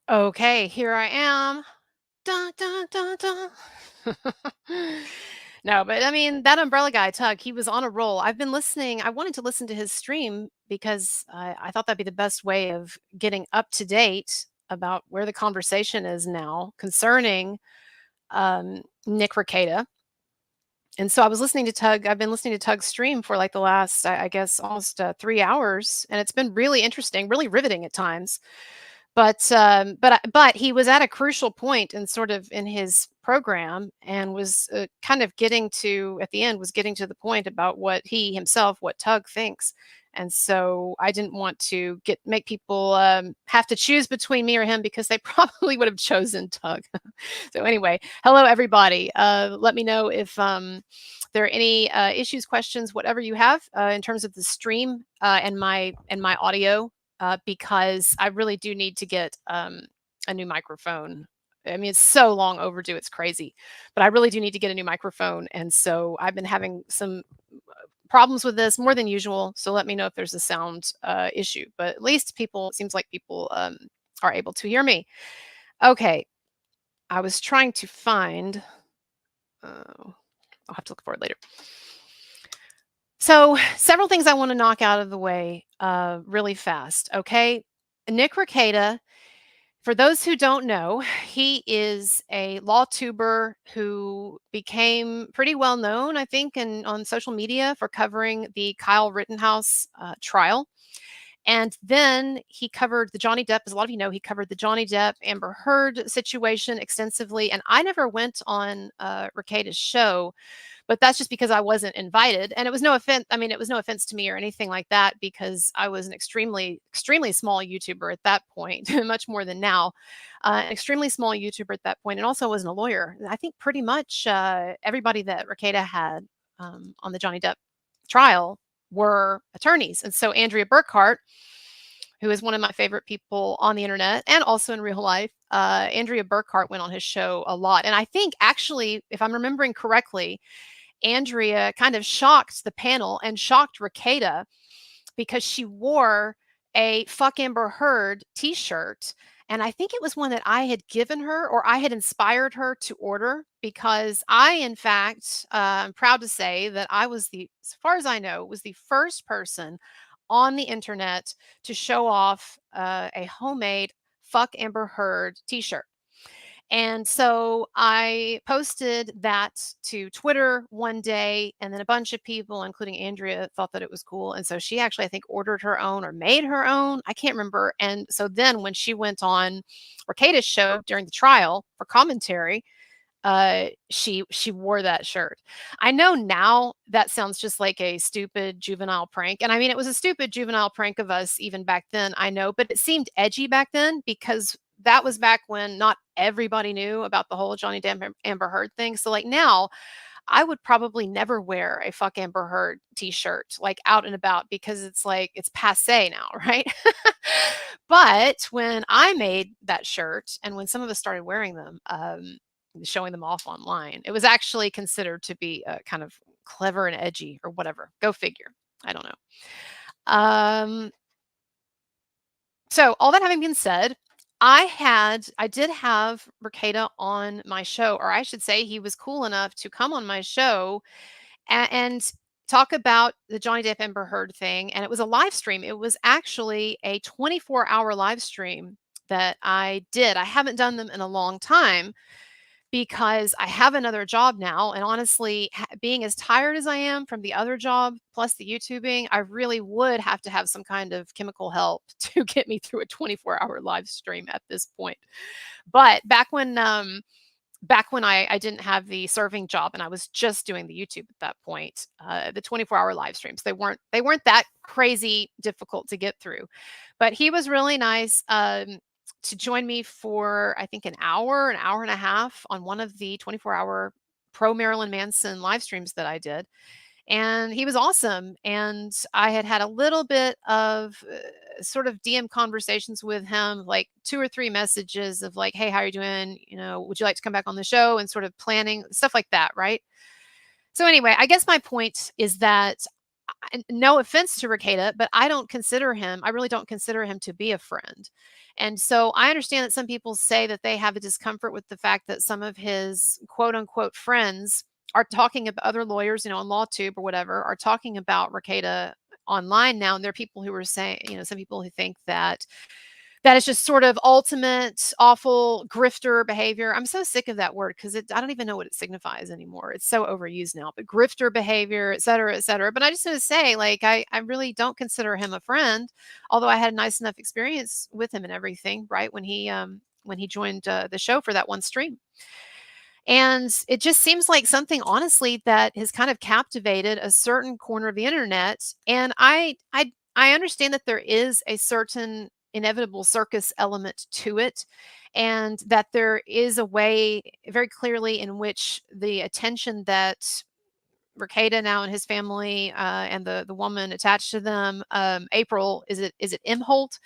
Okay, here I am. Dun, dun, dun, dun. No, but I mean, that umbrella guy, Tug, he was on a roll. I've been listening. I wanted to listen to his stream because I thought that'd be the best way of getting up to date about where the conversation is now concerning Nick Rekieta. And so I was listening to Tug. I've been listening to Tug's stream for like the last, I guess, almost 3 hours, and it's been really interesting, really riveting at times. But he was at a crucial point in sort of in his program and was kind of getting to at the end was getting to the point about what he himself, what Tug thinks. And so I didn't want to make people have to choose between me or him because they probably would have chosen Tug. So anyway, hello everybody. Let me know if there are any issues, questions, whatever you have in terms of the stream and my audio, because I really do need to get a new microphone. I mean, it's so long overdue. It's crazy, but I really do need to get a new microphone. And so I've been having some problems with this more than usual. So let me know if there's a sound issue, but at least it seems like people are able to hear me. Okay. I was trying to find, I'll have to look for it later. So, several things I want to knock out of the way really fast. Okay. Nick Rekieta, for those who don't know, he is a law tuber who became pretty well known, I think, on social media for covering the Kyle Rittenhouse trial. And then he covered the Johnny Depp, as a lot of you know, he covered the Johnny Depp Amber Heard situation extensively. And I never went on Rekieta's show, but that's just because I wasn't invited. And it was no offense. I mean, it was no offense to me or anything like that because I was an extremely, extremely small YouTuber at that point, much more than now. An extremely small YouTuber at that point, and also wasn't a lawyer. I think pretty much everybody that Rekieta had on the Johnny Depp trial were attorneys. And so Andrea Burkhart, who is one of my favorite people on the internet and also in real life, Andrea Burkhart went on his show a lot. And I think actually, if I'm remembering correctly, Andrea kind of shocked the panel and shocked Rekieta because she wore a Fuck Amber Heard t-shirt. And I think it was one that I had given her or I had inspired her to order because I, in fact, I'm proud to say that I was as far as I know, was the first person on the internet to show off a homemade Fuck Amber Heard t-shirt. And so I posted that to Twitter one day, and then a bunch of people, including Andrea, thought that it was cool. And so she actually, I think, ordered her own or made her own. I can't remember. And so then when she went on Rekieta's show during the trial for commentary, she wore that shirt. I know now that sounds just like a stupid juvenile prank. And I mean, it was a stupid juvenile prank of us even back then, I know, but it seemed edgy back then because that was back when not everybody knew about the whole Johnny Depp Amber Heard thing. So like now, I would probably never wear a Fuck Amber Heard t-shirt like out and about because it's like it's passe now, right? But when I made that shirt and when some of us started wearing them, showing them off online, it was actually considered to be kind of clever and edgy or whatever. Go figure. I don't know. So all that having been said, I did have Rekieta on my show, or I should say he was cool enough to come on my show and talk about the Johnny Depp Amber Heard thing. And it was a live stream. It was actually a 24-hour live stream that I did. I haven't done them in a long time because I have another job now. And honestly, being as tired as I am from the other job plus the YouTubing, I really would have to have some kind of chemical help to get me through a 24-hour live stream at this point. But back when I didn't have the serving job and I was just doing the YouTube at that point, the 24-hour live streams, they weren't that crazy difficult to get through. But he was really nice to join me for I think an hour and a half on one of the 24-hour pro Marilyn Manson live streams that I did. And he was awesome. And I had a little bit of sort of DM conversations with him, like 2 or 3 messages of like, "Hey, how are you doing? You know, would you like to come back on the show?" And sort of planning stuff like that, right? So anyway, I guess my point is that and no offense to Rekieta, but I really don't consider him to be a friend. And so I understand that some people say that they have a discomfort with the fact that some of his quote unquote friends are talking about other lawyers, on LawTube or whatever, are talking about Rekieta online now. And there are people who are saying, some people who think that is just sort of ultimate awful grifter behavior. I'm so sick of that word because I don't even know what it signifies anymore. It's so overused now, but grifter behavior, et cetera, et cetera. But I just want to say, like, I really don't consider him a friend, although I had a nice enough experience with him and everything, right? When he joined the show for that one stream. And it just seems like something, honestly, that has kind of captivated a certain corner of the internet. And I understand that there is a certain inevitable circus element to it, and that there is a way very clearly in which the attention that Rekieta now and his family, and the woman attached to them, April, is it Imholt?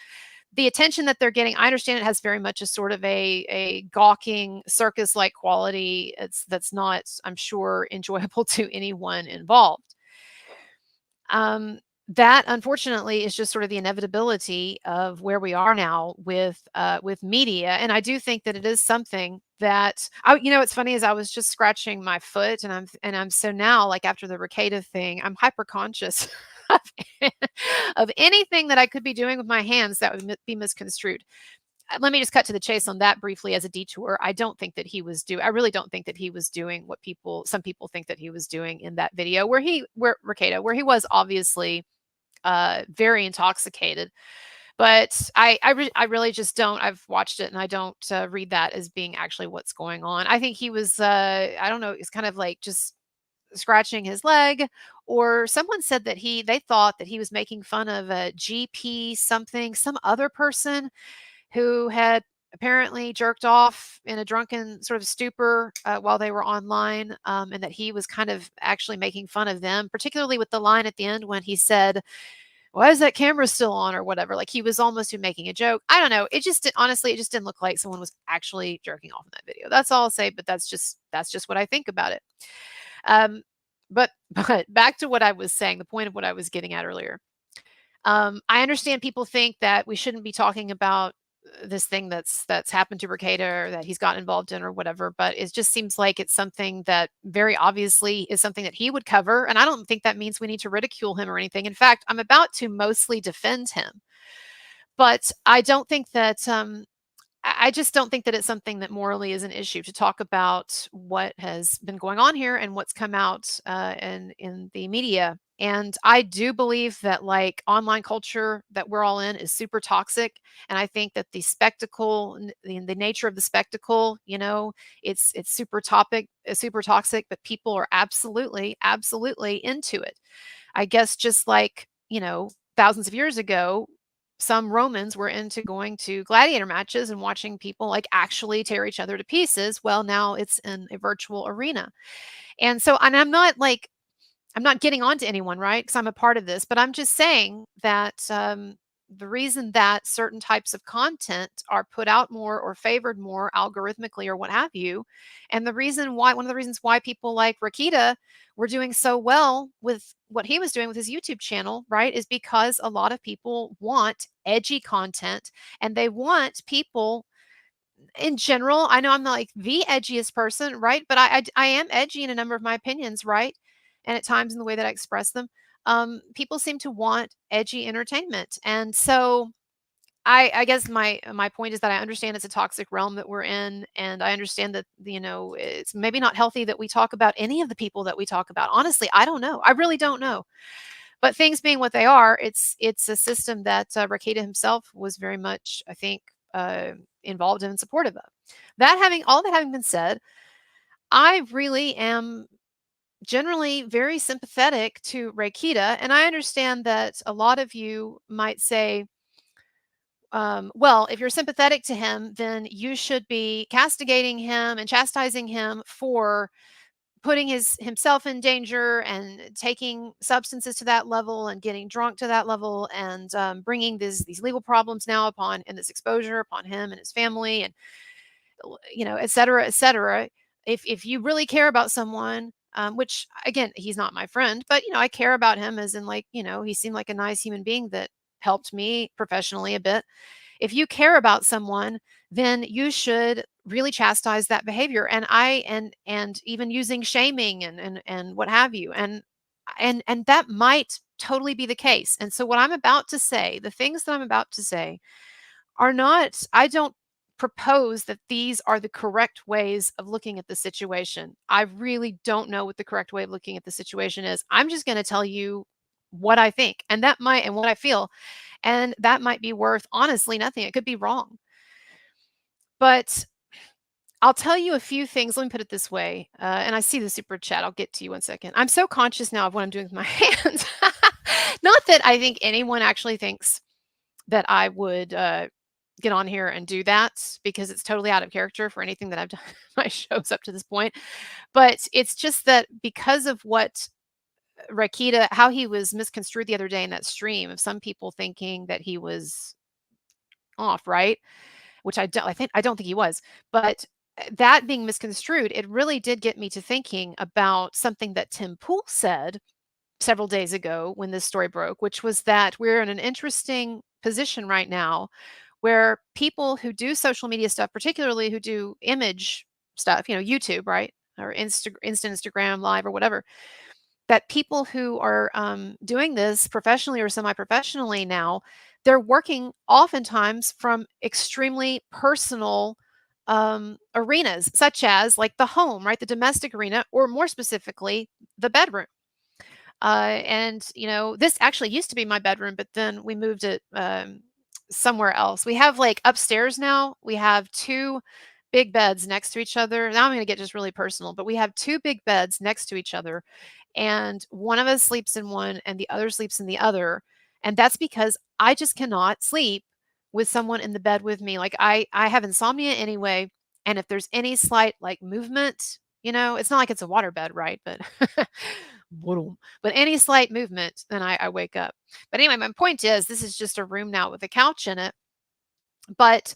The attention that they're getting, I understand it has very much a sort of a gawking circus-like quality. That's not, I'm sure, enjoyable to anyone involved. That unfortunately is just sort of the inevitability of where we are now with media. And I do think that it is something that it's funny, is I was just scratching my foot, and I'm so now, like, after the Rekieta thing, I'm hyper conscious of, of anything that I could be doing with my hands that would be misconstrued. Let me just cut to the chase on that briefly as a detour. I really don't think that he was doing what some people think that he was doing in that video, where Rekieta, where he was obviously very intoxicated. But I really just don't. I've watched it, and I don't read that as being actually what's going on. I think he was, I don't know, it's kind of like just scratching his leg, or someone said that they thought that he was making fun of a GP something, some other person who had apparently jerked off in a drunken sort of stupor while they were online, and that he was kind of actually making fun of them, particularly with the line at the end when he said, "Why is that camera still on?" or whatever. Like, he was almost making a joke. I don't know. Honestly, it just didn't look like someone was actually jerking off in that video. That's all I'll say. But that's just what I think about it. Um, but back to what I was saying. The point of what I was getting at earlier. I understand people think that we shouldn't be talking about this thing that's happened to Rekieta, or that he's gotten involved in, or whatever, but it just seems like it's something that very obviously is something that he would cover, and I don't think that means we need to ridicule him or anything. In fact, I'm about to mostly defend him, but I don't think that I just don't think that it's something that morally is an issue to talk about what has been going on here and what's come out in the media. And I do believe that, like, online culture that we're all in is super toxic. And I think that the spectacle, the nature of the spectacle, it's super toxic, but people are absolutely, absolutely into it. I guess just like, thousands of years ago, some Romans were into going to gladiator matches and watching people, like, actually tear each other to pieces. Well, now it's in a virtual arena. And so, and I'm not getting on to anyone, right? Because I'm a part of this, but I'm just saying that the reason that certain types of content are put out more or favored more algorithmically or what have you, and one of the reasons why people like Rekieta were doing so well with what he was doing with his YouTube channel, right, is because a lot of people want edgy content, and they want people in general. I know I'm not, like, the edgiest person, right? But I am edgy in a number of my opinions, right? And at times in the way that I express them. People seem to want edgy entertainment. And so I guess my point is that I understand it's a toxic realm that we're in, and I understand that, it's maybe not healthy that we talk about any of the people that we talk about. Honestly, I don't know. I really don't know. But things being what they are, it's a system that Rekieta himself was very much, I think, involved in and supportive of. All that having been said, I really am generally very sympathetic to Rekieta, and I understand that a lot of you might say, well, if you're sympathetic to him, then you should be castigating him and chastising him for putting himself in danger and taking substances to that level and getting drunk to that level, and bringing these legal problems now upon, and this exposure upon him and his family, and et cetera, et cetera. If you really care about someone, which again, he's not my friend, but I care about him as in like, he seemed like a nice human being that helped me professionally a bit. If you care about someone, then you should really chastise that behavior. And even using shaming and what have you. And that might totally be the case. And so what I'm about to say, the things that I'm about to say are not, I don't propose that these are the correct ways of looking at the situation. I really don't know what the correct way of looking at the situation is. I'm just going to tell you what I think and what I feel. And that might be worth honestly nothing. It could be wrong. But I'll tell you a few things. Let me put it this way. And I see the super chat. I'll get to you one second. I'm so conscious now of what I'm doing with my hands. Not that I think anyone actually thinks that I would get on here and do that, because it's totally out of character for anything that I've done in my shows up to this point. But it's just that because of what Rekieta, how he was misconstrued the other day in that stream, of some people thinking that he was off, right? Which I don't think he was. But that being misconstrued, it really did get me to thinking about something that Tim Pool said several days ago when this story broke, which was that we're in an interesting position right now where people who do social media stuff, particularly who do image stuff, YouTube, right? Or instant Instagram live or whatever, that people who are doing this professionally or semi-professionally now, they're working oftentimes from extremely personal arenas, such as like the home, right? The domestic arena, or more specifically, the bedroom. And this actually used to be my bedroom, but then we moved it somewhere else. We have like upstairs now, we have two big beds next to each other. Now I'm going to get just really personal, but we have two big beds next to each other, and one of us sleeps in one and the other sleeps in the other. And that's because I just cannot sleep with someone in the bed with me. Like I have insomnia anyway, and if there's any slight like movement, it's not like it's a water bed, right? But but any slight movement, then I wake up. But anyway, my point is, this is just a room now with a couch in it. But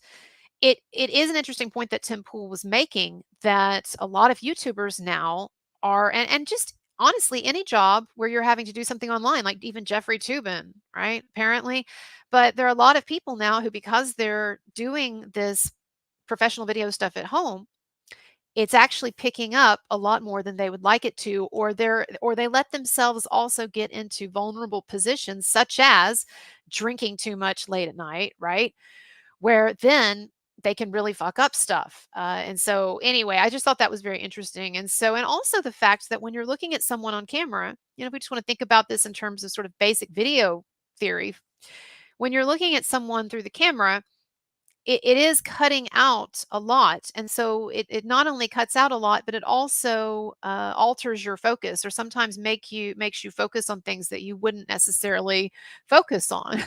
it is an interesting point that Tim Pool was making, that a lot of YouTubers now are, and just honestly, any job where you're having to do something online, like even Jeffrey Toobin, right? Apparently. But there are a lot of people now who, because they're doing this professional video stuff at home, it's actually picking up a lot more than they would like it to, or they let themselves also get into vulnerable positions, such as drinking too much late at night, right? Where then they can really fuck up stuff. And so anyway, I just thought that was very interesting. And also the fact that when you're looking at someone on camera, if we just want to think about this in terms of sort of basic video theory, when you're looking at someone through the camera, it is cutting out a lot. And so it not only cuts out a lot, but it also alters your focus, or sometimes makes you focus on things that you wouldn't necessarily focus on,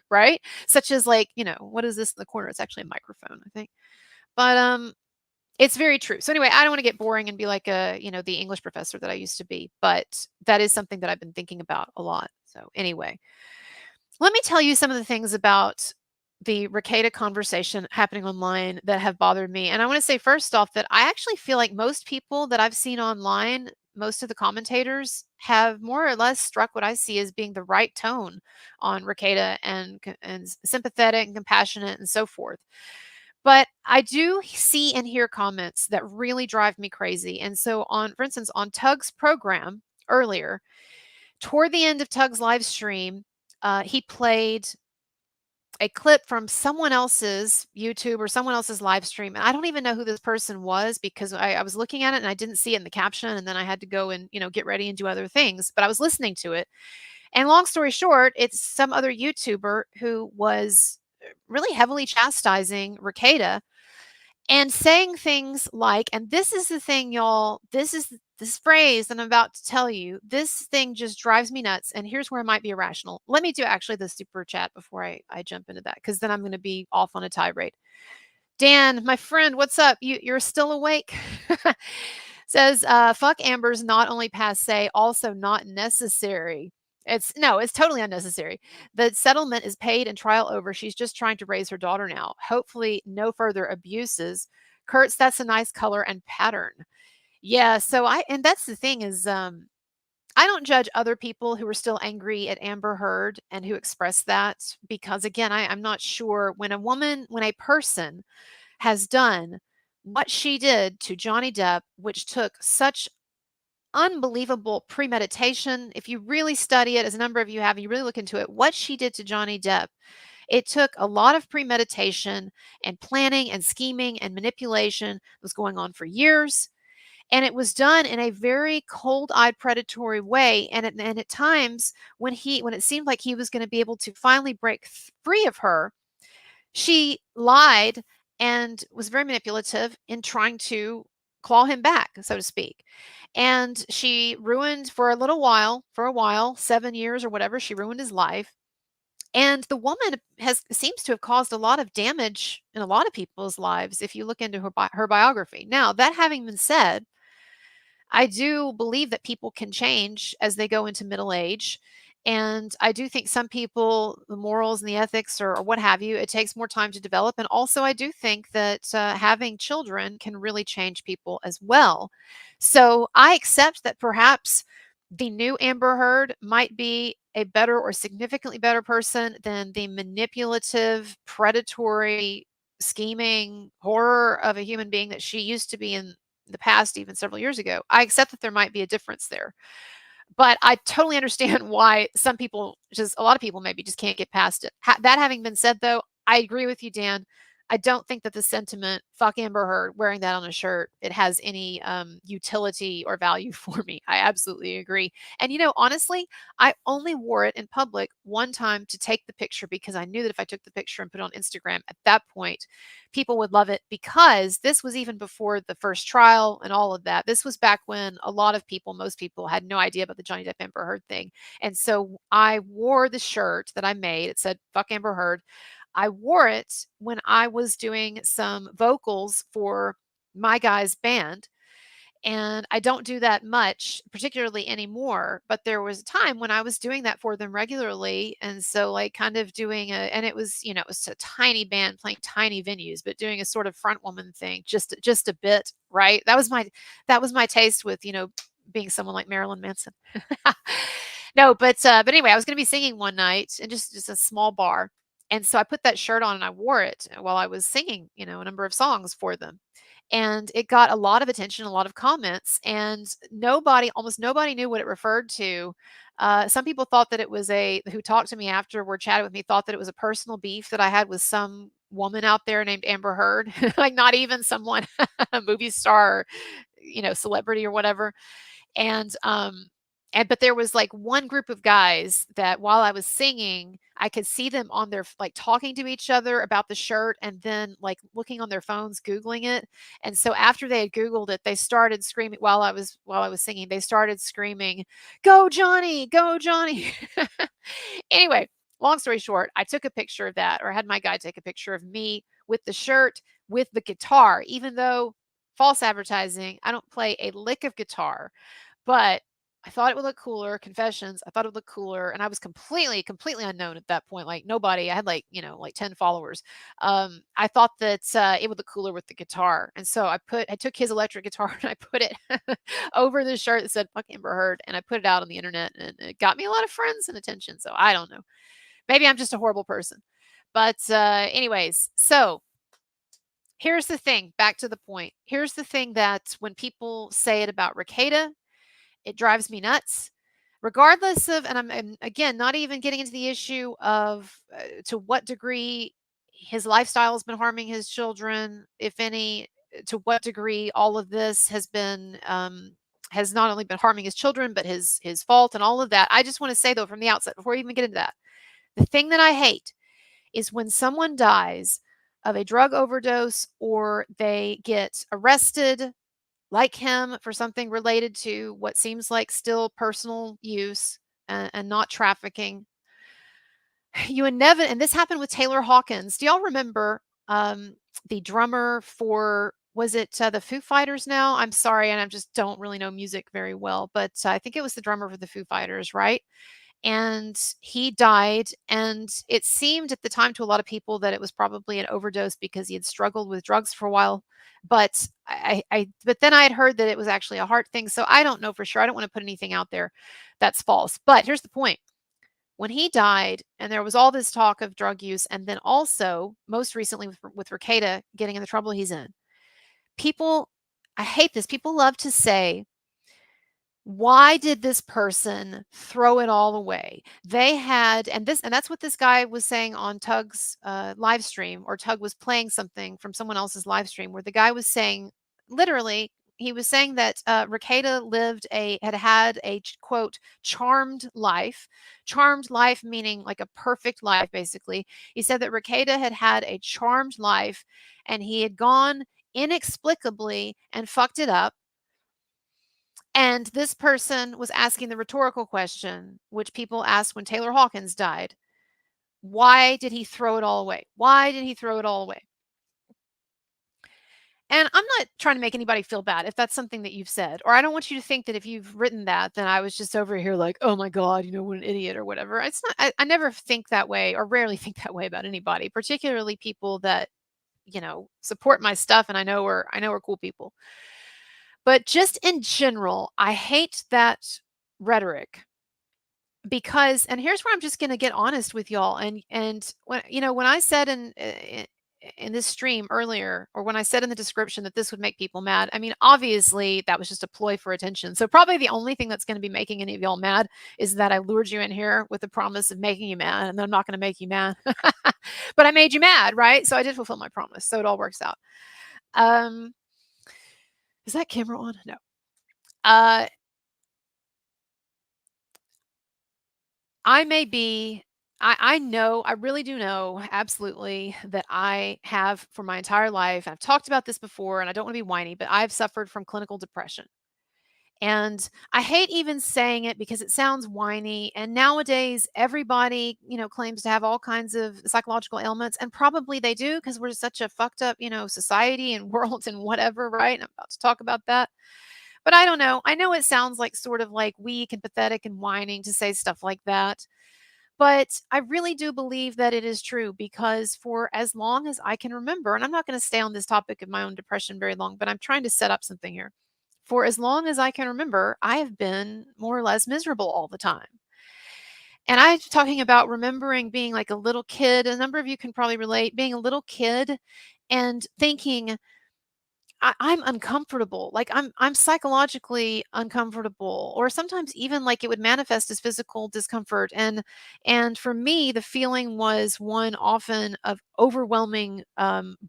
right? Such as like, what is this in the corner? It's actually a microphone, I think. But it's very true. So anyway, I don't want to get boring and be like the English professor that I used to be, but that is something that I've been thinking about a lot. So anyway, let me tell you some of the things about the Rekieta conversation happening online that have bothered me. And I want to say first off that I actually feel like most people that I've seen online, most of the commentators have more or less struck what I see as being the right tone on Rekieta, and sympathetic and compassionate and so forth. But I do see and hear comments that really drive me crazy. And so for instance, on Tug's program earlier, toward the end of Tug's live stream, he played a clip from someone else's YouTube or someone else's live stream. And I don't even know who this person was, because I was looking at it and I didn't see it in the caption. And then I had to go and, get ready and do other things. But I was listening to it. And long story short, it's some other YouTuber who was really heavily chastising Rekieta and saying things like, and this is the thing, y'all, this phrase that I'm about to tell you, this thing just drives me nuts. And here's where it might be irrational. Let me do actually the super chat before I jump into that, because then I'm going to be off on a tirade. Dan, my friend, what's up? You're still awake? Says, fuck Amber's not only passe, also not necessary. It's totally unnecessary. The settlement is paid and trial over. She's just trying to raise her daughter now. Hopefully no further abuses. Kurtz, that's a nice color and pattern. Yeah, so and that's the thing is, I don't judge other people who are still angry at Amber Heard and who express that because again, I'm not sure when a person has done what she did to Johnny Depp, which took such unbelievable premeditation. If you really study it, as a number of you have, you really look into it, what she did to Johnny Depp, it took a lot of premeditation and planning and scheming and manipulation that was going on for years. And it was done in a very cold-eyed, predatory way. And at times, when it seemed like he was going to be able to finally break free of her, she lied and was very manipulative in trying to claw him back, so to speak. And she ruined for a while, 7 years or whatever, she ruined his life. And the woman has seems to have caused a lot of damage in a lot of people's lives if you look into her biography. Now, that having been said, I do believe that people can change as they go into middle age. And I do think some people, the morals and the ethics or what have you, it takes more time to develop. And also, I do think that having children can really change people as well. So I accept that perhaps the new Amber Heard might be a better or significantly better person than the manipulative, predatory, scheming horror of a human being that she used to be in the past, even several years ago. I accept that there might be a difference there. But I totally understand why some people, just a lot of people maybe just can't get past it. That having been said, though, I agree with you, Dan. I don't think that the sentiment "fuck Amber Heard" wearing that on a shirt it has any utility or value for me. I absolutely agree. And honestly, I only wore it in public one time to take the picture because I knew that if I took the picture and put it on Instagram at that point, people would love it because this was even before the first trial and all of that. This was back when a lot of people, most people, had no idea about the Johnny Depp Amber Heard thing. And so I wore the shirt that I made. It said "fuck Amber Heard." I wore it when I was doing some vocals for my guy's band. And I don't do that much, particularly anymore, but there was a time when I was doing that for them regularly, and so, like, kind of doing and it was a tiny band playing tiny venues, but doing a sort of front woman thing, just a bit, right? That was my taste with, being someone like Marilyn Manson. No, but anyway, I was gonna be singing one night in just a small bar, and so I put that shirt on and I wore it while I was singing, a number of songs for them. And it got a lot of attention, a lot of comments, and almost nobody knew what it referred to. Some people thought that it was who talked to me afterward, chatted with me, thought that it was a personal beef that I had with some woman out there named Amber Heard, like not even someone, a movie star, or, celebrity or whatever. And but there was like one group of guys that while I was singing, I could see them on their like talking to each other about the shirt and then like looking on their phones googling it. And so after they had googled it, they started screaming while I was singing. They started screaming, "Go Johnny, go Johnny." Anyway, long story short, I took a picture of that or had my guy take a picture of me with the shirt with the guitar, even though false advertising, I don't play a lick of guitar, but I thought it would look cooler. Confessions, I thought it would look cooler, and I was completely, completely unknown at that point. Like nobody. I had like like 10 followers. I thought that it would look cooler with the guitar, and so I took his electric guitar and I put it over the shirt that said "Fuck Amber Heard," and I put it out on the internet, and it got me a lot of friends and attention. So I don't know. Maybe I'm just a horrible person, but anyways, so here's the thing. Back to the point. Here's the thing that when people say it about Rekieta, it drives me nuts. Regardless of and again, not even getting into the issue of, to what degree his lifestyle has been harming his children, if any, to what degree all of this has not only been harming his children, but his fault and all of that. I just wanna say, though, from the outset, before we even get into that, the thing that I hate is when someone dies of a drug overdose or they get arrested like him for something related to what seems like still personal use and not trafficking. And this happened with Taylor Hawkins. Do y'all remember the drummer for, was it the Foo Fighters now? I'm sorry, and I just don't really know music very well, but I think it was the drummer for the Foo Fighters, right? and he died, and it seemed at the time to a lot of people that it was probably an overdose because he had struggled with drugs for a while. But but then I had heard that it was actually a heart thing, so I don't know for sure. I don't want to put anything out there that's false. But here's the point. When he died and there was all this talk of drug use, and then also most recently with Rekieta getting in the trouble he's in, people, I hate this, people love to say, why did this person throw it all away? They had, and that's what this guy was saying on Tug's live stream, or Tug was playing something from someone else's live stream where the guy was saying, literally, he was saying that Rekieta had a quote charmed life, meaning like a perfect life. Basically, he said that Rekieta had a charmed life, and he had gone inexplicably and fucked it up. And this person was asking the rhetorical question, which people asked when Taylor Hawkins died. Why did he throw it all away? Why did he throw it all away? And I'm not trying to make anybody feel bad if that's something that you've said, or I don't want you to think that if you've written that, then I was just over here like, oh my God, what an idiot or whatever. It's not, I never think that way, or rarely think that way about anybody, particularly people that, support my stuff and I know are cool people. But just in general, I hate that rhetoric because, and here's where I'm just going to get honest with y'all. And when I said in this stream earlier, or when I said in the description that this would make people mad, I mean, obviously that was just a ploy for attention. So probably the only thing that's going to be making any of y'all mad is that I lured you in here with the promise of making you mad, and then I'm not going to make you mad. But I made you mad, right? So I did fulfill my promise. So it all works out. Is that camera on? No. I know, I really do know absolutely that I have for my entire life, I've talked about this before and I don't want to be whiny, but I've suffered from clinical depression. And I hate even saying it because it sounds whiny. And nowadays, everybody, claims to have all kinds of psychological ailments, and probably they do because we're such a fucked up, society and world and whatever, right? And I'm about to talk about that. But I don't know. I know it sounds like sort of like weak and pathetic and whining to say stuff like that. But I really do believe that it is true because for as long as I can remember, and I'm not going to stay on this topic of my own depression very long, but I'm trying to set up something here. For as long as I can remember, I have been more or less miserable all the time. And I'm talking about remembering being like a little kid. A number of you can probably relate, being a little kid and thinking, I'm uncomfortable. Like I'm psychologically uncomfortable, or sometimes even like it would manifest as physical discomfort. And for me, the feeling was one often of overwhelming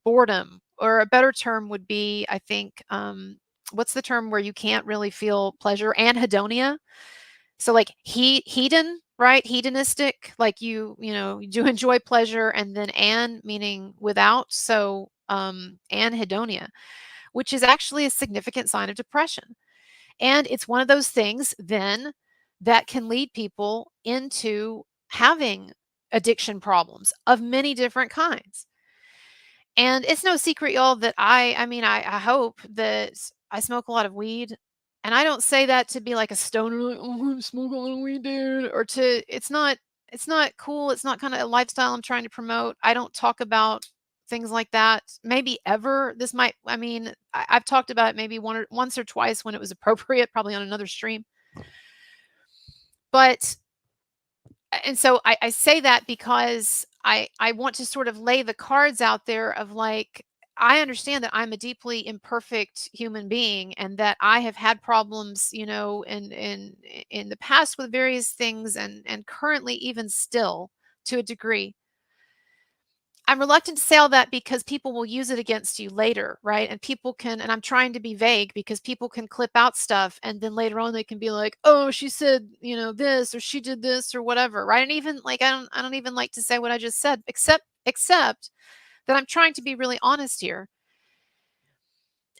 boredom, or a better term would be, I think, what's the term where you can't really feel pleasure? Anhedonia. So like hedon, right? Hedonistic, like you do enjoy pleasure, and then meaning without. So anhedonia, which is actually a significant sign of depression. And it's one of those things then that can lead people into having addiction problems of many different kinds. And it's no secret, y'all, that I mean, I hope that I smoke a lot of weed. And I don't say that to be like a stoner, like, oh, I smoke a lot of weed, dude, or to, it's not cool. It's not kind of a lifestyle I'm trying to promote. I don't talk about things like that. Maybe ever. This might, I mean, I've talked about it maybe once or twice when it was appropriate, probably on another stream. But and so I say that because I want to sort of lay the cards out there of like, I understand that I'm a deeply imperfect human being, and that I have had problems, in the past with various things, and currently even still to a degree. I'm reluctant to say all that because people will use it against you later, right? And people can, and I'm trying to be vague because people can clip out stuff and then later on they can be like, "Oh, she said, this, or she did this, or whatever," right? And even like I don't even like to say what I just said, except that I'm trying to be really honest here.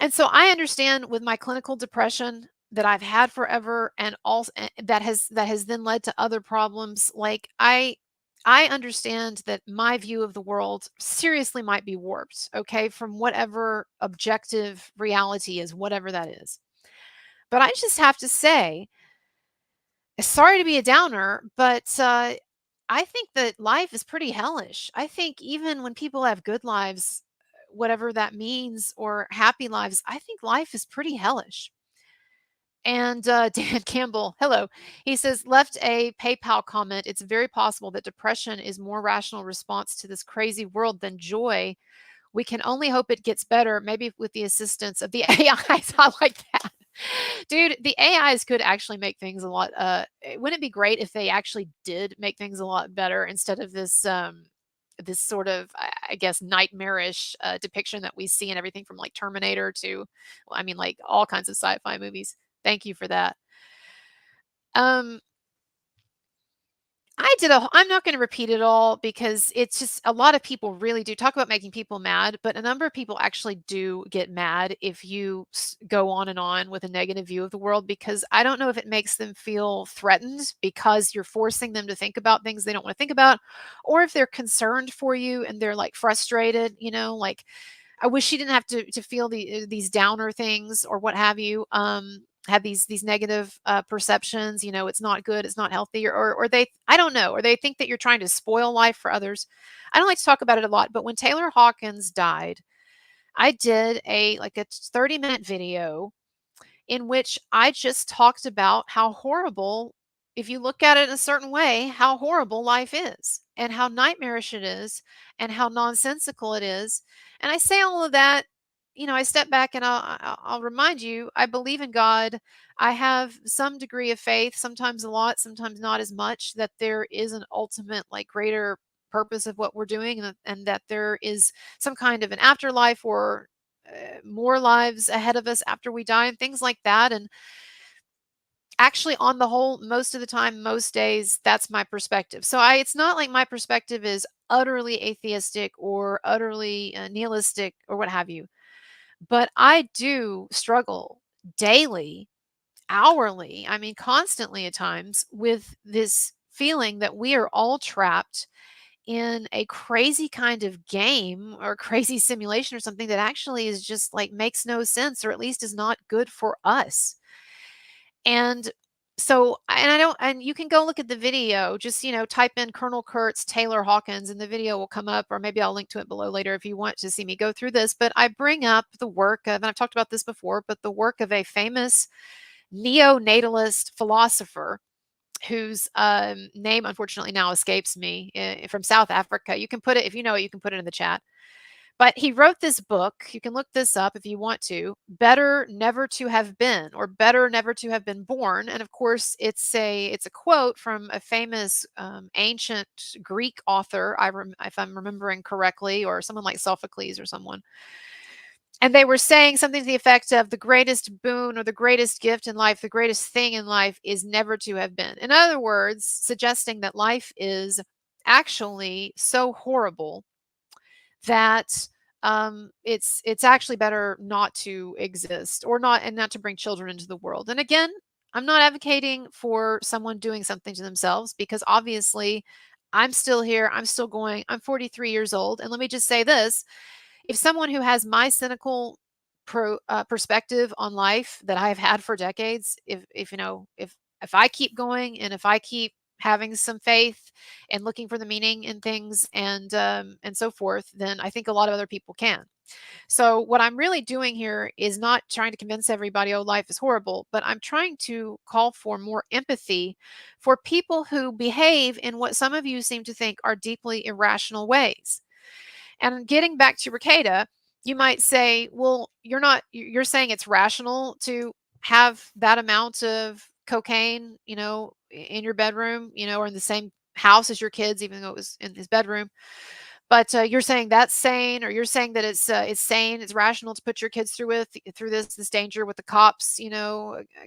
And so I understand with my clinical depression that I've had forever, and also that has then led to other problems. Like I understand that my view of the world seriously might be warped, okay, from whatever objective reality is, whatever that is. But I just have to say, sorry to be a downer, but I think that life is pretty hellish. I think even when people have good lives, whatever that means, or happy lives, I think life is pretty hellish. And Dan Campbell, hello. He says, left a PayPal comment. It's very possible that depression is more rational response to this crazy world than joy. We can only hope it gets better, maybe with the assistance of the AIs. I like that. Dude, the AIs could actually make things a lot wouldn't it be great if they actually did make things a lot better instead of this sort of I guess nightmarish depiction that we see in everything from like Terminator to well, I mean like all kinds of sci-fi movies. Thank you for that. Um I'm not gonna repeat it all because it's just a lot of people really do talk about making people mad, but a number of people actually do get mad if you go on with a negative view of the world because I don't know if it makes them feel threatened because you're forcing them to think about things they don't want to think about, or if they're concerned for you and they're like frustrated, like I wish she didn't have to feel these downer things or what have you. Have these negative perceptions. It's not good, it's not healthy, or they I don't know, or they think that you're trying to spoil life for others. I don't like to talk about it a lot, but when Taylor Hawkins died, I did a like a 30-minute video in which I just talked about how horrible, if you look at it in a certain way, how horrible life is and how nightmarish it is and how nonsensical it is. And I say all of that, I step back and I'll remind you, I believe in God. I have some degree of faith, sometimes a lot, sometimes not as much, that there is an ultimate, like greater purpose of what we're doing and that there is some kind of an afterlife or more lives ahead of us after we die and things like that. And actually, on the whole, most of the time, most days, that's my perspective. So it's not like my perspective is utterly atheistic or utterly nihilistic or what have you. But I do struggle daily, hourly, I mean, constantly at times with this feeling that we are all trapped in a crazy kind of game or crazy simulation or something that actually is just like makes no sense or at least is not good for us. And so, and I don't, and you can go look at the video, just, type in Colonel Kurtz, Taylor Hawkins, and the video will come up, or maybe I'll link to it below later if you want to see me go through this. But I bring up the work of, and I've talked about this before, but the work of a famous neonatalist philosopher whose name unfortunately now escapes me from South Africa. You can put it, if you know it, you can put it in the chat. But he wrote this book. You can look this up if you want to. Better Never to Have Been, or Better Never to Have Been Born. And of course, it's a quote from a famous ancient Greek author, if I'm remembering correctly, or someone like Sophocles or someone. And they were saying something to the effect of the greatest boon or the greatest gift in life, the greatest thing in life is never to have been. In other words, suggesting that life is actually so horrible that it's actually better not to exist or not, and not to bring children into the world. And again, I'm not advocating for someone doing something to themselves because obviously I'm still here, I'm still going, I'm 43 years old. And let me just say this, if someone who has my cynical perspective on life that I've had for decades, if I keep going and if I keep having some faith and looking for the meaning in things and so forth, then I think a lot of other people can. So what I'm really doing here is not trying to convince everybody, oh, life is horrible, but I'm trying to call for more empathy for people who behave in what some of you seem to think are deeply irrational ways. And getting back to Rekieta, you might say, well, you're saying it's rational to have that amount of cocaine, in your bedroom, or in the same house as your kids, even though it was in his bedroom. But you're saying that's sane, or you're saying that it's sane, it's rational to put your kids through this danger with the cops,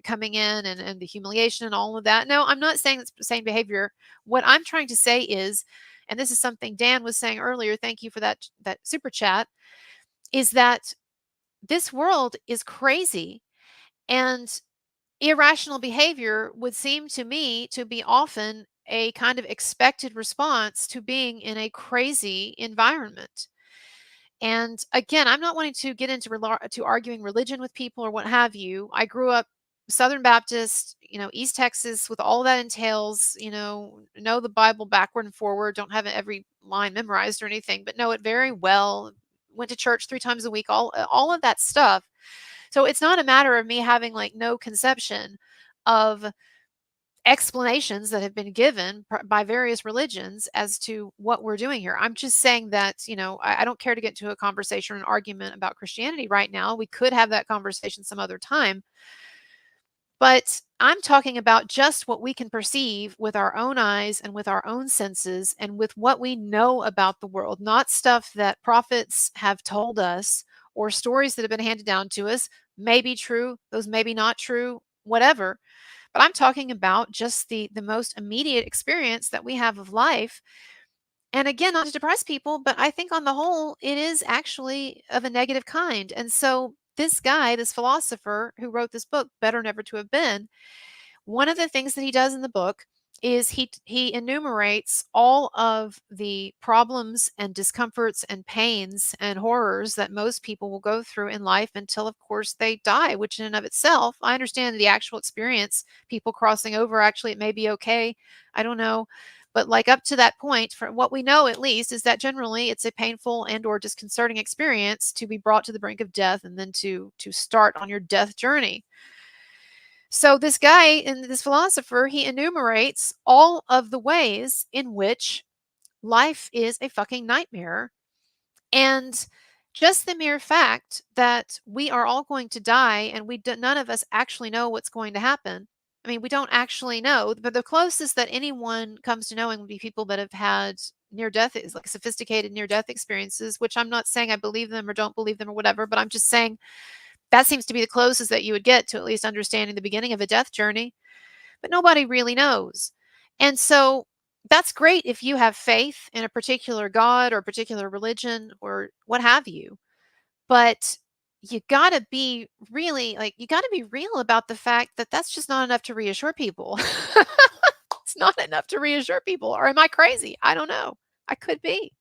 coming in and the humiliation and all of that. No, I'm not saying it's sane behavior. What I'm trying to say is, and this is something Dan was saying earlier, thank you for that super chat, is that this world is crazy, and irrational behavior would seem to me to be often a kind of expected response to being in a crazy environment. And again, I'm not wanting to get into to arguing religion with people or what have you. I grew up Southern Baptist, East Texas, with all that entails, know the Bible backward and forward, don't have every line memorized or anything, but know it very well. Went to church 3 times a week, all of that stuff. So it's not a matter of me having like no conception of explanations that have been given by various religions as to what we're doing here. I'm just saying that, I don't care to get into a conversation or an argument about Christianity right now. We could have that conversation some other time. But I'm talking about just what we can perceive with our own eyes and with our own senses and with what we know about the world, not stuff that prophets have told us or stories that have been handed down to us. May be true, those may be not true, whatever. But I'm talking about just the most immediate experience that we have of life. And again, not to depress people, but I think on the whole, it is actually of a negative kind. And so this guy, this philosopher who wrote this book, Better Never to Have Been, one of the things that he does in the book is he enumerates all of the problems and discomforts and pains and horrors that most people will go through in life until, of course, they die, which in and of itself, I understand the actual experience, people crossing over, actually, it may be okay. I don't know. But like up to that point, for what we know at least, is that generally it's a painful and or disconcerting experience to be brought to the brink of death and then to start on your death journey. So this guy and this philosopher, he enumerates all of the ways in which life is a fucking nightmare. And just the mere fact that we are all going to die and none of us actually know what's going to happen. I mean, we don't actually know, but the closest that anyone comes to knowing would be people that have had near death, is like sophisticated near death experiences, which I'm not saying I believe them or don't believe them or whatever, but I'm just saying that seems to be the closest that you would get to at least understanding the beginning of a death journey, but nobody really knows. And so that's great if you have faith in a particular God or a particular religion or what have you. But you got to be really you got to be real about the fact that that's just not enough to reassure people. It's not enough to reassure people. Or am I crazy? I don't know. I could be.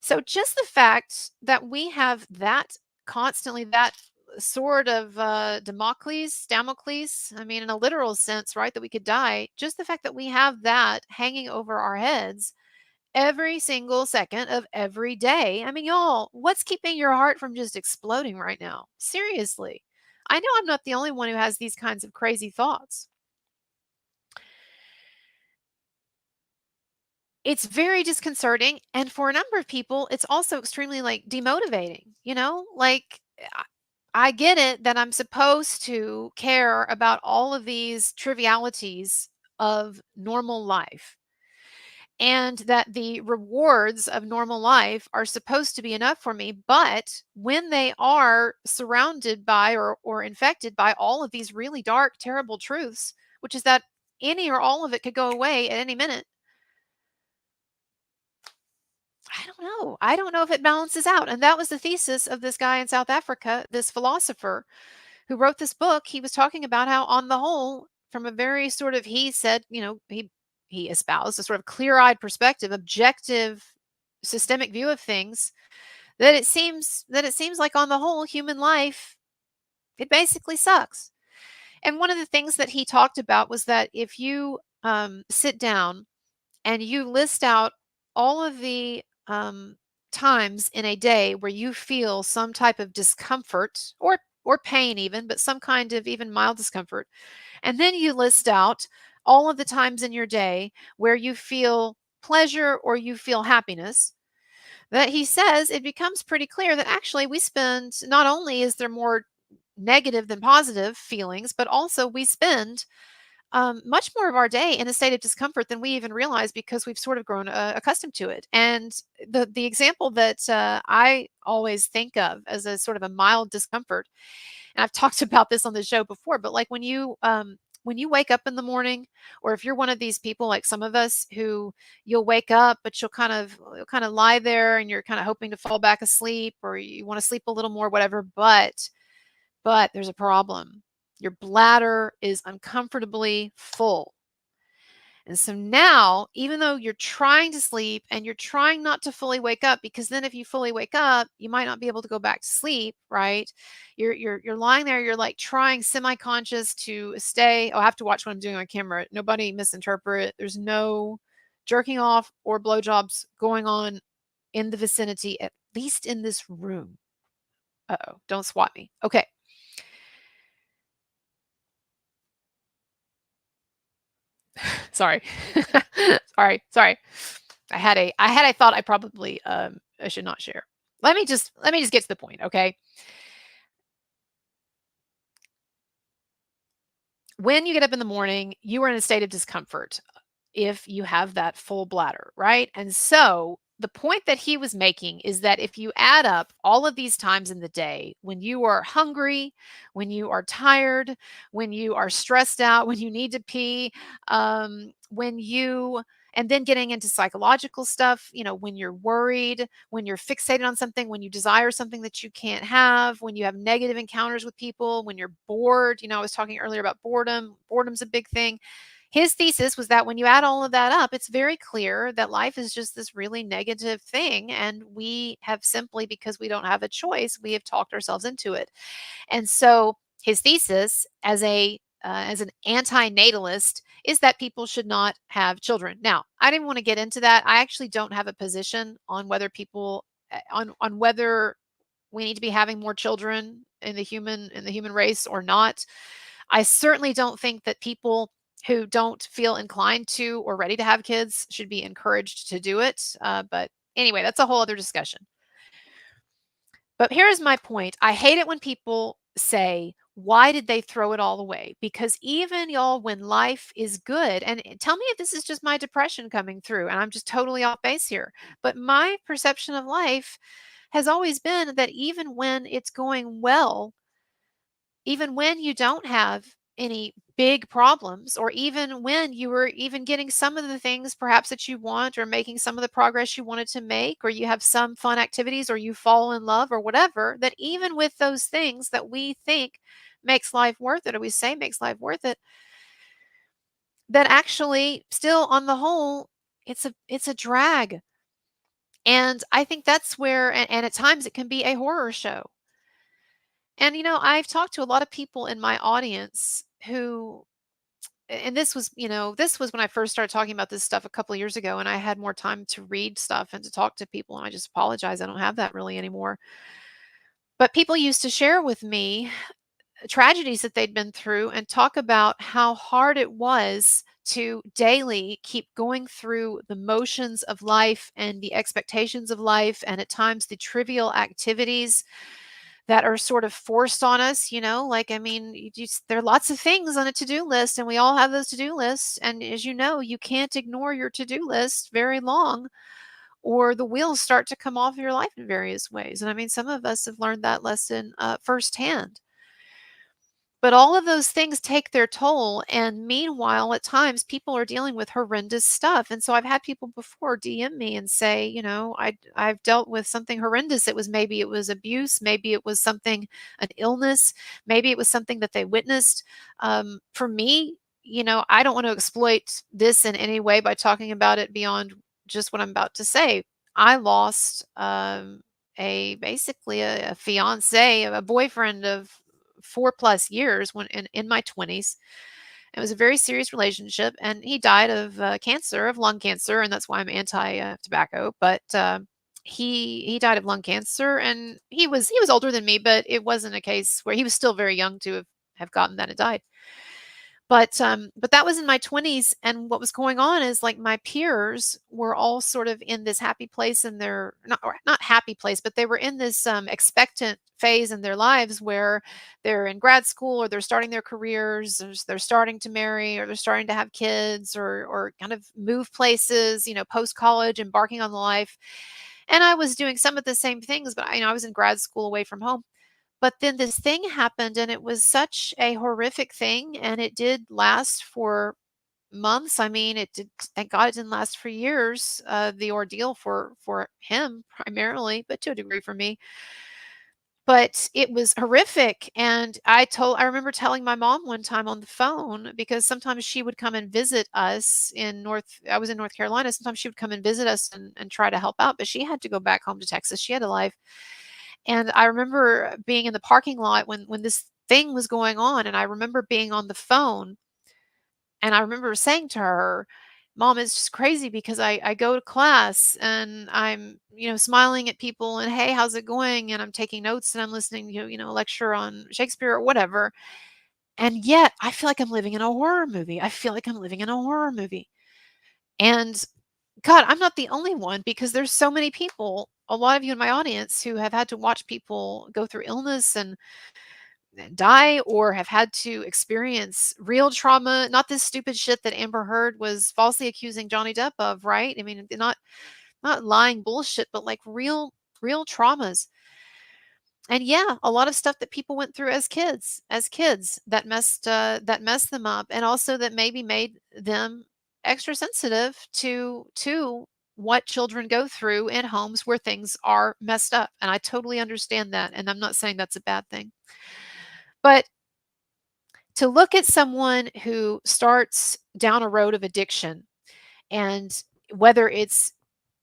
So just the fact that we have that constantly, that sword of Damocles, I mean, in a literal sense, right, that we could die, just the fact that we have that hanging over our heads every single second of every day. I mean, y'all, what's keeping your heart from just exploding right now? Seriously. I know I'm not the only one who has these kinds of crazy thoughts. It's very disconcerting, and for a number of people, it's also extremely, demotivating, Like, I get it that I'm supposed to care about all of these trivialities of normal life, and that the rewards of normal life are supposed to be enough for me, but when they are surrounded by or infected by all of these really dark, terrible truths, which is that any or all of it could go away at any minute, I don't know. I don't know if it balances out. And that was the thesis of this guy in South Africa, this philosopher who wrote this book. He was talking about how, on the whole, from a very sort of, he said, he espoused a sort of clear-eyed perspective, objective, systemic view of things, that it seems like on the whole, human life, it basically sucks. And one of the things that he talked about was that if you sit down and you list out all of the times in a day where you feel some type of discomfort or pain even, but some kind of even mild discomfort, and then you list out all of the times in your day where you feel pleasure or you feel happiness, that he says it becomes pretty clear that actually we spend, not only is there more negative than positive feelings, but also we spend much more of our day in a state of discomfort than we even realize because we've sort of grown accustomed to it. And the example that I always think of as a sort of a mild discomfort, and I've talked about this on the show before, but like when you wake up in the morning, or if you're one of these people like some of us who you'll wake up, but you'll kind of lie there and you're kind of hoping to fall back asleep, or you want to sleep a little more, whatever, but there's a problem. Your bladder is uncomfortably full. And so now, even though you're trying to sleep and you're trying not to fully wake up, because then if you fully wake up, you might not be able to go back to sleep, right? You're lying there, you're like trying semi-conscious to stay. Oh, I have to watch what I'm doing on camera. Nobody misinterpret. There's no jerking off or blowjobs going on in the vicinity, at least in this room. Uh-oh, don't swat me. Okay. Sorry. Sorry. I had a thought I probably I should not share. Let me just get to the point, okay? When you get up in the morning, you are in a state of discomfort if you have that full bladder, right? And so the point that he was making is that if you add up all of these times in the day when you are hungry, when you are tired, when you are stressed out, when you need to pee, when you and then getting into psychological stuff, when you're worried, when you're fixated on something, when you desire something that you can't have, when you have negative encounters with people, when you're bored. I was talking earlier about boredom. Boredom's a big thing. His thesis was that when you add all of that up, it's very clear that life is just this really negative thing. And we have simply, because we don't have a choice, we have talked ourselves into it. And so his thesis as an anti-natalist is that people should not have children. Now, I didn't want to get into that. I actually don't have a position on whether people on whether we need to be having more children in the human race or not. I certainly don't think that people who don't feel inclined to or ready to have kids should be encouraged to do it. But anyway, that's a whole other discussion. But here's my point. I hate it when people say, why did they throw it all away? Because even y'all, when life is good, and tell me if this is just my depression coming through, and I'm just totally off base here, but my perception of life has always been that even when it's going well, even when you don't have any big problems, or even when you were even getting some of the things perhaps that you want, or making some of the progress you wanted to make, or you have some fun activities, or you fall in love or whatever, that even with those things that we think makes life worth it, or we say makes life worth it, that actually still on the whole it's a drag. And I think that's where, and at times it can be a horror show. And I've talked to a lot of people in my audience who, and this was when I first started talking about this stuff a couple of years ago, and I had more time to read stuff and to talk to people, and I just apologize, I don't have that really anymore. But people used to share with me tragedies that they'd been through and talk about how hard it was to daily keep going through the motions of life and the expectations of life, and at times the trivial activities that are sort of forced on us, like, I mean, there are lots of things on a to-do list, and we all have those to-do lists. And as you know, you can't ignore your to-do list very long, or the wheels start to come off of your life in various ways. And I mean, some of us have learned that lesson firsthand. But all of those things take their toll, and meanwhile, at times, people are dealing with horrendous stuff. And so I've had people before DM me and say, I've dealt with something horrendous. Maybe it was abuse, maybe it was something, an illness, maybe it was something that they witnessed. For me, I don't want to exploit this in any way by talking about it beyond just what I'm about to say. I lost a basically a fiance, a boyfriend of 4+ years when in my 20s. It was a very serious relationship, and he died of cancer, of lung cancer, and that's why I'm anti tobacco. But he died of lung cancer, and he was older than me, but it wasn't a case where he was still very young to have gotten that and died. But that was in my 20s, and what was going on is, like, my peers were all sort of in this happy place in their, not happy place, but they were in this expectant phase in their lives where they're in grad school, or they're starting their careers, or they're starting to marry, or they're starting to have kids, or kind of move places, post college, embarking on the life. And I was doing some of the same things, but I was in grad school away from home. But then this thing happened, and it was such a horrific thing, and it did last for months. I mean, it did, thank God it didn't last for years, the ordeal for him primarily, but to a degree for me. But it was horrific, and I remember telling my mom one time on the phone, because sometimes she would come and visit us in North I was in North Carolina, sometimes she would come and visit us and try to help out, but she had to go back home to Texas, she had a life. And I remember being in the parking lot when this thing was going on, and I remember being on the phone, and I remember saying to her, "Mom, it's just crazy because I go to class and I'm, smiling at people and, 'Hey, how's it going?' And I'm taking notes and I'm listening to, a lecture on Shakespeare or whatever. And yet I feel like I'm living in a horror movie. I feel like I'm living in a horror movie." And God, I'm not the only one, because there's so many people, a lot of you in my audience, who have had to watch people go through illness and die, or have had to experience real trauma, not this stupid shit that Amber Heard was falsely accusing Johnny Depp of, right? I mean, not lying bullshit, but like real traumas. And yeah, a lot of stuff that people went through as kids that messed them up, and also that maybe made them extra sensitive to what children go through in homes where things are messed up. And I totally understand that, and I'm not saying that's a bad thing. But to look at someone who starts down a road of addiction, and whether it's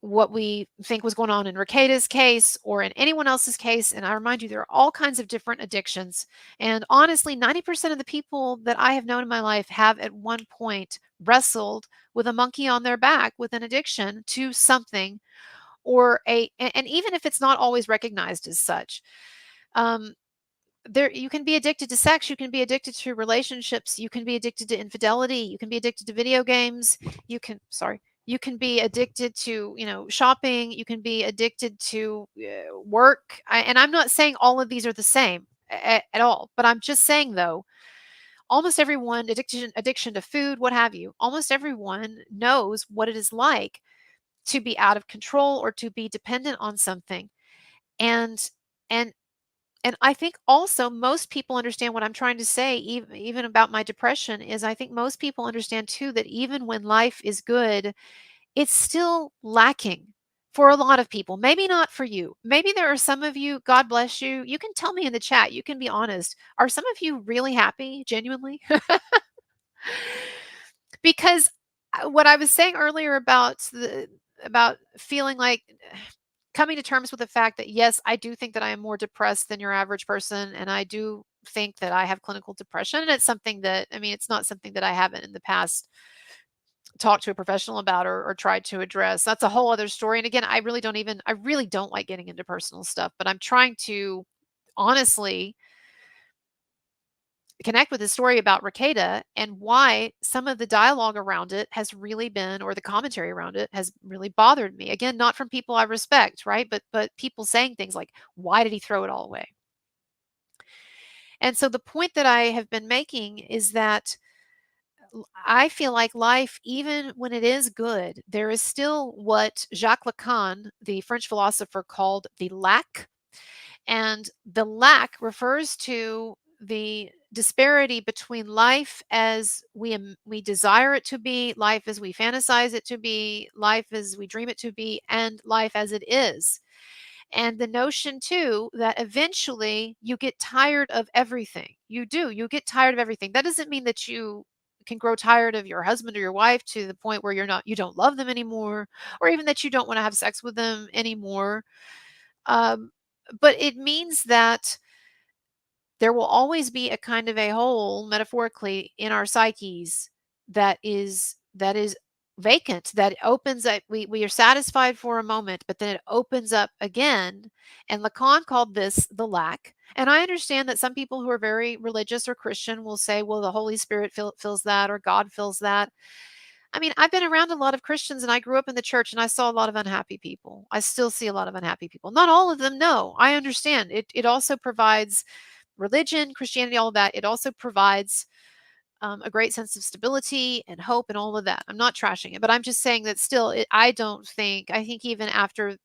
what we think was going on in Rekieta's case or in anyone else's case, and I remind you, there are all kinds of different addictions. And honestly, 90% of the people that I have known in my life have at one point wrestled with a monkey on their back with an addiction to something, and even if it's not always recognized as such. Um, there You can be addicted to sex, you can be addicted to relationships, you can be addicted to infidelity, you can be addicted to video games, you can be addicted to, shopping, you can be addicted to work. And I'm not saying all of these are the same at all, but I'm just saying, though, almost everyone, addiction to food, what have you, almost everyone knows what it is like to be out of control or to be dependent on something. And and and I think also most people understand what I'm trying to say, even about my depression, is I think most people understand too that even when life is good, it's still lacking for a lot of people. Maybe not for you. Maybe there are some of you, God bless you. You can tell me in the chat, you can be honest. Are some of you really happy, genuinely? Because what I was saying earlier about feeling like coming to terms with the fact that, yes, I do think that I am more depressed than your average person, and I do think that I have clinical depression, and it's something that, I mean, it's not something that I haven't in the past talked to a professional about, or tried to address. That's a whole other story. And again, I really don't like getting into personal stuff, but I'm trying to honestly connect with the story about Rekieta, and why some of the dialogue around it has really been, or the commentary around it has really bothered me. Again, not from people I respect, right? But people saying things like, "Why did he throw it all away?" And so the point that I have been making is that I feel like life, even when it is good, there is still what Jacques Lacan, the French philosopher, called the lack. And the lack refers to the disparity between life as we desire it to be, life as we fantasize it to be, life as we dream it to be, and life as it is. And the notion too that eventually you get tired of everything. You do. You get tired of everything. That doesn't mean that you can grow tired of your husband or your wife to the point where you don't love them anymore, or even that you don't want to have sex with them anymore. Um, but it means that there will always be a kind of a hole, metaphorically, in our psyches that is vacant, that opens up. We are satisfied for a moment, but then it opens up again. And Lacan called this the lack. And I understand that some people who are very religious or Christian will say, well, the Holy Spirit fills that, or God fills that. I mean, I've been around a lot of Christians, and I grew up in the church, and I saw a lot of unhappy people. I still see a lot of unhappy people. Not all of them, no. I understand. It also provides religion, Christianity, all of that. It also provides a great sense of stability and hope and all of that. I'm not trashing it, but I'm just saying that still, I think even after,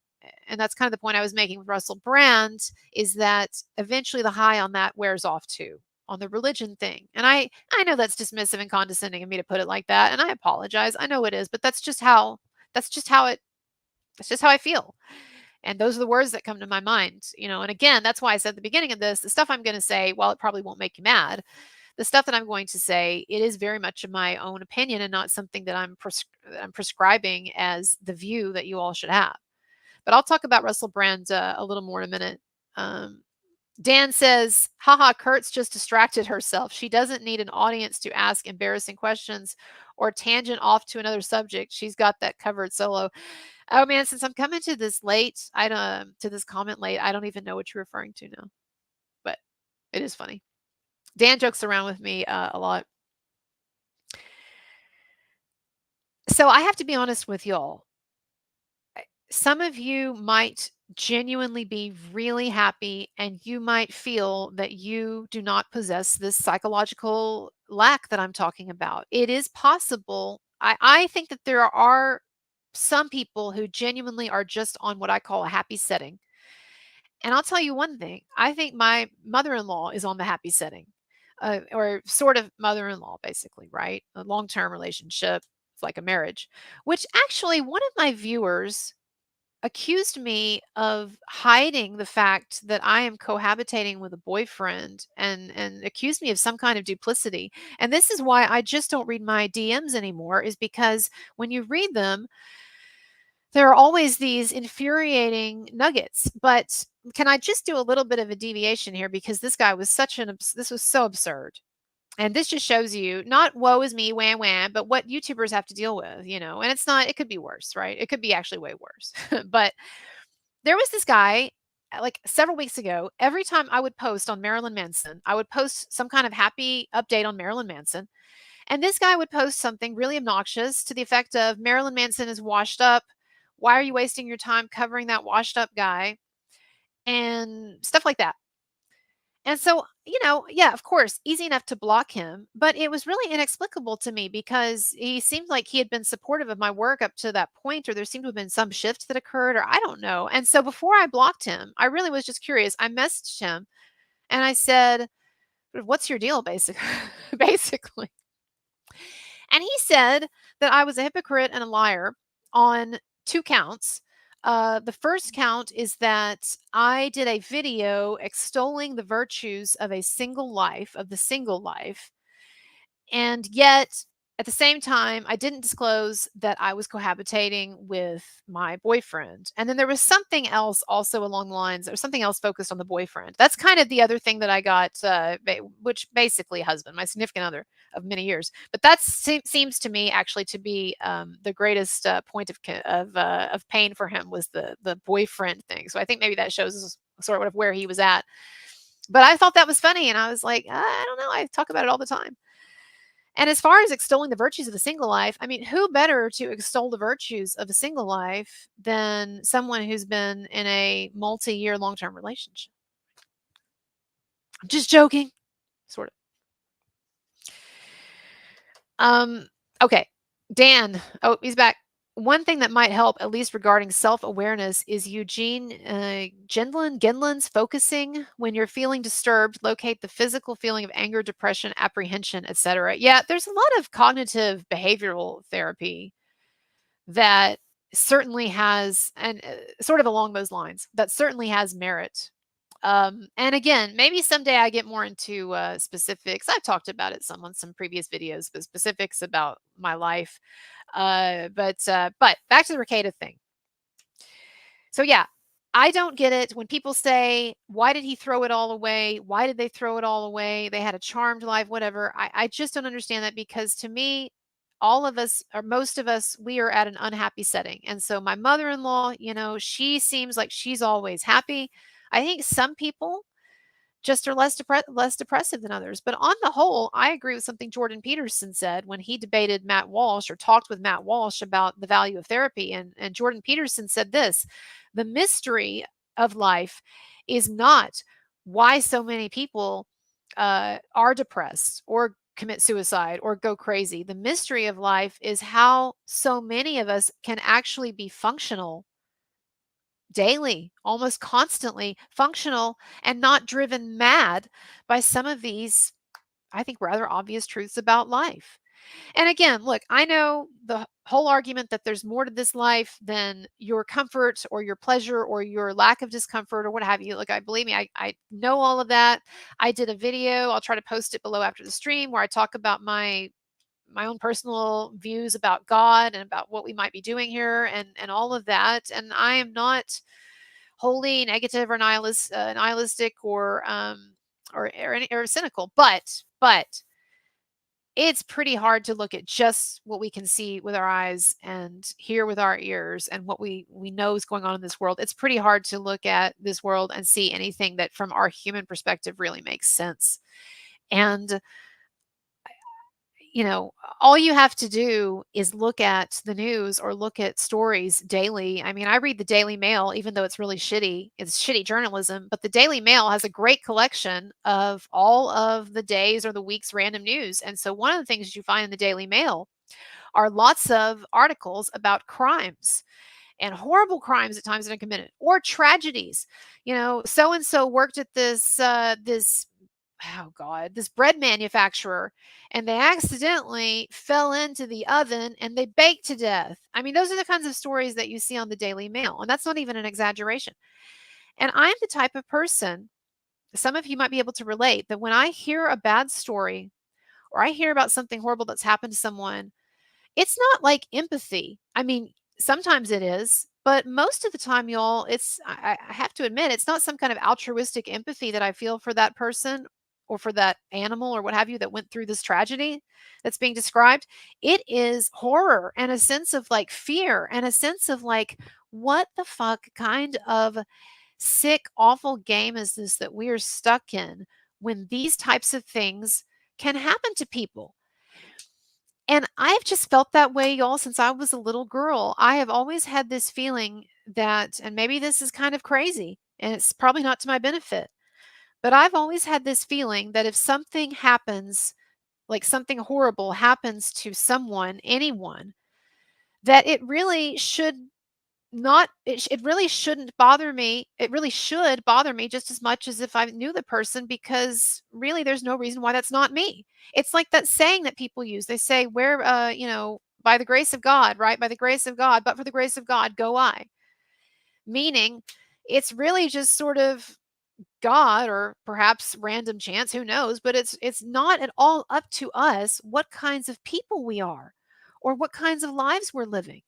and that's kind of the point I was making with Russell Brand, is that eventually the high on that wears off too, on the religion thing. And I know that's dismissive and condescending of me to put it like that, and I apologize. I know it is, but that's just how it that's just how I feel. And those are the words that come to my mind, and again, that's why I said at the beginning of this, the stuff I'm going to say, while it probably won't make you mad, the stuff that I'm going to say, it is very much of my own opinion and not something that I'm prescribing as the view that you all should have. But I'll talk about Russell Brand a little more in a minute. Um, Dan says, haha, Kurt's just distracted herself. She doesn't need an audience to ask embarrassing questions or tangent off to another subject. She's got that covered solo. Oh man, since I'm coming to this late, I don't to this comment late, I don't even know what you're referring to now. But it is funny. Dan jokes around with me a lot. So I have to be honest with y'all. Some of you might genuinely be really happy, and you might feel that you do not possess this psychological lack that I'm talking about. It is possible. I think that there are some people who genuinely are just on what I call a happy setting. And I'll tell you one thing, I think my mother-in-law is on the happy setting, or sort of mother-in-law, basically, right? A long-term relationship, it's like a marriage, which actually one of my viewers accused me of hiding the fact that I am cohabitating with a boyfriend, and accused me of some kind of duplicity. And this is why I just don't read my DMs anymore, is because when you read them, there are always these infuriating nuggets. But can I just do a little bit of a deviation here, because this guy was this was so absurd. And this just shows you, not woe is me, wham wham, but what YouTubers have to deal with, and it's not, it could be worse, right? It could be actually way worse. But there was this guy, like several weeks ago, every time I would post on Marilyn Manson, I would post some kind of happy update on Marilyn Manson. And this guy would post something really obnoxious to the effect of, Marilyn Manson is washed up. Why are you wasting your time covering that washed up guy? And stuff like that. And so, yeah, of course, easy enough to block him, but it was really inexplicable to me, because he seemed like he had been supportive of my work up to that point, or there seemed to have been some shift that occurred, or I don't know. And so before I blocked him, I really was just curious. I messaged him and I said, "What's your deal?" basically. Basically. And he said that I was a hypocrite and a liar on two counts. The first count is that I did a video extolling the virtues of the single life, and yet, at the same time, I didn't disclose that I was cohabitating with my boyfriend. And then there was something else also along the lines, or something else focused on the boyfriend. That's kind of the other thing that I got, which basically husband, my significant other of many years. But that seems to me actually to be the greatest point of pain for him, was the boyfriend thing. So I think maybe that shows us sort of where he was at. But I thought that was funny, and I was like, I don't know. I talk about it all the time. And as far as extolling the virtues of the single life, I mean, who better to extol the virtues of a single life than someone who's been in a multi-year long-term relationship? I'm just joking, sort of. Okay. Dan. Oh, he's back. One thing that might help, at least regarding self-awareness, is Eugene Gendlin's focusing. When you're feeling disturbed, locate the physical feeling of anger, depression, apprehension, etc. Yeah, there's a lot of cognitive behavioral therapy that certainly has, and sort of along those lines, that certainly has merit. And again, maybe someday I get more into specifics. I've talked about it some on some previous videos, but specifics about my life. But back to the Rekieta thing. So yeah, I don't get it when people say, why did he throw it all away? Why did they throw it all away? They had a charmed life, whatever. I just don't understand that, because to me, all of us, or most of us, we are at an unhappy setting. And so my mother-in-law, she seems like she's always happy. I think some people just are less depressive than others. But on the whole, I agree with something Jordan Peterson said when he debated Matt Walsh, or talked with Matt Walsh about the value of therapy. And Jordan Peterson said this: the mystery of life is not why so many people are depressed or commit suicide or go crazy. The mystery of life is how so many of us can actually be functional daily, almost constantly functional, and not driven mad by some of these, I think, rather obvious truths about life. And again, look, I know the whole argument that there's more to this life than your comfort or your pleasure or your lack of discomfort or what have you. Like, I believe me, I know all of that. I did a video. I'll try to post it below after the stream where I talk about my own personal views about God and about what we might be doing here and all of that. And I am not wholly negative or nihilistic or cynical, but it's pretty hard to look at just what we can see with our eyes and hear with our ears and what we know is going on in this world. It's pretty hard to look at this world and see anything that from our human perspective really makes sense. And all you have to do is look at the news or look at stories daily. I mean, I read the Daily Mail, even though it's really shitty. It's shitty journalism, but the Daily Mail has a great collection of all of the days or the week's random news. And so one of the things you find in the Daily Mail are lots of articles about crimes and horrible crimes at times that are committed or tragedies. So and so worked at this oh god, this bread manufacturer, and they accidentally fell into the oven and they baked to death. I mean, those are the kinds of stories that you see on the Daily Mail, and that's not even an exaggeration. And I'm the type of person, some of you might be able to relate, that when I hear a bad story or I hear about something horrible that's happened to someone, it's not like empathy. I mean, sometimes it is, but most of the time, y'all, I have to admit, it's not some kind of altruistic empathy that I feel for that person or for that animal or what have you that went through this tragedy that's being described. It is horror and a sense of like fear and a sense of like, what the fuck kind of sick, awful game is this that we are stuck in when these types of things can happen to people? And I've just felt that way, y'all, since I was a little girl. I have always had this feeling that, and maybe this is kind of crazy, and it's probably not to my benefit, but I've always had this feeling that if something happens, like something horrible happens to someone, anyone, that it really should not it really shouldn't bother me. It really should bother me just as much as if I knew the person, because really there's no reason why that's not me. It's like that saying that people use. They say, "Where by the grace of God, right? By the grace of God, but for the grace of God go I." Meaning it's really just sort of God or perhaps random chance, who knows, but it's not at all up to us what kinds of people we are or what kinds of lives we're living.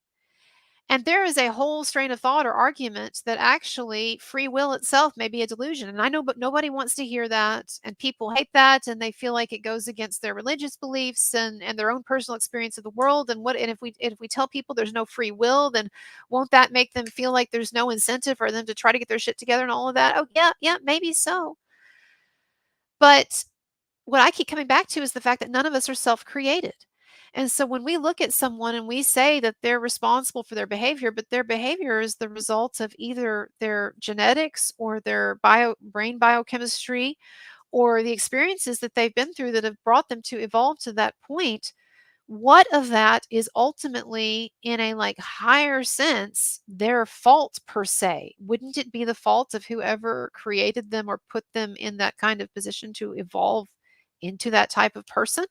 And there is a whole strain of thought or argument that actually free will itself may be a delusion. And I know, but nobody wants to hear that. And people hate that. And they feel like it goes against their religious beliefs and their own personal experience of the world. And if we tell people there's no free will, then won't that make them feel like there's no incentive for them to try to get their shit together and all of that? Oh, yeah, yeah, maybe so. But what I keep coming back to is the fact that none of us are self-created. And so when we look at someone and we say that they're responsible for their behavior, but their behavior is the result of either their genetics or their brain biochemistry or the experiences that they've been through that have brought them to evolve to that point, what of that is ultimately in a like higher sense their fault per se? Wouldn't it be the fault of whoever created them or put them in that kind of position to evolve into that type of person?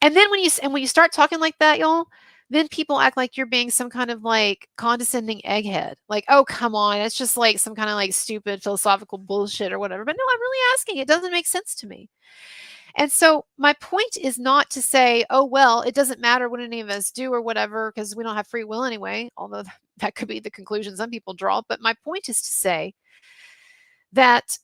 And then when you start talking like that, y'all, then people act like you're being some kind of like condescending egghead. Like, oh, come on, it's just like some kind of like stupid philosophical bullshit or whatever. But no, I'm really asking. It doesn't make sense to me. And so my point is not to say, oh, well, it doesn't matter what any of us do or whatever, because we don't have free will anyway, although that could be the conclusion some people draw. But my point is to say that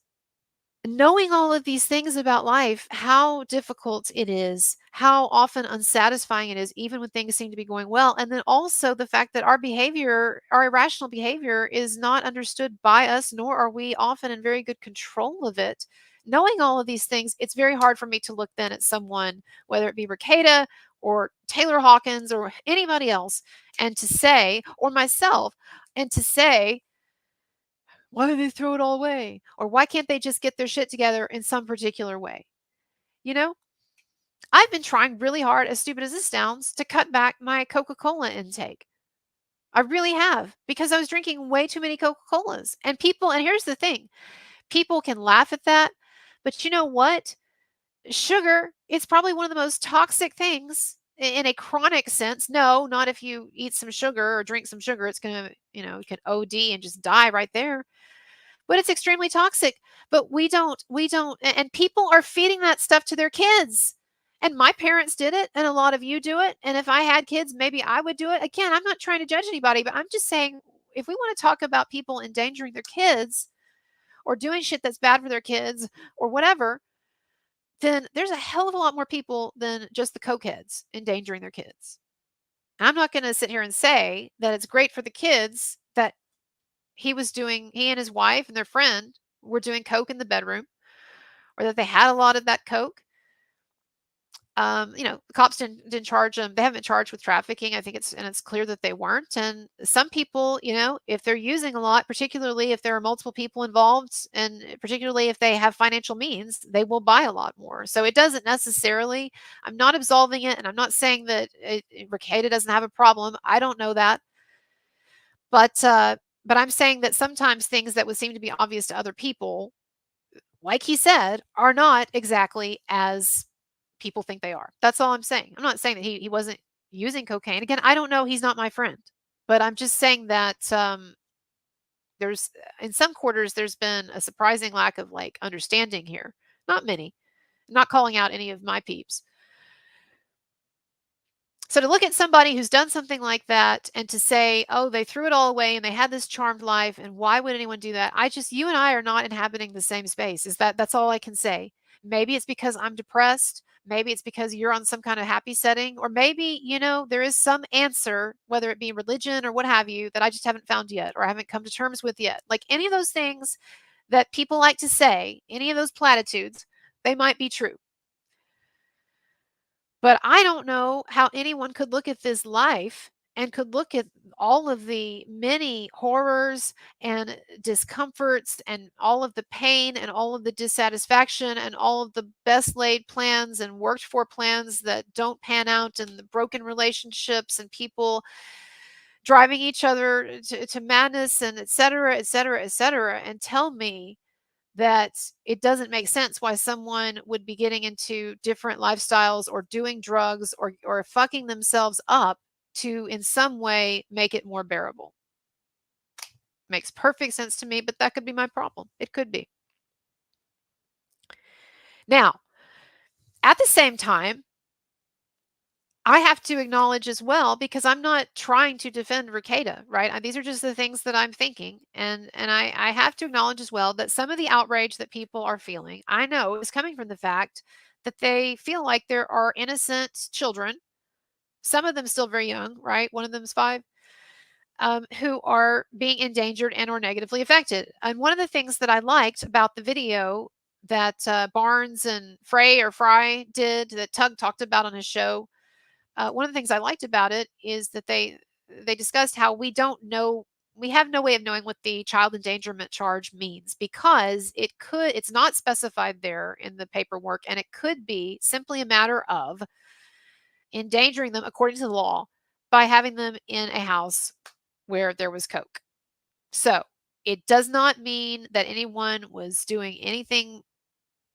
knowing all of these things about life, how difficult it is, how often unsatisfying it is, even when things seem to be going well. And then also the fact that our behavior, our irrational behavior, is not understood by us, nor are we often in very good control of it. Knowing all of these things, it's very hard for me to look then at someone, whether it be Rekieta or Taylor Hawkins or anybody else, and to say, or myself, and to say, why do they throw it all away? Or why can't they just get their shit together in some particular way? You know, I've been trying really hard, as stupid as this sounds, to cut back my Coca-Cola intake. I really have, because I was drinking way too many Coca-Colas. And here's the thing, people can laugh at that, but you know what? Sugar It's probably one of the most toxic things in a chronic sense. No, not if you eat some sugar or drink some sugar. It's going to, you can OD and just die right there. But it's extremely toxic. But we don't, and people are feeding that stuff to their kids. And my parents did it, and a lot of you do it. And if I had kids, maybe I would do it. Again, I'm not trying to judge anybody, but I'm just saying if we want to talk about people endangering their kids or doing shit that's bad for their kids or whatever, then there's a hell of a lot more people than just the cokeheads endangering their kids. I'm not going to sit here and say that it's great for the kids that he and his wife and their friend were doing coke in the bedroom, or that they had a lot of that coke. The cops didn't charge them. They haven't been charged with trafficking. I think it's clear that they weren't. And some people, if they're using a lot, particularly if there are multiple people involved, and particularly if they have financial means, they will buy a lot more. So it doesn't necessarily. I'm not absolving it, and I'm not saying that Rekieta doesn't have a problem. I don't know that, but I'm saying that sometimes things that would seem to be obvious to other people, like he said, are not exactly as people think they are. That's all I'm saying. I'm not saying that he wasn't using cocaine. Again, I don't know. He's not my friend. But I'm just saying that there's in some quarters there's been a surprising lack of like understanding here. Not many. I'm not calling out any of my peeps. So to look at somebody who's done something like that and to say, "Oh, they threw it all away and they had this charmed life, and why would anyone do that?" You and I are not inhabiting the same space. That's all I can say. Maybe it's because I'm depressed. Maybe it's because you're on some kind of happy setting, or maybe, there is some answer, whether it be religion or what have you, that I just haven't found yet or I haven't come to terms with yet. Like any of those things that people like to say, any of those platitudes, they might be true. But I don't know how anyone could look at this life and could look at all of the many horrors and discomforts and all of the pain and all of the dissatisfaction and all of the best laid plans and worked for plans that don't pan out, and the broken relationships and people driving each other to madness, and et cetera, et cetera, et cetera, and tell me that it doesn't make sense why someone would be getting into different lifestyles or doing drugs or fucking themselves up to in some way make it more bearable. Makes perfect sense to me, but that could be my problem. It could be. Now, at the same time, I have to acknowledge as well, because I'm not trying to defend Rekieta, right? These are just the things that I'm thinking, and I have to acknowledge as well that some of the outrage that people are feeling, I know, is coming from the fact that they feel like there are innocent children, some of them still very young, right? One of them's 5, who are being endangered and or negatively affected. And one of the things that I liked about the video that Barnes and Fry did, that Tug talked about on his show, one of the things I liked about it is that they discussed how we have no way of knowing what the child endangerment charge means, because it's not specified there in the paperwork, and it could be simply a matter of endangering them according to the law by having them in a house where there was coke. So it does not mean that anyone was doing anything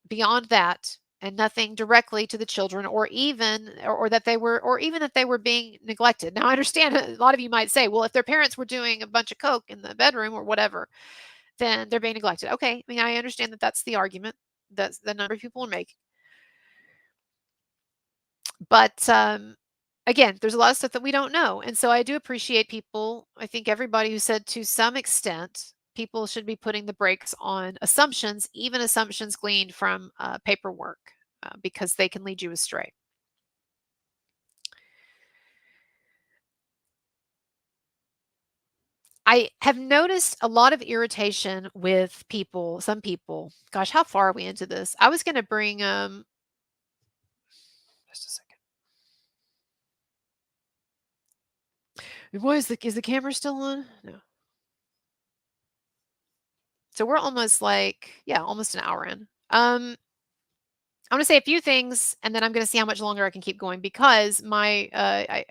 beyond that, and nothing directly to the children, or that they were, or even that they were being neglected. Now I understand a lot of you might say, well, if their parents were doing a bunch of coke in the bedroom or whatever, then they're being neglected. Okay, I mean, I understand that that's the argument that the number of people are making. But again, there's a lot of stuff that we don't know. And so I do appreciate people, I think everybody, who said to some extent people should be putting the brakes on assumptions, even assumptions gleaned from paperwork, because they can lead you astray. I have noticed a lot of irritation with people, some people. Gosh, how far are we into this? I was going to bring just a second. What is the camera still on? No. So we're almost almost an hour in. I'm gonna say a few things, and then I'm gonna see how much longer I can keep going, because I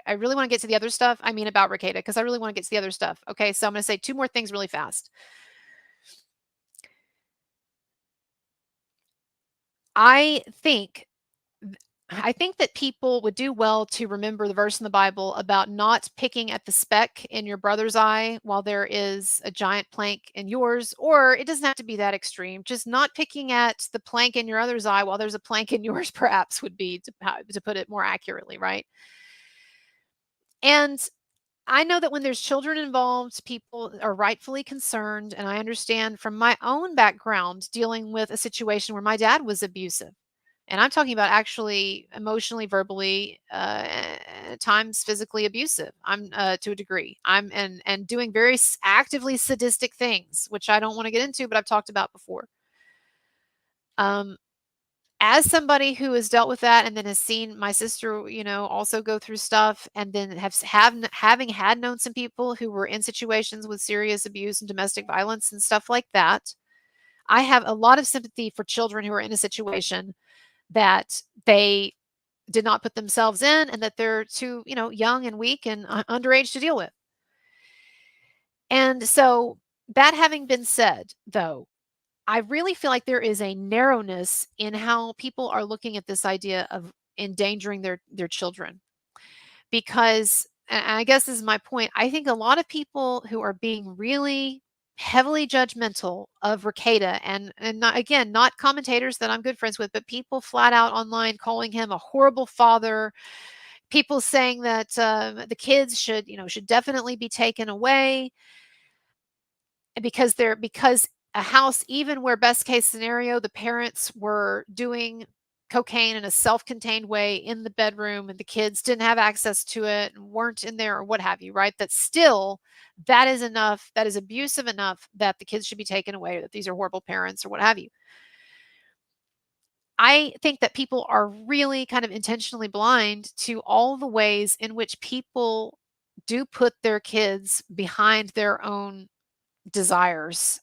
really want to get to the other stuff. I mean, about Rekieta, because I really want to get to the other stuff. Okay, so I'm gonna say 2 more things really fast. I think I think that people would do well to remember the verse in the Bible about not picking at the speck in your brother's eye while there is a giant plank in yours, or it doesn't have to be that extreme. Just not picking at the plank in your other's eye while there's a plank in yours, perhaps would be to put it more accurately, right? And I know that when there's children involved, people are rightfully concerned. And I understand from my own background dealing with a situation where my dad was abusive. And I'm talking about actually emotionally, verbally, at times physically abusive. I'm to a degree. And doing very actively sadistic things, which I don't want to get into, but I've talked about before. Um, as somebody who has dealt with that and then has seen my sister, also go through stuff, and then having had known some people who were in situations with serious abuse and domestic violence and stuff like that, I have a lot of sympathy for children who are in a situation that they did not put themselves in and that they're too, young and weak and underage to deal with. And so, that having been said, though, I really feel like there is a narrowness in how people are looking at this idea of endangering their children. Because and I guess this is my point, I think a lot of people who are being really heavily judgmental of Rekieta, and not, again, not commentators that I'm good friends with, but people flat out online calling him a horrible father, people saying that, the kids should definitely be taken away because a house, even where best case scenario, the parents were doing cocaine in a self-contained way in the bedroom and the kids didn't have access to it and weren't in there or what have you, right? That still, that is enough, that is abusive enough that the kids should be taken away, or that these are horrible parents or what have you. I think that people are really kind of intentionally blind to all the ways in which people do put their kids behind their own desires,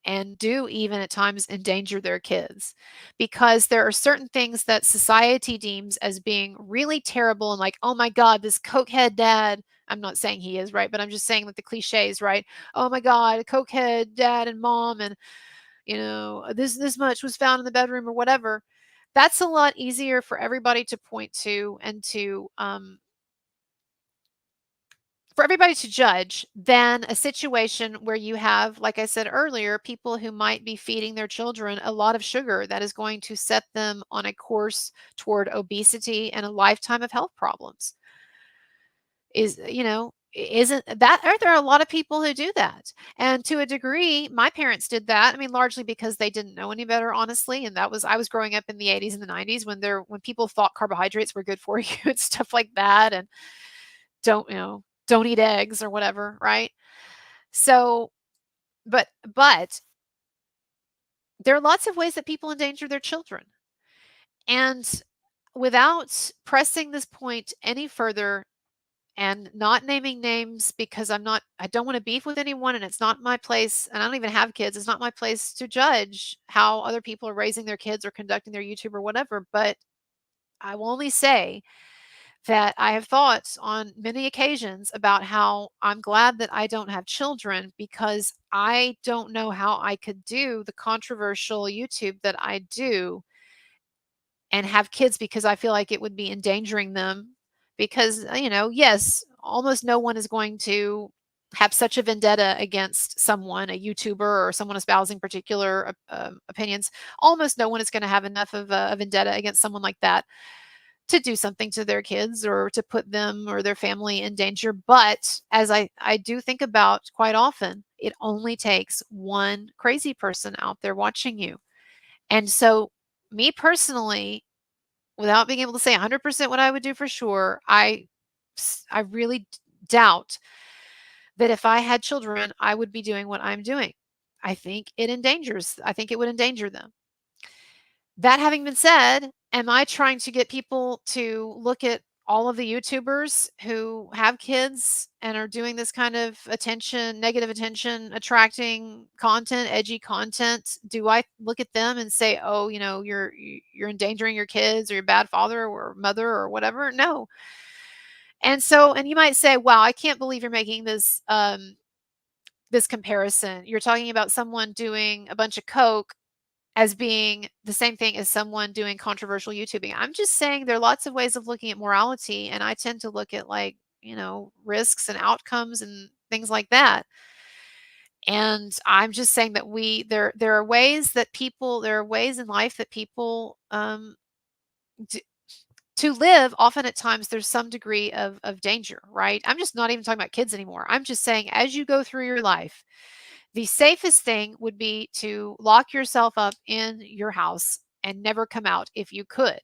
and do even at times endanger their kids, because there are certain things that society deems as being really terrible and like, oh my God, this cokehead dad. I'm not saying he is, right, but I'm just saying that the cliches, right? Oh my God, a cokehead dad and mom, and this much was found in the bedroom or whatever. That's a lot easier for everybody to point to and to for everybody to judge than a situation where you have, like I said earlier, people who might be feeding their children a lot of sugar that is going to set them on a course toward obesity and a lifetime of health problems. Isn't that, are there a lot of people who do that? And to a degree, my parents did that. I mean, largely because they didn't know any better, honestly. And I was growing up in the 80s and the 90s when people thought carbohydrates were good for you and stuff like that. And don't eat eggs or whatever, right? So, but there are lots of ways that people endanger their children. And without pressing this point any further and not naming names, because I don't want to beef with anyone, and it's not my place, and I don't even have kids. It's not my place to judge how other people are raising their kids or conducting their YouTube or whatever, but I will only say that I have thoughts on many occasions about how I'm glad that I don't have children, because I don't know how I could do the controversial YouTube that I do and have kids, because I feel like it would be endangering them. Because, yes, almost no one is going to have such a vendetta against someone, a YouTuber or someone espousing particular opinions. Almost no one is going to have enough of a vendetta against someone like that to do something to their kids or to put them or their family in danger. But as I do think about quite often, it only takes one crazy person out there watching you. And so, me personally, without being able to say 100% what I would do for sure, I really doubt that if I had children, I would be doing what I'm doing. I think it would endanger them. That having been said, am I trying to get people to look at all of the YouTubers who have kids and are doing this kind of negative attention attracting content, edgy content? Do I look at them and say, "Oh, you're endangering your kids, or you're a bad father or mother or whatever?" No. And you might say, "Wow, I can't believe you're making this comparison. You're talking about someone doing a bunch of coke as being the same thing as someone doing controversial YouTubing. I'm just saying there are lots of ways of looking at morality, and I tend to look at, like, risks and outcomes and things like that. And I'm just saying that there are ways that there are ways in life that people d to live. Often at times there's some degree of danger, right? I'm just not even talking about kids anymore. I'm just saying as you go through your life, the safest thing would be to lock yourself up in your house and never come out if you could.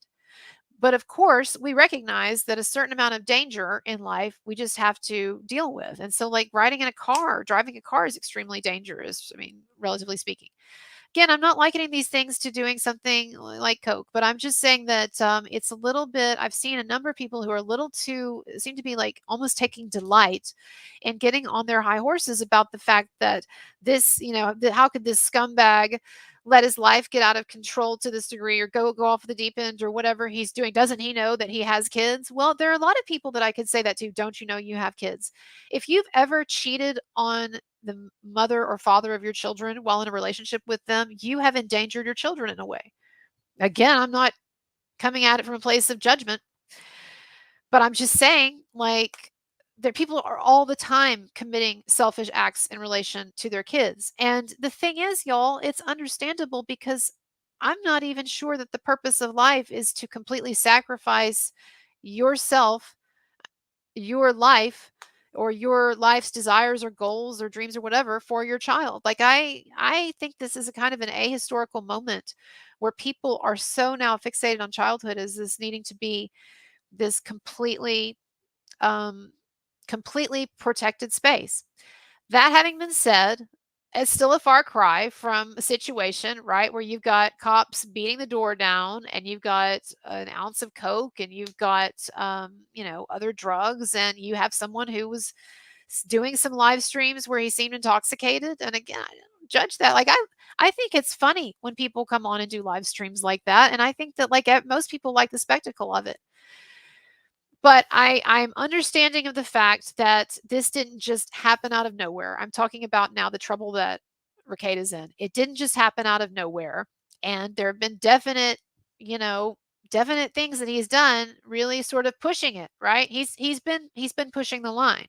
But of course, we recognize that a certain amount of danger in life we just have to deal with. And so, like, riding in a car, driving a car is extremely dangerous. I mean, relatively speaking. Again, I'm not likening these things to doing something like coke, but I'm just saying that it's a little bit. I've seen a number of people who are a little too seem to be like almost taking delight in getting on their high horses about the fact that how could this scumbag let his life get out of control to this degree, or go off the deep end, or whatever he's doing. Doesn't he know that he has kids? Well, there are a lot of people that I could say that to. Don't you know you have kids? If you've ever cheated on the mother or father of your children while in a relationship with them, you have endangered your children in a way. Again, I'm not coming at it from a place of judgment, but I'm just saying, like, that people are all the time committing selfish acts in relation to their kids. And the thing is, y'all, it's understandable because I'm not even sure that the purpose of life is to completely sacrifice yourself, your life, or your life's desires or goals or dreams or whatever for your child. Like, I think this is a kind of an ahistorical moment where people are so now fixated on childhood as this needing to be this um completely protected space. That having been said, it's still a far cry from a situation, right, where you've got cops beating the door down, and you've got an ounce of coke, and you've got other drugs, and you have someone who was doing some live streams where he seemed intoxicated. And again, I don't judge that. Like, I think it's funny when people come on and do live streams like that, and I think that, like, most people like the spectacle of it. But I'm understanding of the fact that this didn't just happen out of nowhere. I'm talking about now the trouble that Rekieta's in. It didn't just happen out of nowhere, and there have been you know, definite things that he's done really sort of pushing it, right? He's been pushing the line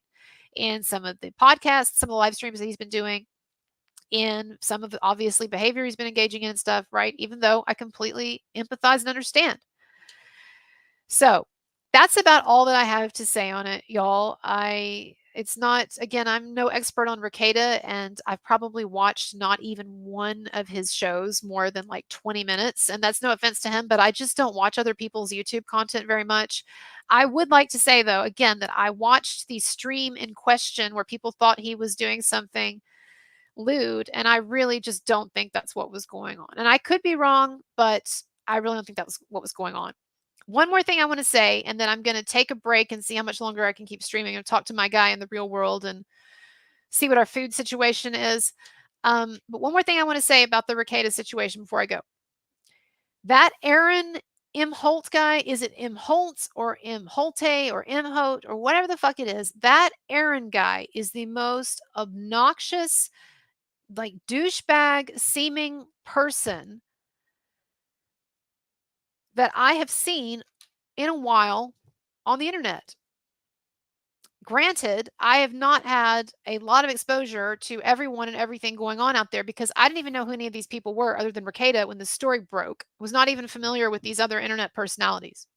in some of the podcasts, some of the live streams that he's been doing, in some of the obviously behavior he's been engaging in and stuff, right? Even though I completely empathize and understand. So that's about all that I have to say on it, y'all. It's not, again, I'm no expert on Rekieta, and I've probably watched not even one of his shows more than like 20 minutes. And that's no offense to him, but I just don't watch other people's YouTube content very much. I would like to say, though, again, that I watched the stream in question where people thought he was doing something lewd, and I really just don't think that's what was going on. And I could be wrong, but I really don't think that was what was going on. One more thing I want to say, and then I'm going to take a break and see how much longer I can keep streaming and talk to my guy in the real world and see what our food situation is. But one more thing I want to say about the Rekieta situation before I go. That Aaron M. Holt guy, is it M. Holt or M. Holte or M. Holt or whatever the fuck it is? That Aaron guy is the most obnoxious, like, douchebag seeming person that I have seen in a while on the internet. Granted, I have not had a lot of exposure to everyone and everything going on out there because I didn't even know who any of these people were other than Rekieta when the story broke. I was not even familiar with these other internet personalities.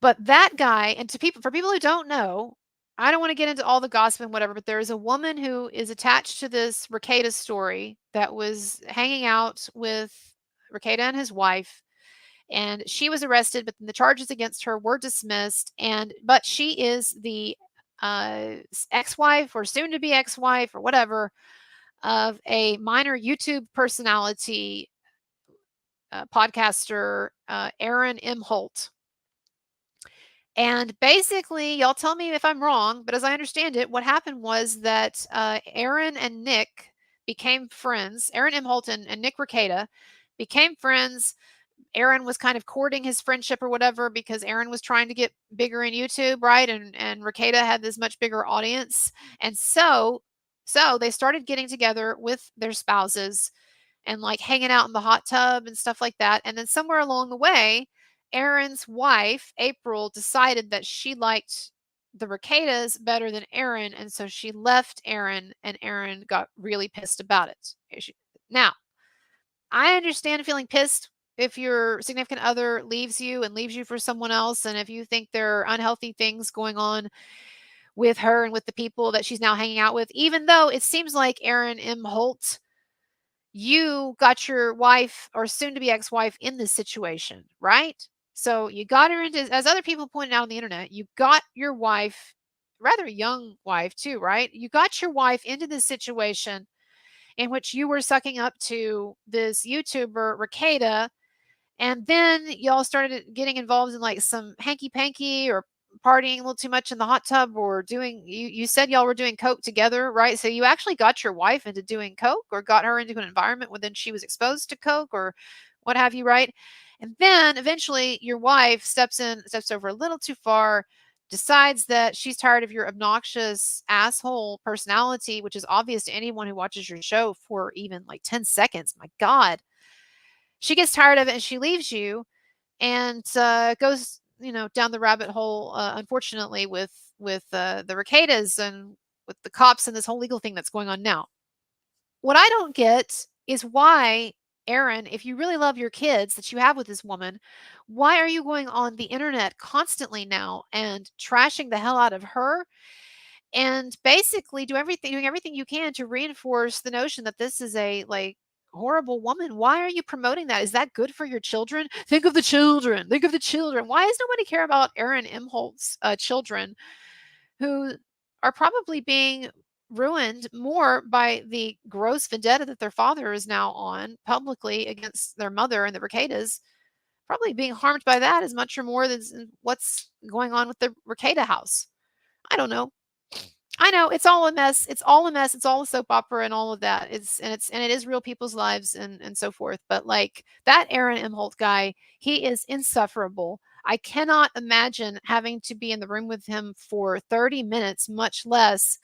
But that guy, and for people who don't know, I don't want to get into all the gossip and whatever, but there is a woman who is attached to this Rekieta story that was hanging out with Rekieta and his wife, and she was arrested, but the charges against her were dismissed. But she is the ex-wife or soon to be ex-wife or whatever of a minor YouTube personality, podcaster, Aaron M. Holt. And basically, y'all tell me if I'm wrong, but as I understand it, what happened was that Aaron and Nick became friends. Aaron M. Holt and Nick Rekieta became friends. Aaron was kind of courting his friendship or whatever because Aaron was trying to get bigger in YouTube, right? And Rekieta had this much bigger audience. And so So they started getting together with their spouses and like hanging out in the hot tub and stuff like that. And then somewhere along the way, Aaron's wife, April, decided that she liked the Reketas better than Aaron. And so she left Aaron, and Aaron got really pissed about it. Now, I understand feeling pissed if your significant other leaves you and leaves you for someone else. And if you think there are unhealthy things going on with her and with the people that she's now hanging out with, even though it seems like Aaron M. Holt, you got your wife or soon to be ex wife in this situation, right? So you got her into, as other people pointed out on the internet, you got your wife, rather young wife too, right? You got your wife into this situation in which you were sucking up to this YouTuber, Rekieta, and then y'all started getting involved in like some hanky panky or partying a little too much in the hot tub, or doing, you said y'all were doing coke together, right? So you actually got your wife into doing coke, or got her into an environment where then she was exposed to coke or what have you, right? And then eventually your wife steps over a little too far, decides that she's tired of your obnoxious asshole personality, which is obvious to anyone who watches your show for even like 10 seconds. My God. She gets tired of it and she leaves you, and goes, down the rabbit hole, unfortunately, with the Reketas and with the cops and this whole legal thing that's going on now. What I don't get is why, Aaron, if you really love your kids that you have with this woman, why are you going on the internet constantly now and trashing the hell out of her, and basically doing everything you can to reinforce the notion that this is a like horrible woman? Why are you promoting that? Is that good for your children? Think of the children. Think of the children. Why does nobody care about Aaron Imholt's children, who are probably being ruined more by the gross vendetta that their father is now on publicly against their mother and the Reketas, probably being harmed by that as much or more than what's going on with the Rekieta house? I don't know. I know it's all a mess. It's all a mess. It's all a soap opera and all of that. And it is real people's lives and so forth. But like that Aaron M. Holt guy, he is insufferable. I cannot imagine having to be in the room with him for 30 minutes, much less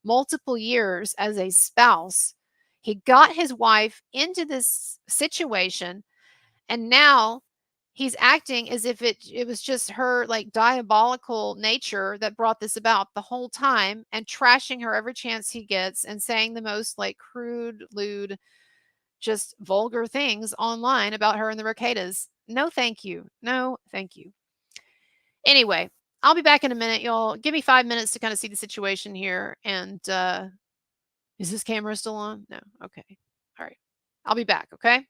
multiple years as a spouse. He got his wife into this situation, and now he's acting as if it was just her like diabolical nature that brought this about the whole time, and trashing her every chance he gets, and saying the most like crude, lewd, just vulgar things online about her and the Reketas. No, thank you. No, thank you. Anyway, I'll be back in a minute, y'all. Give me 5 minutes to kind of see the situation here. And is this camera still on? No. Okay. All right. I'll be back. Okay.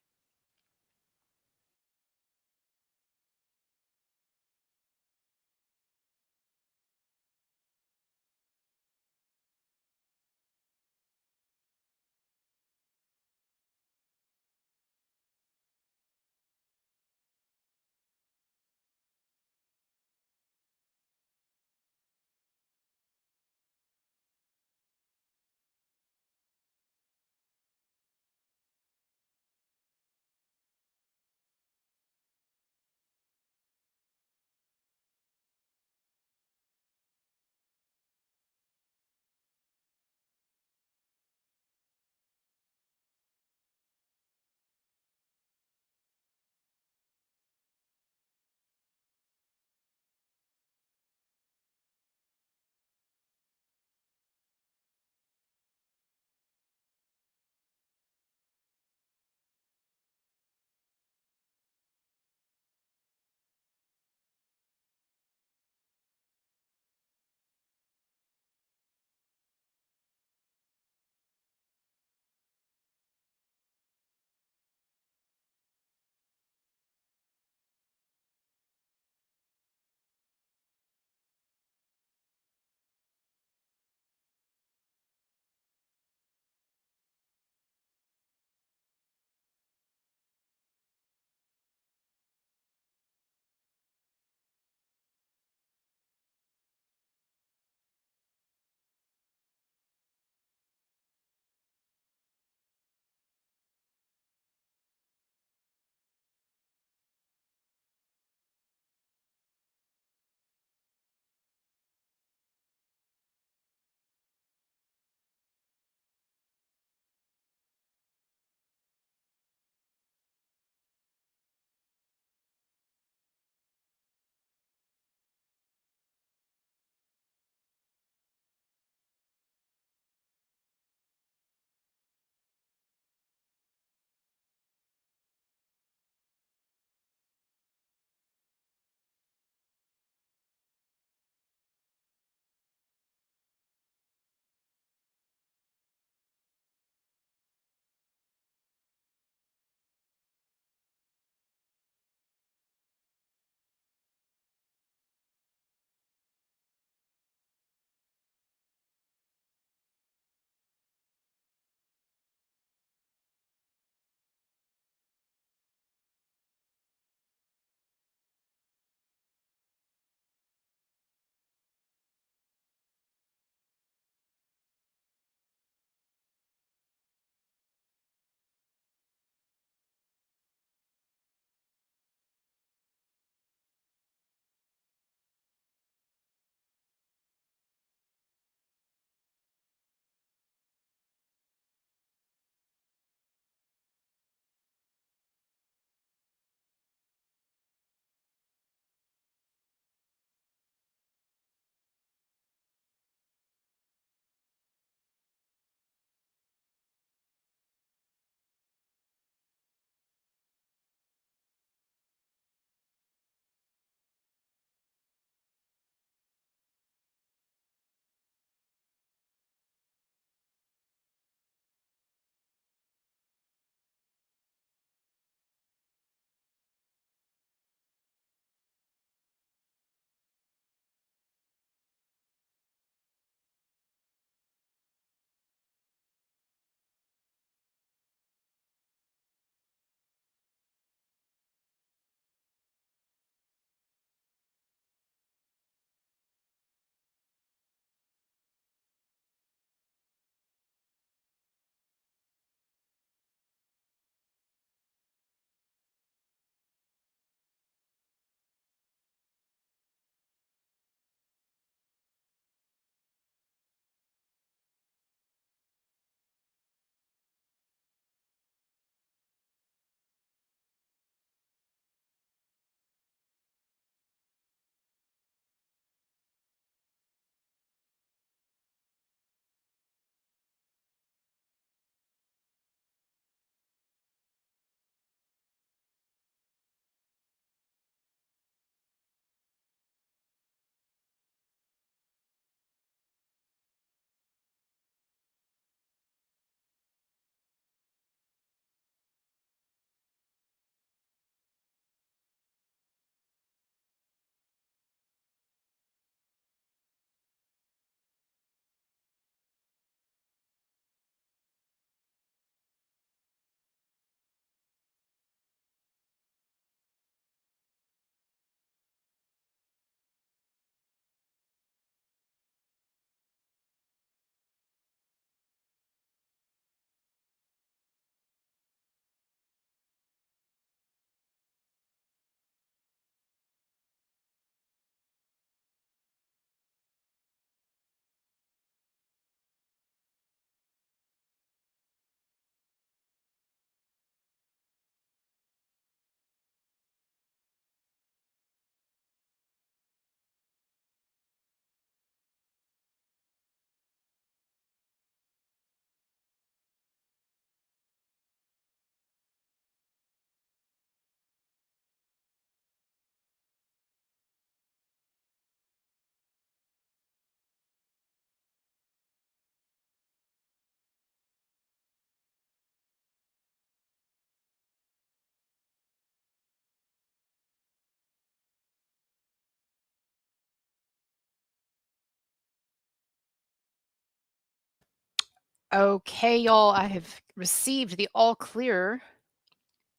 Okay, y'all, I have received the all clear,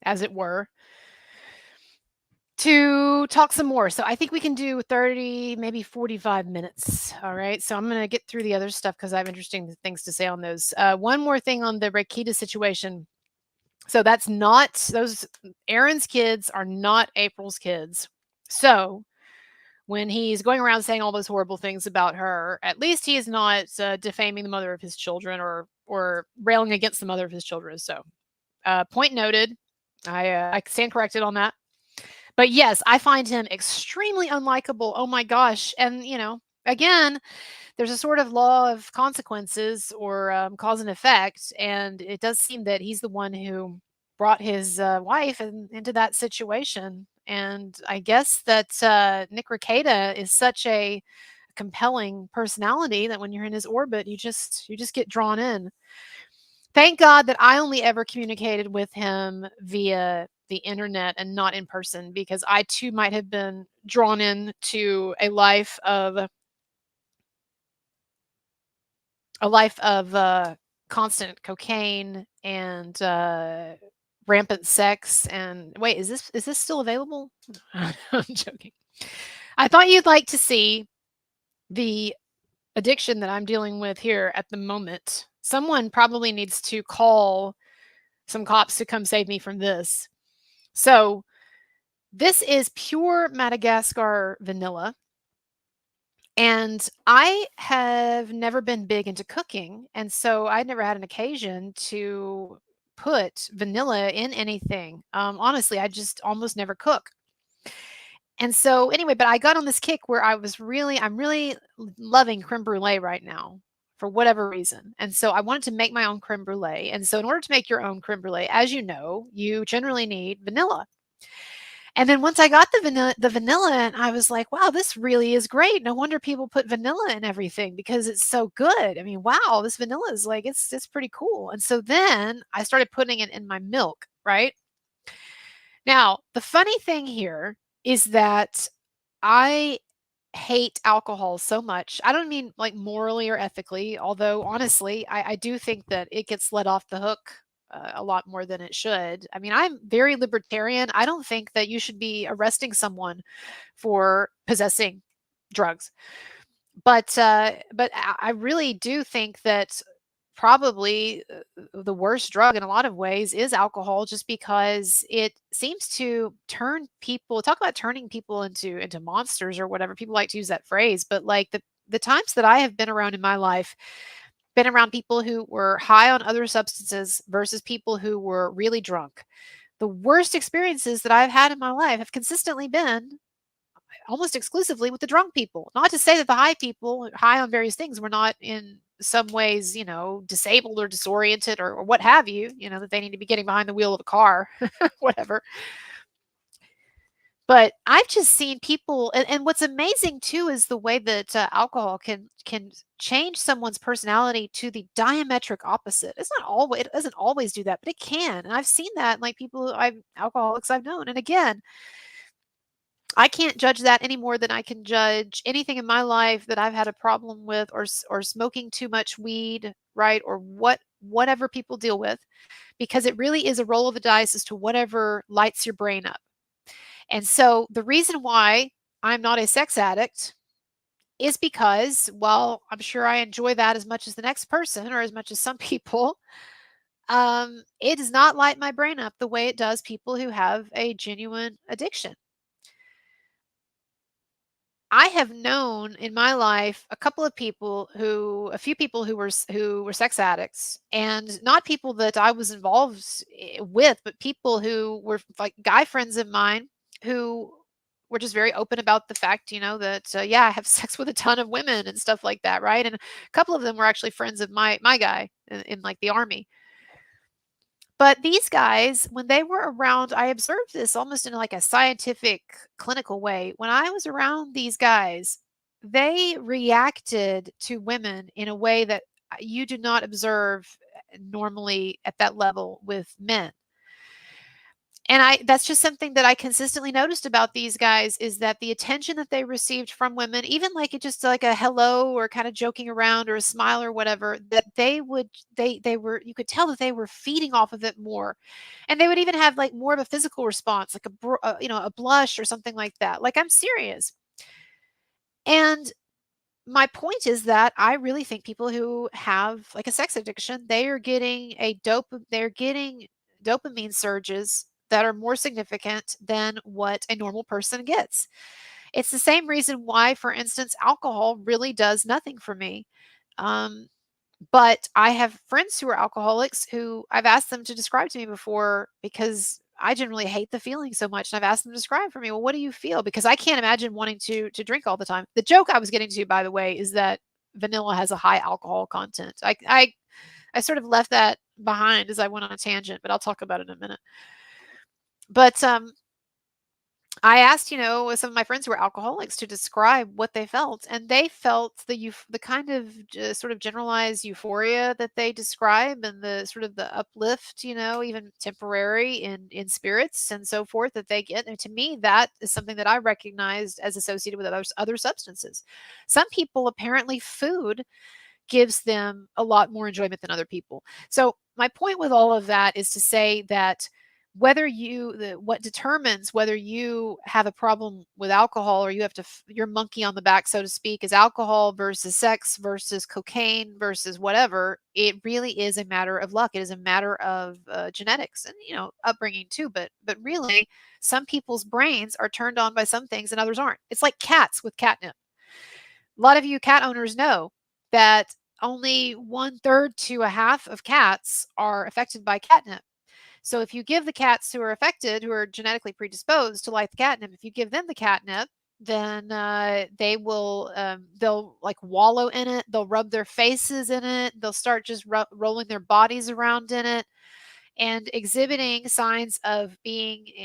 as it were, to talk some more. So I think we can do 30, maybe 45 minutes. All right. So I'm going to get through the other stuff because I have interesting things to say on those. One more thing on the Rekieta situation. So that's not, those Aaron's kids are not April's kids. So when he's going around saying all those horrible things about her, at least he is not defaming the mother of his children or railing against the mother of his children. So point noted. I stand corrected on that. But yes, I find him extremely unlikable. Oh my gosh. And, again, there's a sort of law of consequences or cause and effect. And it does seem that he's the one who brought his wife into that situation. And I guess that Nick Rekieta is such a compelling personality that when you're in his orbit, you just get drawn in. Thank God that I only ever communicated with him via the internet and not in person, because I too might have been drawn into a life of constant cocaine and rampant sex. And wait, is this still available? I'm joking. I thought you'd like to see the addiction that I'm dealing with here at the moment. Someone probably needs to call some cops to come save me from this. So, this is pure Madagascar vanilla. And I have never been big into cooking. And so I never had an occasion to put vanilla in anything. Honestly, I just almost never cook. And so anyway, but I got on this kick where I'm really loving creme brulee right now for whatever reason. And so I wanted to make my own creme brulee. And so in order to make your own creme brulee, as you know, you generally need vanilla. And then once I got the vanilla, and I was like, wow, this really is great. No wonder people put vanilla in everything because it's so good. I mean, wow, this vanilla is like it's pretty cool. And so then I started putting it in my milk, right? Now, the funny thing here is that I hate alcohol so much. I don't mean like morally or ethically, although honestly, I do think that it gets let off the hook a lot more than it should. I mean, I'm very libertarian. I don't think that you should be arresting someone for possessing drugs. But I really do think that probably the worst drug in a lot of ways is alcohol, just because it seems to turn people, talk about turning people into monsters or whatever. People like to use that phrase, but like the times that I have been around in my life, been around people who were high on other substances versus people who were really drunk. The worst experiences that I've had in my life have consistently been almost exclusively with the drunk people. Not to say that the high people, high on various things, were not in some ways, disabled or disoriented or what have you, that they need to be getting behind the wheel of a car, whatever. But I've just seen people, and what's amazing too is the way that alcohol can change someone's personality to the diametric opposite. It doesn't always do that, but it can. And I've seen that in like people alcoholics I've known. And again, I can't judge that any more than I can judge anything in my life that I've had a problem with, or smoking too much weed, right? Or whatever people deal with, because it really is a roll of the dice as to whatever lights your brain up. And so the reason why I'm not a sex addict is because, well, I'm sure I enjoy that as much as the next person or as much as some people. It does not light my brain up the way it does people who have a genuine addiction. I have known in my life a few people who were sex addicts, and not people that I was involved with, but people who were like guy friends of mine who were just very open about the fact, that yeah, I have sex with a ton of women and stuff like that, right? And a couple of them were actually friends of my guy in like the army. But these guys, when they were around, I observed this almost in like a scientific, clinical way. When I was around these guys, they reacted to women in a way that you do not observe normally at that level with men. And that's just something that I consistently noticed about these guys, is that the attention that they received from women, even like it just like a hello or kind of joking around or a smile or whatever, that they were, you could tell that they were feeding off of it more. And they would even have like more of a physical response, like a blush or something like that. Like, I'm serious. And my point is that I really think people who have like a sex addiction, they're getting dopamine surges that are more significant than what a normal person gets. It's the same reason why, for instance, alcohol really does nothing for me. Um, but I have friends who are alcoholics who I've asked them to describe to me before, because I generally hate the feeling so much. And I've asked them to describe for me, well, what do you feel? Because I can't imagine wanting to drink all the time. The joke I was getting to, by the way, is that vanilla has a high alcohol content. I sort of left that behind as I went on a tangent, but I'll talk about it in a minute. But I asked, some of my friends who were alcoholics to describe what they felt, and they felt the kind of sort of generalized euphoria that they describe, and the sort of the uplift, even temporary in spirits and so forth that they get. And to me, that is something that I recognized as associated with other substances. Some people, apparently, food gives them a lot more enjoyment than other people. So my point with all of that is to say that what determines whether you have a problem with alcohol, or you have your monkey on the back, so to speak, is alcohol versus sex versus cocaine versus whatever. It really is a matter of luck. It is a matter of genetics and upbringing too. But really, some people's brains are turned on by some things and others aren't. It's like cats with catnip. A lot of you cat owners know that only 1/3 to a half of cats are affected by catnip. So if you give the cats who are affected, who are genetically predisposed to like the catnip, if you give them the catnip, then they'll like wallow in it. They'll rub their faces in it. They'll start just rolling their bodies around in it and exhibiting signs of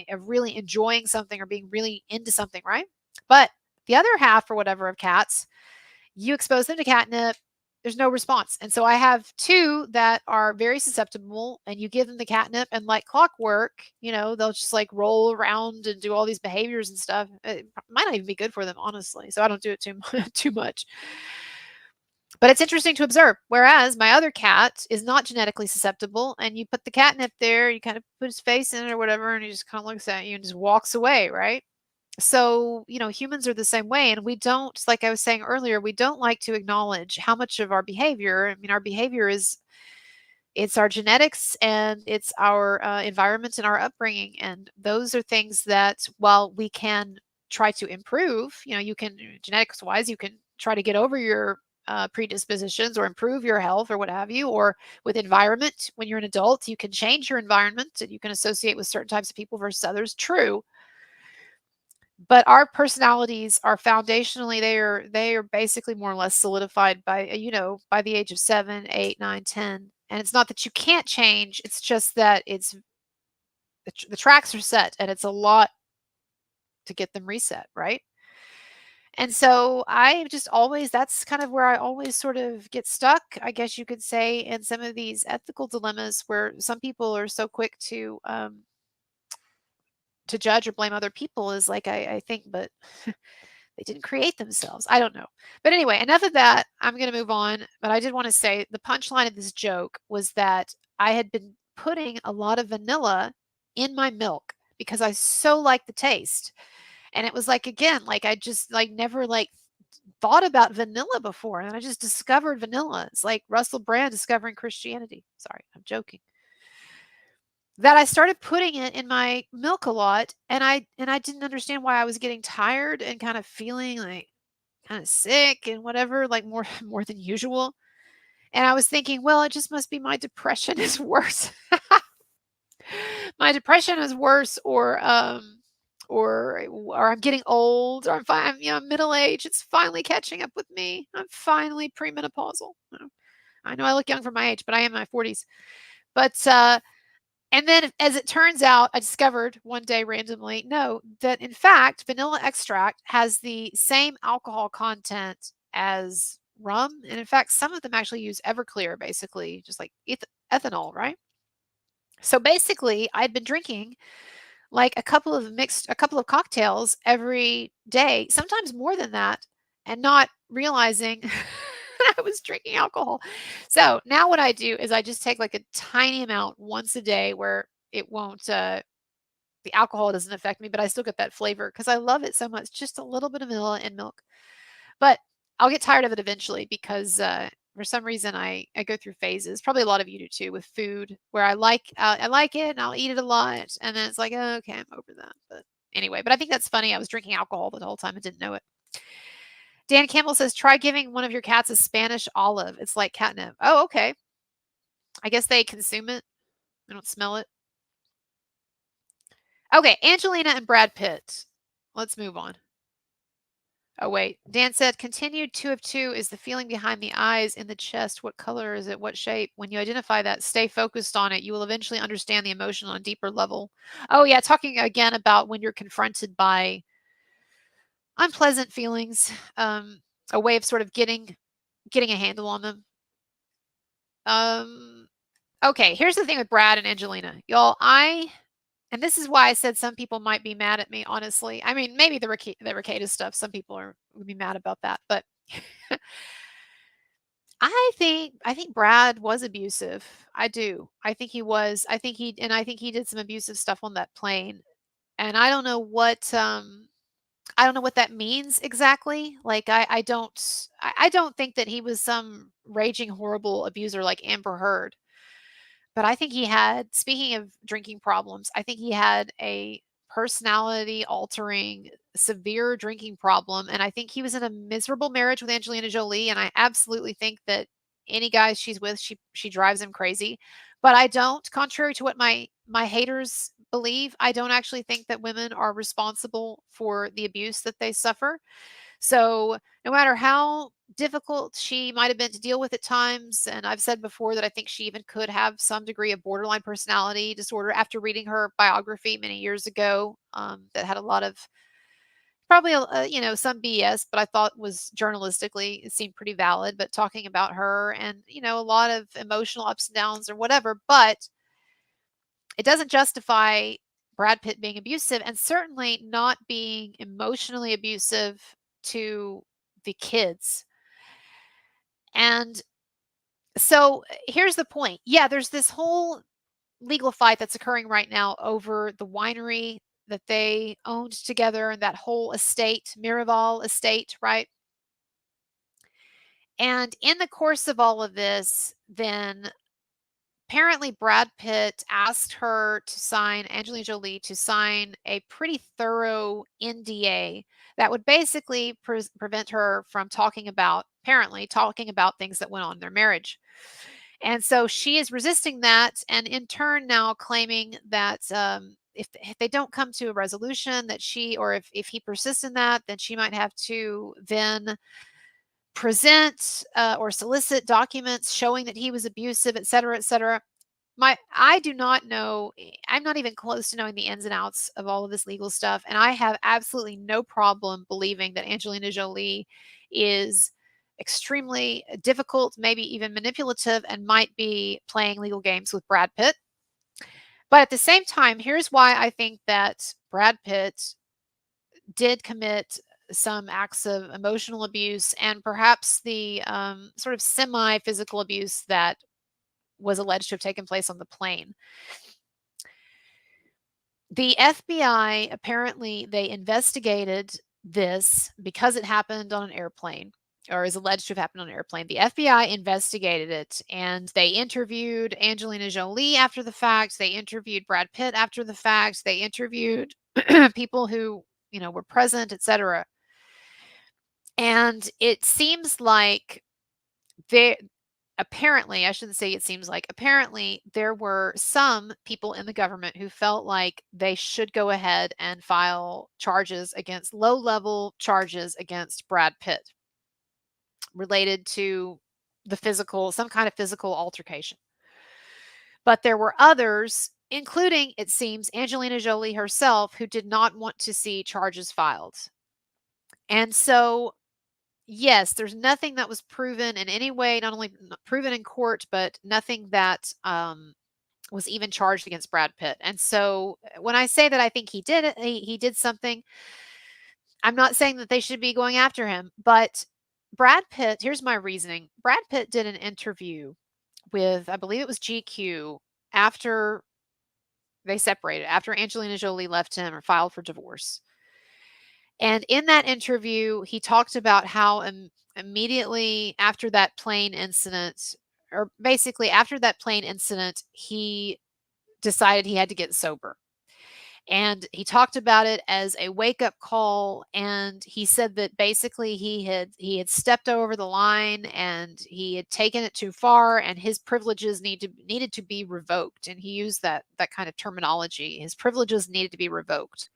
of really enjoying something or being really into something, right? But the other half, or whatever, of cats, you expose them to catnip, there's no response. And so I have two that are very susceptible, and you give them the catnip, and like clockwork, they'll just like roll around and do all these behaviors and stuff. It might not even be good for them, honestly. So I don't do it too much. But it's interesting to observe. Whereas my other cat is not genetically susceptible, and you put the catnip there, you kind of put his face in it or whatever, and he just kind of looks at you and just walks away, right? So, humans are the same way. And we don't, like I was saying earlier, we don't like to acknowledge how much of our behavior, our behavior it's our genetics, and it's our environment and our upbringing. And those are things that, while we can try to improve, you can, genetics wise, you can try to get over your predispositions or improve your health or what have you. Or with environment, when you're an adult, you can change your environment and you can associate with certain types of people versus others. True. But our personalities are foundationally, they are basically more or less solidified by by the age of 7, 8, 9, 10. And it's not that you can't change, it's just that the tracks are set, and it's a lot to get them reset, right? And so I just always, that's kind of where I always sort of get stuck, I guess you could say, in some of these ethical dilemmas, where some people are so quick to judge or blame other people, is like, I think, but they didn't create themselves. I don't know. But anyway, enough of that. I'm going to move on. But I did want to say the punchline of this joke was that I had been putting a lot of vanilla in my milk because I so like the taste. And it was like, again, like I just like never like thought about vanilla before. And I just discovered vanilla. It's like Russell Brand discovering Christianity. Sorry, I'm joking. That I started putting it in my milk a lot, and I didn't understand why I was getting tired and kind of feeling like kind of sick and whatever, like more more than usual. And I was thinking, well, it just must be my depression is worse. My depression is worse, or I'm getting old, or I'm middle age. It's finally catching up with me. I'm finally premenopausal. I know I look young for my age, but I am in my 40s. But and then, as it turns out, I discovered one day randomly, no, that in fact, vanilla extract has the same alcohol content as rum. And in fact, some of them actually use Everclear, basically, just like ethanol, right? So basically, I'd been drinking like a couple of cocktails every day, sometimes more than that, and not realizing I was drinking alcohol. So now what I do is I just take like a tiny amount once a day where it won't the alcohol doesn't affect me, but I still get that flavor because I love it so much. Just a little bit of vanilla and milk. But I'll get tired of it eventually because for some reason I go through phases. Probably a lot of you do too with food, where I like it and I'll eat it a lot, and then it's like, oh, okay, I'm over that. But anyway, but I think that's funny. I was drinking alcohol the whole time and didn't know it. Dan Campbell says, try giving one of your cats a Spanish olive. It's like catnip. Oh, okay. I guess they consume it. They don't smell it. Okay, Angelina and Brad Pitt. Let's move on. Oh, wait. Dan said, continued 2 of 2 is the feeling behind the eyes in the chest. What color is it? What shape? When you identify that, stay focused on it. You will eventually understand the emotion on a deeper level. Oh, yeah. Talking again about when you're confronted by unpleasant feelings, a way of sort of getting a handle on them. Um, okay. Here's the thing with Brad and Angelina. Y'all, and this is why I said some people might be mad at me, honestly. I mean, maybe the Rekieta stuff, some people would be mad about that, but I think Brad was abusive. I do. I think he was. I think he did some abusive stuff on that plane. And I don't know what that means exactly. Like I don't think that he was some raging horrible abuser like Amber Heard. But I think he had, speaking of drinking problems, I think he had a personality altering severe drinking problem, and I think he was in a miserable marriage with Angelina Jolie, and I absolutely think that any guy she's with, she drives him crazy. But I don't, contrary to what my haters believe, I don't actually think that women are responsible for the abuse that they suffer. So, no matter how difficult she might have been to deal with at times, and I've said before that I think she even could have some degree of borderline personality disorder after reading her biography many years ago, that had a lot of probably some BS, but I thought was journalistically it seemed pretty valid. But talking about her and a lot of emotional ups and downs or whatever, but it doesn't justify Brad Pitt being abusive and certainly not being emotionally abusive to the kids. And so here's the point. Yeah, there's this whole legal fight that's occurring right now over the winery that they owned together and that whole estate, Miraval estate, right? And in the course of all of this, then apparently Brad Pitt asked her to sign, Angelina Jolie to sign a pretty thorough NDA that would basically prevent her from apparently talking about things that went on in their marriage. And so she is resisting that, and in turn now claiming that if they don't come to a resolution, that if he persists in that, then she might have to then present or solicit documents showing that he was abusive, et cetera, et cetera. I do not know. I'm not even close to knowing the ins and outs of all of this legal stuff, and I have absolutely no problem believing that Angelina Jolie is extremely difficult, maybe even manipulative, and might be playing legal games with Brad Pitt. But at the same time, here's why I think that Brad Pitt did commit some acts of emotional abuse and perhaps the sort of semi physical abuse that was alleged to have taken place on the plane. The FBI apparently they investigated this because it happened on an airplane or is alleged to have happened on an airplane. The FBI investigated it and they interviewed Angelina Jolie after the fact. They interviewed Brad Pitt after the fact. They interviewed people who, were present, etc. And it seems like they apparently, I shouldn't say it seems like, apparently there were some people in the government who felt like they should go ahead and file low-level charges against Brad Pitt related to some kind of physical altercation. But there were others, including, it seems, Angelina Jolie herself, who did not want to see charges filed. And so yes, there's nothing that was proven in any way, not only proven in court, but nothing that was even charged against Brad Pitt. And so when I say that I think he did it, he did something, I'm not saying that they should be going after him, but Brad Pitt, here's my reasoning. Brad Pitt did an interview with, I believe it was GQ, after they separated, after Angelina Jolie left him or filed for divorce. And in that interview, he talked about how immediately after that plane incident, or basically after that plane incident, he decided he had to get sober. And he talked about it as a wake-up call, and he said that basically he had stepped over the line and he had taken it too far, and his privileges needed to be revoked. And he used that kind of terminology. His privileges needed to be revoked.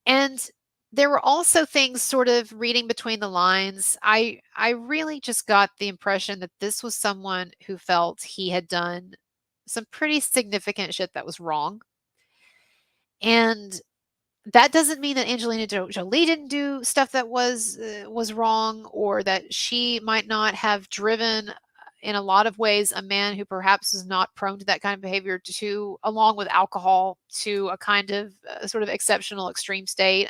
And there were also things sort of reading between the lines. I really just got the impression that this was someone who felt he had done some pretty significant shit that was wrong. And that doesn't mean that Angelina Jolie didn't do stuff that was wrong, or that she might not have driven, in a lot of ways, a man who perhaps is not prone to that kind of behavior to, along with alcohol, to a kind of sort of exceptional extreme state.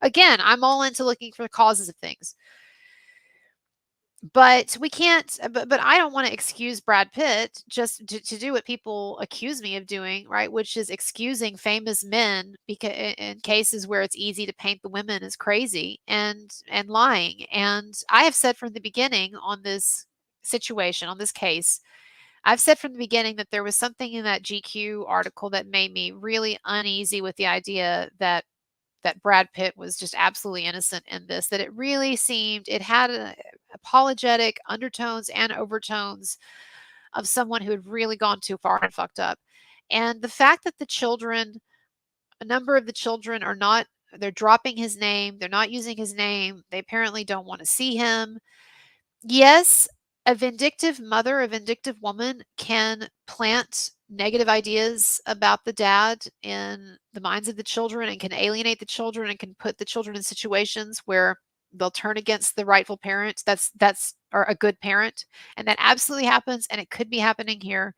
Again, I'm all into looking for the causes of things. But we can't, but I don't want to excuse Brad Pitt just to do what people accuse me of doing, right? Which is excusing famous men because in cases where it's easy to paint the women as crazy and lying. And I have said from the beginning on this situation, on this case, I've said from the beginning that there was something in that GQ article that made me really uneasy with the idea that Brad Pitt was just absolutely innocent in this, that it really seemed it had apologetic undertones and overtones of someone who had really gone too far and fucked up. And the fact that a number of the children are not, they're dropping his name, they're not using his name, they apparently don't want to see him. Yes, a vindictive mother, a vindictive woman can plant negative ideas about the dad in the minds of the children and can alienate the children and can put the children in situations where they'll turn against the rightful parent. That's or a good parent. And that absolutely happens, and it could be happening here.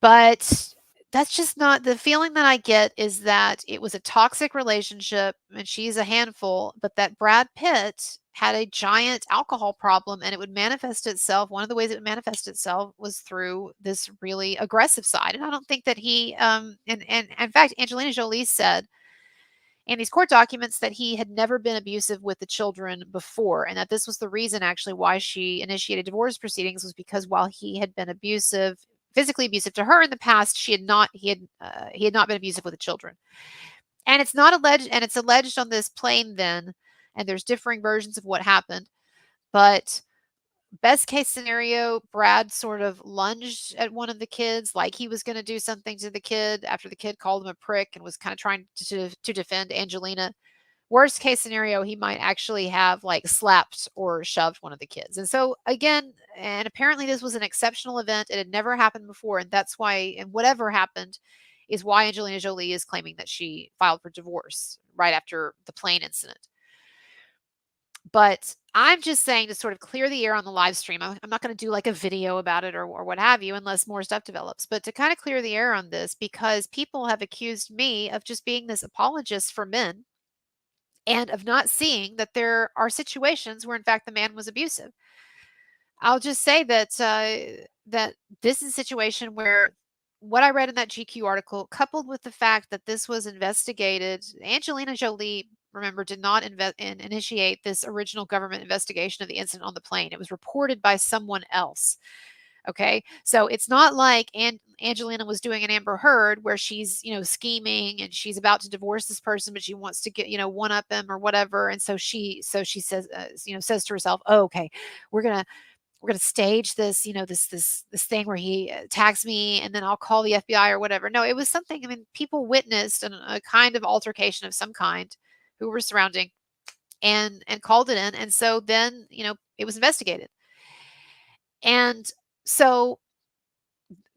But that's just not the feeling that I get, is that it was a toxic relationship and she's a handful, but that Brad Pitt had a giant alcohol problem, and it would manifest itself. One of the ways it would manifest itself was through this really aggressive side. And I don't think that and in fact, Angelina Jolie said in these court documents that he had never been abusive with the children before, and that this was the reason actually why she initiated divorce proceedings, was because while he had been physically abusive to her in the past, he had not been abusive with the children. And it's not alleged, and it's alleged on this plane then, and there's differing versions of what happened. But best case scenario, Brad sort of lunged at one of the kids like he was going to do something to the kid after the kid called him a prick and was kind of trying to defend Angelina. Worst case scenario, he might actually have like slapped or shoved one of the kids. And so again, and apparently this was an exceptional event. It had never happened before. And that's why, and whatever happened is why Angelina Jolie is claiming that she filed for divorce right after the plane incident. But I'm just saying, to sort of clear the air on the live stream. I'm not going to do like a video about it or what have you, unless more stuff develops, but to kind of clear the air on this, because people have accused me of just being this apologist for men and of not seeing that there are situations where in fact the man was abusive. I'll just say that this is a situation where what I read in that GQ article, coupled with the fact that this was investigated, Angelina Jolie, remember, did not initiate this original government investigation of the incident on the plane. It was reported by someone else. Okay. So it's not like Angelina was doing an Amber Heard where she's, scheming and she's about to divorce this person, but she wants to get, one up him or whatever. And so she says, says to herself, oh, okay, we're going to, stage this, this thing where he attacks me and then I'll call the FBI or whatever. No, it was something, I mean, people witnessed a kind of altercation of some kind who were surrounding and called it in. And so then, it was investigated. And so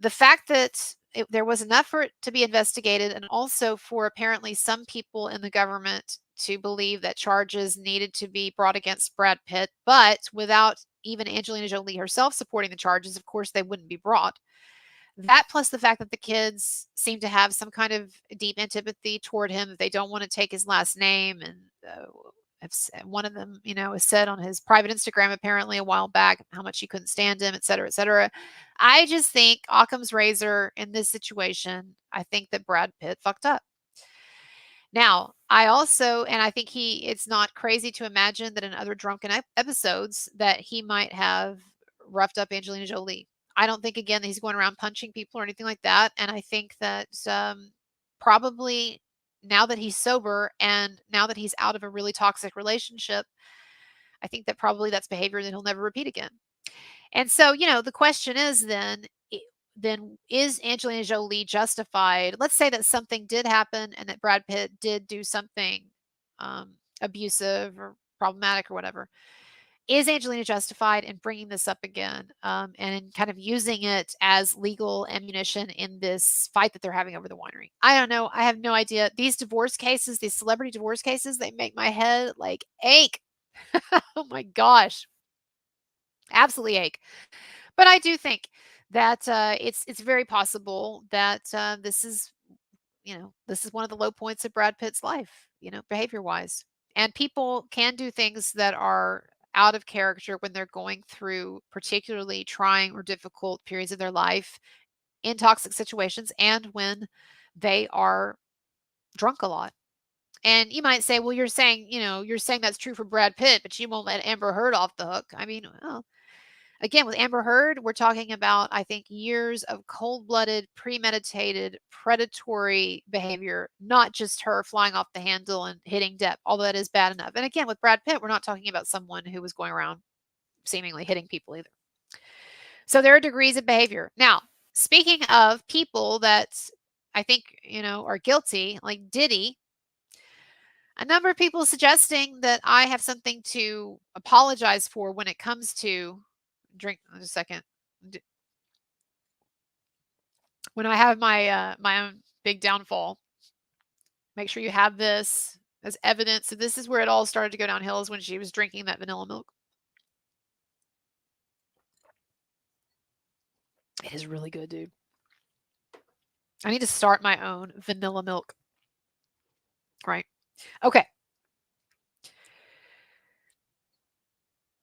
the fact that there was enough for it to be investigated, and also for apparently some people in the government to believe that charges needed to be brought against Brad Pitt, but without even Angelina Jolie herself supporting the charges, of course, they wouldn't be brought. That plus the fact that the kids seem to have some kind of deep antipathy toward him. They don't want to take his last name. And one of them, has said on his private Instagram apparently a while back how much he couldn't stand him, et cetera, et cetera. I just think Occam's razor in this situation, I think that Brad Pitt fucked up. Now, I think it's not crazy to imagine that in other drunken episodes that he might have roughed up Angelina Jolie. I don't think, again, that he's going around punching people or anything like that. And I think that probably now that he's sober and now that he's out of a really toxic relationship, I think that probably that's behavior that he'll never repeat again. And so, the question is then is Angelina Jolie justified? Let's say that something did happen and that Brad Pitt did do something abusive or problematic or whatever. Is Angelina justified in bringing this up again and in kind of using it as legal ammunition in this fight that they're having over the winery? I don't know. I have no idea. These divorce cases, these celebrity divorce cases, they make my head like ache. Oh my gosh. Absolutely ache. But I do think that it's very possible that this is one of the low points of Brad Pitt's life, behavior wise. And people can do things that are out of character when they're going through particularly trying or difficult periods of their life in toxic situations and when they are drunk a lot. And you might say, well, you're saying that's true for Brad Pitt, but you won't let Amber Heard off the hook. I mean, well, again, with Amber Heard, we're talking about, I think, years of cold-blooded, premeditated, predatory behavior, not just her flying off the handle and hitting Depp, although that is bad enough. And again, with Brad Pitt, we're not talking about someone who was going around seemingly hitting people either. So there are degrees of behavior. Now, speaking of people that I think, are guilty, like Diddy, a number of people suggesting that I have something to apologize for when it comes to drink. Just a second. When I have my own big downfall, make sure you have this as evidence. So this is where it all started to go downhill, is when she was drinking that vanilla milk. It is really good, dude. I need to start my own vanilla milk. Right. Okay.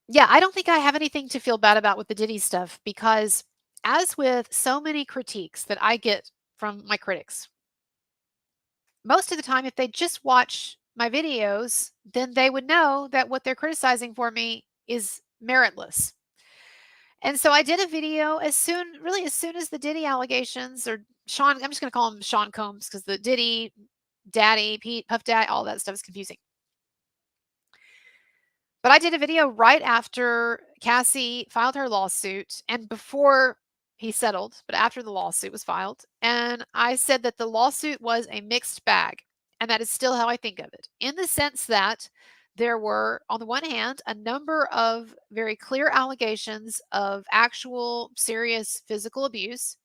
Yeah, I don't think I have anything to feel bad about with the Diddy stuff, because as with so many critiques that I get from my critics, most of the time, if they just watch my videos, then they would know that what they're criticizing for me is meritless. And so I did a video as soon as the Diddy allegations, or Sean, I'm just going to call him Sean Combs, because the Diddy, Daddy, Pete, Puff Daddy, all that stuff is confusing. But I did a video right after Cassie filed her lawsuit and before he settled, but after the lawsuit was filed. And I said that the lawsuit was a mixed bag. And that is still how I think of it, in the sense that there were, on the one hand, a number of very clear allegations of actual serious physical abuse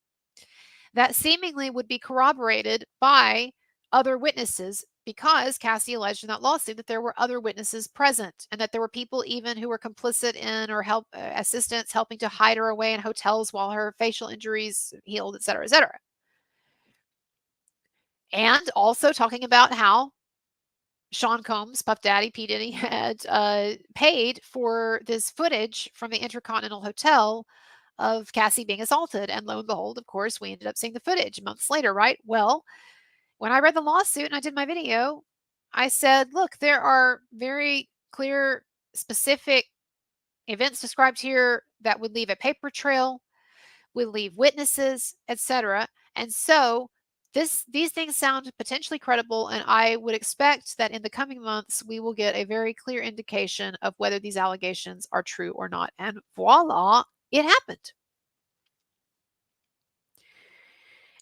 that seemingly would be corroborated by other witnesses, because Cassie alleged in that lawsuit that there were other witnesses present and that there were people even who were complicit in or assistants helping to hide her away in hotels while her facial injuries healed, et cetera, et cetera. And also talking about how Sean Combs, Puff Daddy, P. Diddy, had paid for this footage from the Intercontinental Hotel of Cassie being assaulted. And lo and behold, of course, we ended up seeing the footage months later, right? Well, when I read the lawsuit and I did my video, I said, look, there are very clear, specific events described here that would leave a paper trail, would leave witnesses, etc. And so these things sound potentially credible, and I would expect that in the coming months we will get a very clear indication of whether these allegations are true or not. And voila, it happened.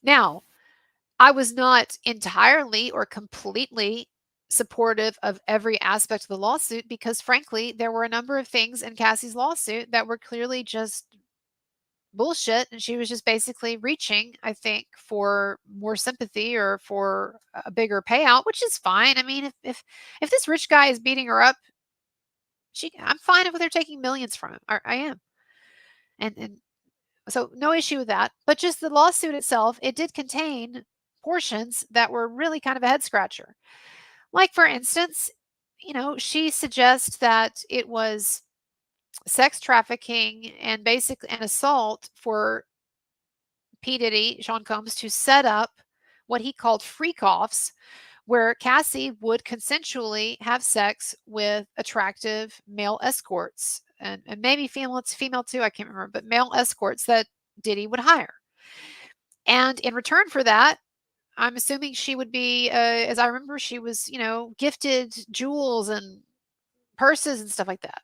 Now, I was not entirely or completely supportive of every aspect of the lawsuit, because frankly, there were a number of things in Cassie's lawsuit that were clearly just bullshit, and she was just basically reaching, I think, for more sympathy or for a bigger payout, which is fine. I mean, if this rich guy is beating her up, I'm fine with her taking millions from him. I am. And so no issue with that. But just the lawsuit itself, it did contain portions that were really kind of a head scratcher. Like, for instance, she suggests that it was sex trafficking and basically an assault for P. Diddy, Sean Combs, to set up what he called freak offs, where Cassie would consensually have sex with attractive male escorts and maybe female too, I can't remember, but male escorts that Diddy would hire. And in return for that, I'm assuming she would be, as I remember, she was, gifted jewels and purses and stuff like that.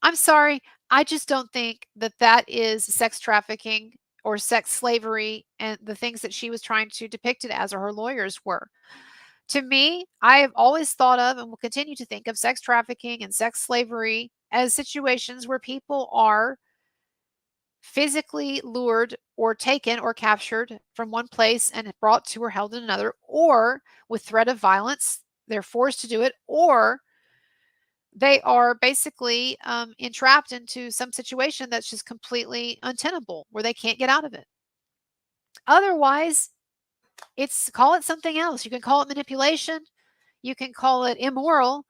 I'm sorry, I just don't think that that is sex trafficking or sex slavery and the things that she was trying to depict it as, or her lawyers were. To me, I have always thought of and will continue to think of sex trafficking and sex slavery as situations where people are physically lured or taken or captured from one place and brought to or held in another, or with threat of violence, they're forced to do it, or they are basically entrapped into some situation that's just completely untenable where they can't get out of it. Otherwise, call it something else. You can call it manipulation, you can call it immoral,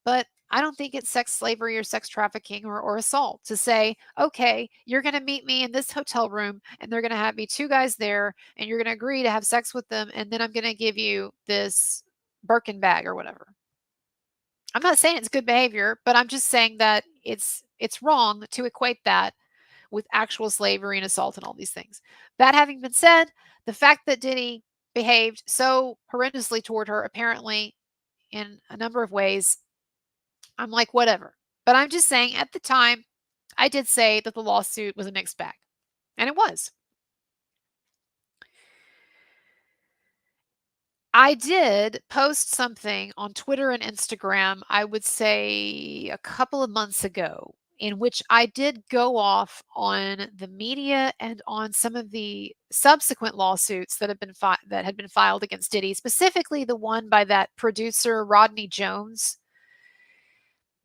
but I don't think it's sex slavery or sex trafficking or assault to say, okay, you're going to meet me in this hotel room and they're going to have me two guys there and you're going to agree to have sex with them. And then I'm going to give you this Birkin bag or whatever. I'm not saying it's good behavior, but I'm just saying that it's wrong to equate that with actual slavery and assault and all these things. That having been said, the fact that Diddy behaved so horrendously toward her, apparently in a number of ways, I'm like, whatever. But I'm just saying at the time, I did say that the lawsuit was a mixed bag. And it was. I did post something on Twitter and Instagram, I would say a couple of months ago, in which I did go off on the media and on some of the subsequent lawsuits that had been filed against Diddy, specifically the one by that producer Rodney Jones,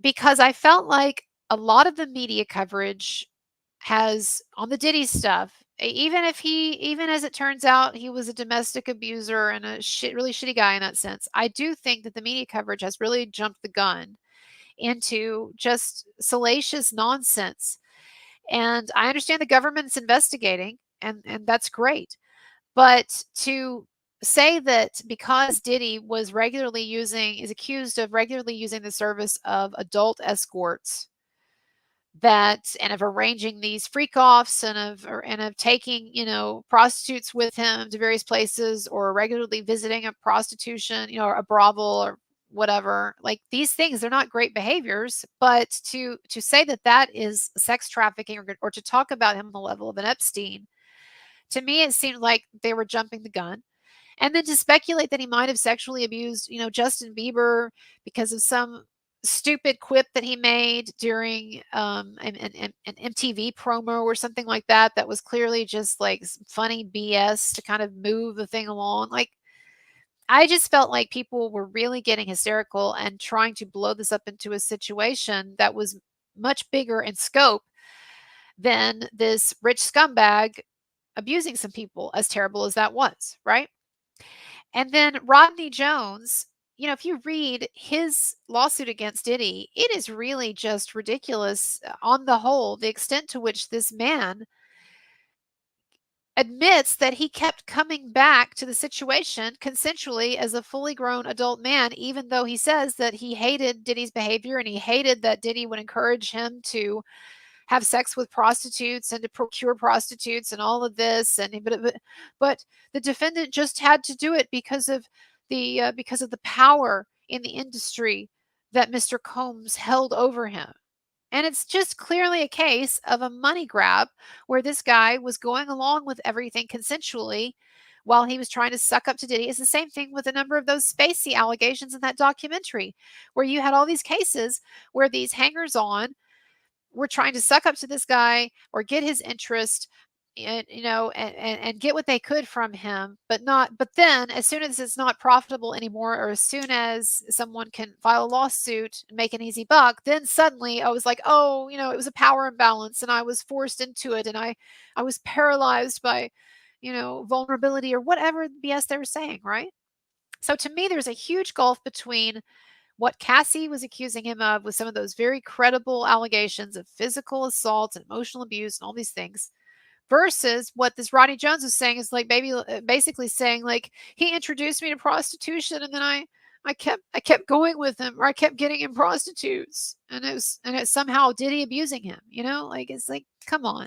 because I felt like a lot of the media coverage has on the Diddy stuff, even as it turns out he was a domestic abuser and a really shitty guy in that sense, I do think that the media coverage has really jumped the gun into just salacious nonsense. And I understand the government's investigating, and that's great. But to say that because Diddy is accused of regularly using the service of adult escorts and of arranging these freak offs and of taking, prostitutes with him to various places or regularly visiting a prostitution, or a brothel or whatever, like these things, they're not great behaviors, but to say that that is sex trafficking or to talk about him on the level of an Epstein, to me, it seemed like they were jumping the gun. And then to speculate that he might have sexually abused, Justin Bieber because of some stupid quip that he made during an MTV promo or something like that, that was clearly just like funny BS to kind of move the thing along. Like, I just felt like people were really getting hysterical and trying to blow this up into a situation that was much bigger in scope than this rich scumbag abusing some people, as terrible as that was, right? And then Rodney Jones, if you read his lawsuit against Diddy, it is really just ridiculous on the whole, the extent to which this man admits that he kept coming back to the situation consensually as a fully grown adult man, even though he says that he hated Diddy's behavior and he hated that Diddy would encourage him to have sex with prostitutes and to procure prostitutes and all of this. But the defendant just had to do it because of the power in the industry that Mr. Combs held over him. And it's just clearly a case of a money grab where this guy was going along with everything consensually while he was trying to suck up to Diddy. It's the same thing with a number of those Spacey allegations in that documentary, where you had all these cases where these hangers on were trying to suck up to this guy or get his interest and and get what they could from him, but then as soon as it's not profitable anymore, or as soon as someone can file a lawsuit and make an easy buck, then suddenly I was like, oh, it was a power imbalance and I was forced into it, and I was paralyzed by vulnerability or whatever BS they were saying, right? So to me, there's a huge gulf between what Cassie was accusing him of with some of those very credible allegations of physical assault and emotional abuse and all these things, versus what this Rodney Jones was saying is like basically saying like he introduced me to prostitution, and then I kept going with him, or I kept getting him prostitutes, and it's somehow Diddy abusing him, like it's like, come on.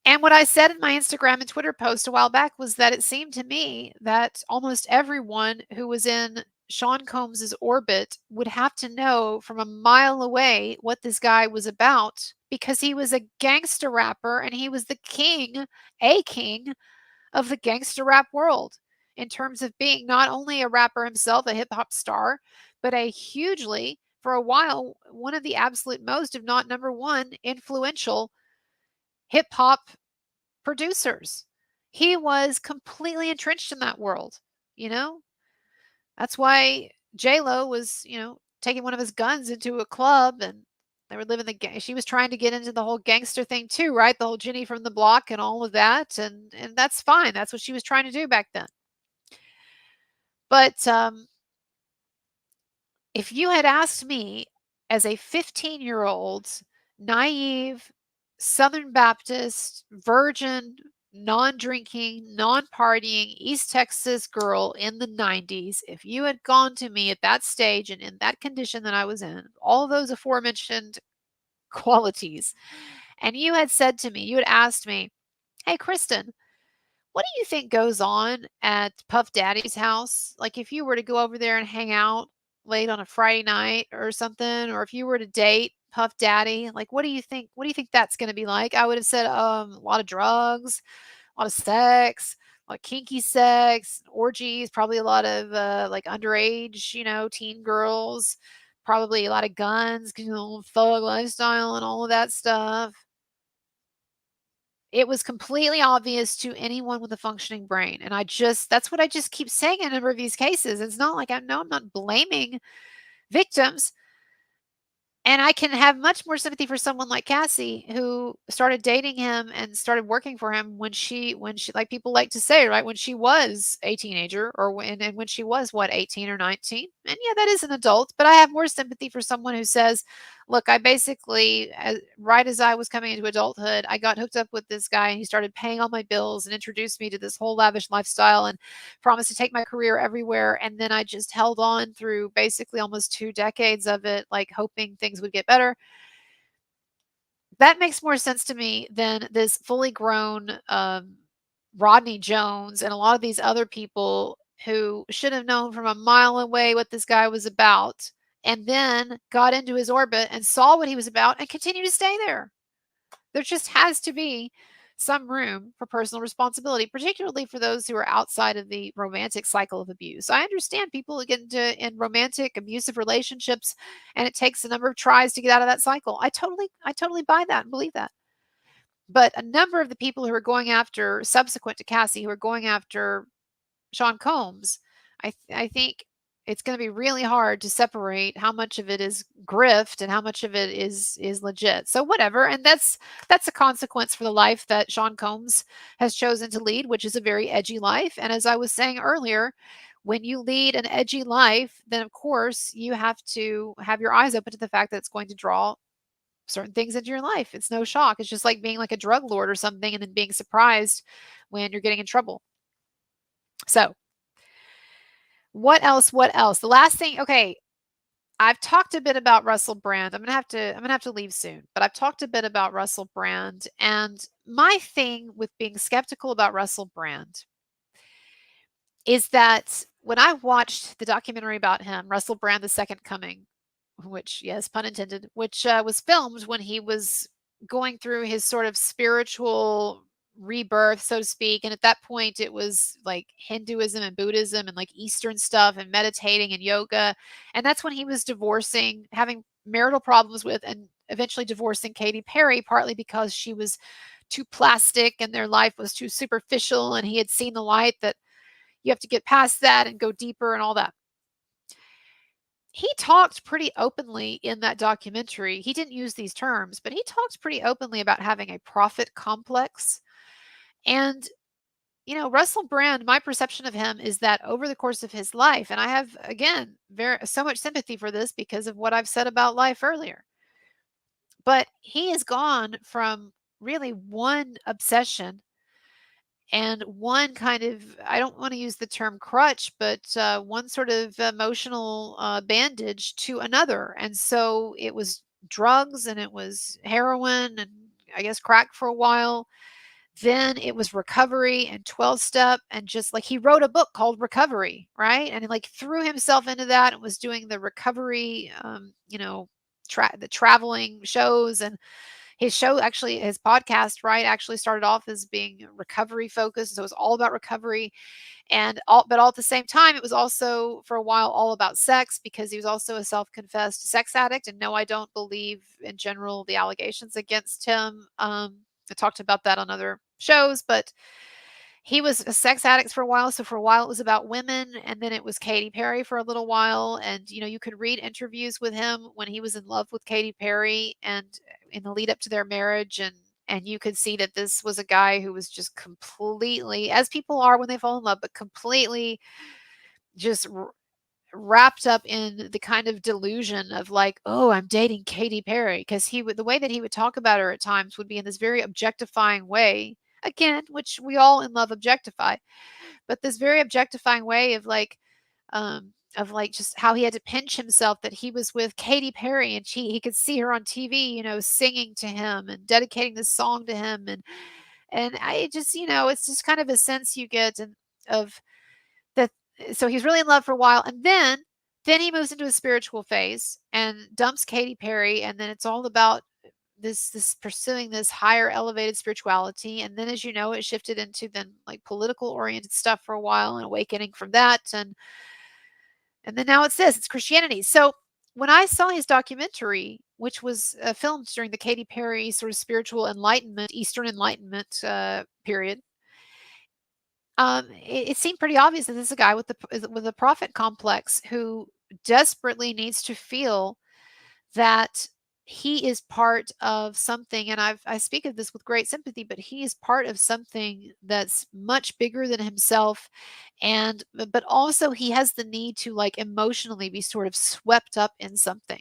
And what I said in my Instagram and Twitter post a while back was that it seemed to me that almost everyone who was in Sean Combs's orbit would have to know from a mile away what this guy was about, because he was a gangster rapper and he was the king, a king of the gangster rap world, in terms of being not only a rapper himself, a hip hop star, but a hugely, for a while, one of the absolute most, if not number one, influential hip hop producers. He was completely entrenched in that world, you know? That's why J-Lo was, taking one of his guns into a club, and they were living she was trying to get into the whole gangster thing too, right? The whole Jenny from the block and all of that, and that's fine. That's what she was trying to do back then. But if you had asked me as a 15-year-old, naive, Southern Baptist, virgin, non-drinking, non-partying East Texas girl in the 90s, if you had gone to me at that stage and in that condition that I was in, all those aforementioned qualities, and you had said to me, you had asked me, hey, Kristen, what do you think goes on at Puff Daddy's house? Like, if you were to go over there and hang out late on a Friday night or something, or if you were to date Puff Daddy, like, what do you think? What do you think that's going to be like? I would have said, a lot of drugs, a lot of sex, a lot of kinky sex, orgies, probably a lot of like underage, teen girls, probably a lot of guns, thug lifestyle and all of that stuff. It was completely obvious to anyone with a functioning brain, and that's what I just keep saying in a number of these cases. It's not like I'm not blaming victims. And I can have much more sympathy for someone like Cassie, who started dating him and started working for him when she, like people like to say, right, when she was a teenager, or when she was, what, 18 or 19. And yeah, that is an adult, but I have more sympathy for someone who says, look, I basically, right as I was coming into adulthood, I got hooked up with this guy and he started paying all my bills and introduced me to this whole lavish lifestyle and promised to take my career everywhere. And then I just held on through basically almost 2 decades of it, like hoping things would get better. That makes more sense to me than this fully grown Rodney Jones and a lot of these other people who should have known from a mile away what this guy was about, and then got into his orbit and saw what he was about and continued to stay there. There just has to be some room for personal responsibility, particularly for those who are outside of the romantic cycle of abuse. I understand people get in romantic abusive relationships and it takes a number of tries to get out of that cycle. I totally buy that and believe that. But a number of the people who are going after, subsequent to Cassie, who are going after Sean Combs, I think it's going to be really hard to separate how much of it is grift and how much of it is legit. So whatever, and that's a consequence for the life that Sean Combs has chosen to lead, which is a very edgy life. And as I was saying earlier, when you lead an edgy life, then of course you have to have your eyes open to the fact that it's going to draw certain things into your life. It's no shock. It's just like being like a drug lord or something and then being surprised when you're getting in trouble. So what else? What else? The last thing, okay, I've talked a bit about Russell Brand. I'm gonna have to leave soon, but I've talked a bit about Russell Brand, and my thing with being skeptical about Russell Brand is that when I watched the documentary about him, Russell Brand: The Second Coming, which, yes, pun intended, which was filmed when he was going through his sort of spiritual rebirth, so to speak. And at that point, it was like Hinduism and Buddhism and like Eastern stuff and meditating and yoga. And that's when he was divorcing, having marital problems with, and eventually divorcing Katy Perry, partly because she was too plastic and their life was too superficial, and he had seen the light that you have to get past that and go deeper and all that. He talked pretty openly in that documentary. He didn't use these terms, but he talked pretty openly about having a prophet complex. And, Russell Brand, my perception of him is that over the course of his life, and I have, again, so much sympathy for this because of what I've said about life earlier, but he has gone from really one obsession and one kind of, I don't want to use the term crutch, but one sort of emotional bandage to another. And so it was drugs, and it was heroin, and I guess crack for a while. Then it was recovery and 12-step, and just like he wrote a book called Recovery, right? And he like threw himself into that and was doing the recovery, the traveling shows. And his show, actually, his podcast, right, actually started off as being recovery focused. So it was all about recovery, but all at the same time, it was also for a while all about sex, because he was also a self-confessed sex addict. And no, I don't believe in general the allegations against him. I talked about that on other shows, but he was a sex addict for a while. So for a while it was about women, and then it was Katy Perry for a little while. And you could read interviews with him when he was in love with Katy Perry and in the lead up to their marriage, and you could see that this was a guy who was just completely, as people are when they fall in love, but completely just wrapped up in the kind of delusion of like, oh, I'm dating Katy Perry, because the way that he would talk about her at times would be in this very objectifying way, again, which we all in love objectify, but this very objectifying way of like just how he had to pinch himself that he was with Katy Perry, and he could see her on TV, singing to him and dedicating this song to him. And I just, it's just kind of a sense you get of that. So he's really in love for a while, and then he moves into a spiritual phase and dumps Katy Perry, and then it's all about this pursuing this higher elevated spirituality. And then, as you know, it shifted into then like political oriented stuff for a while and awakening from that, and then now it's Christianity. So when I saw his documentary, which was filmed during the Katy Perry sort of spiritual enlightenment, Eastern Enlightenment period, it seemed pretty obvious that this is a guy with a prophet complex who desperately needs to feel that he is part of something. And I speak of this with great sympathy, but he is part of something that's much bigger than himself. And but also he has the need to like emotionally be sort of swept up in something.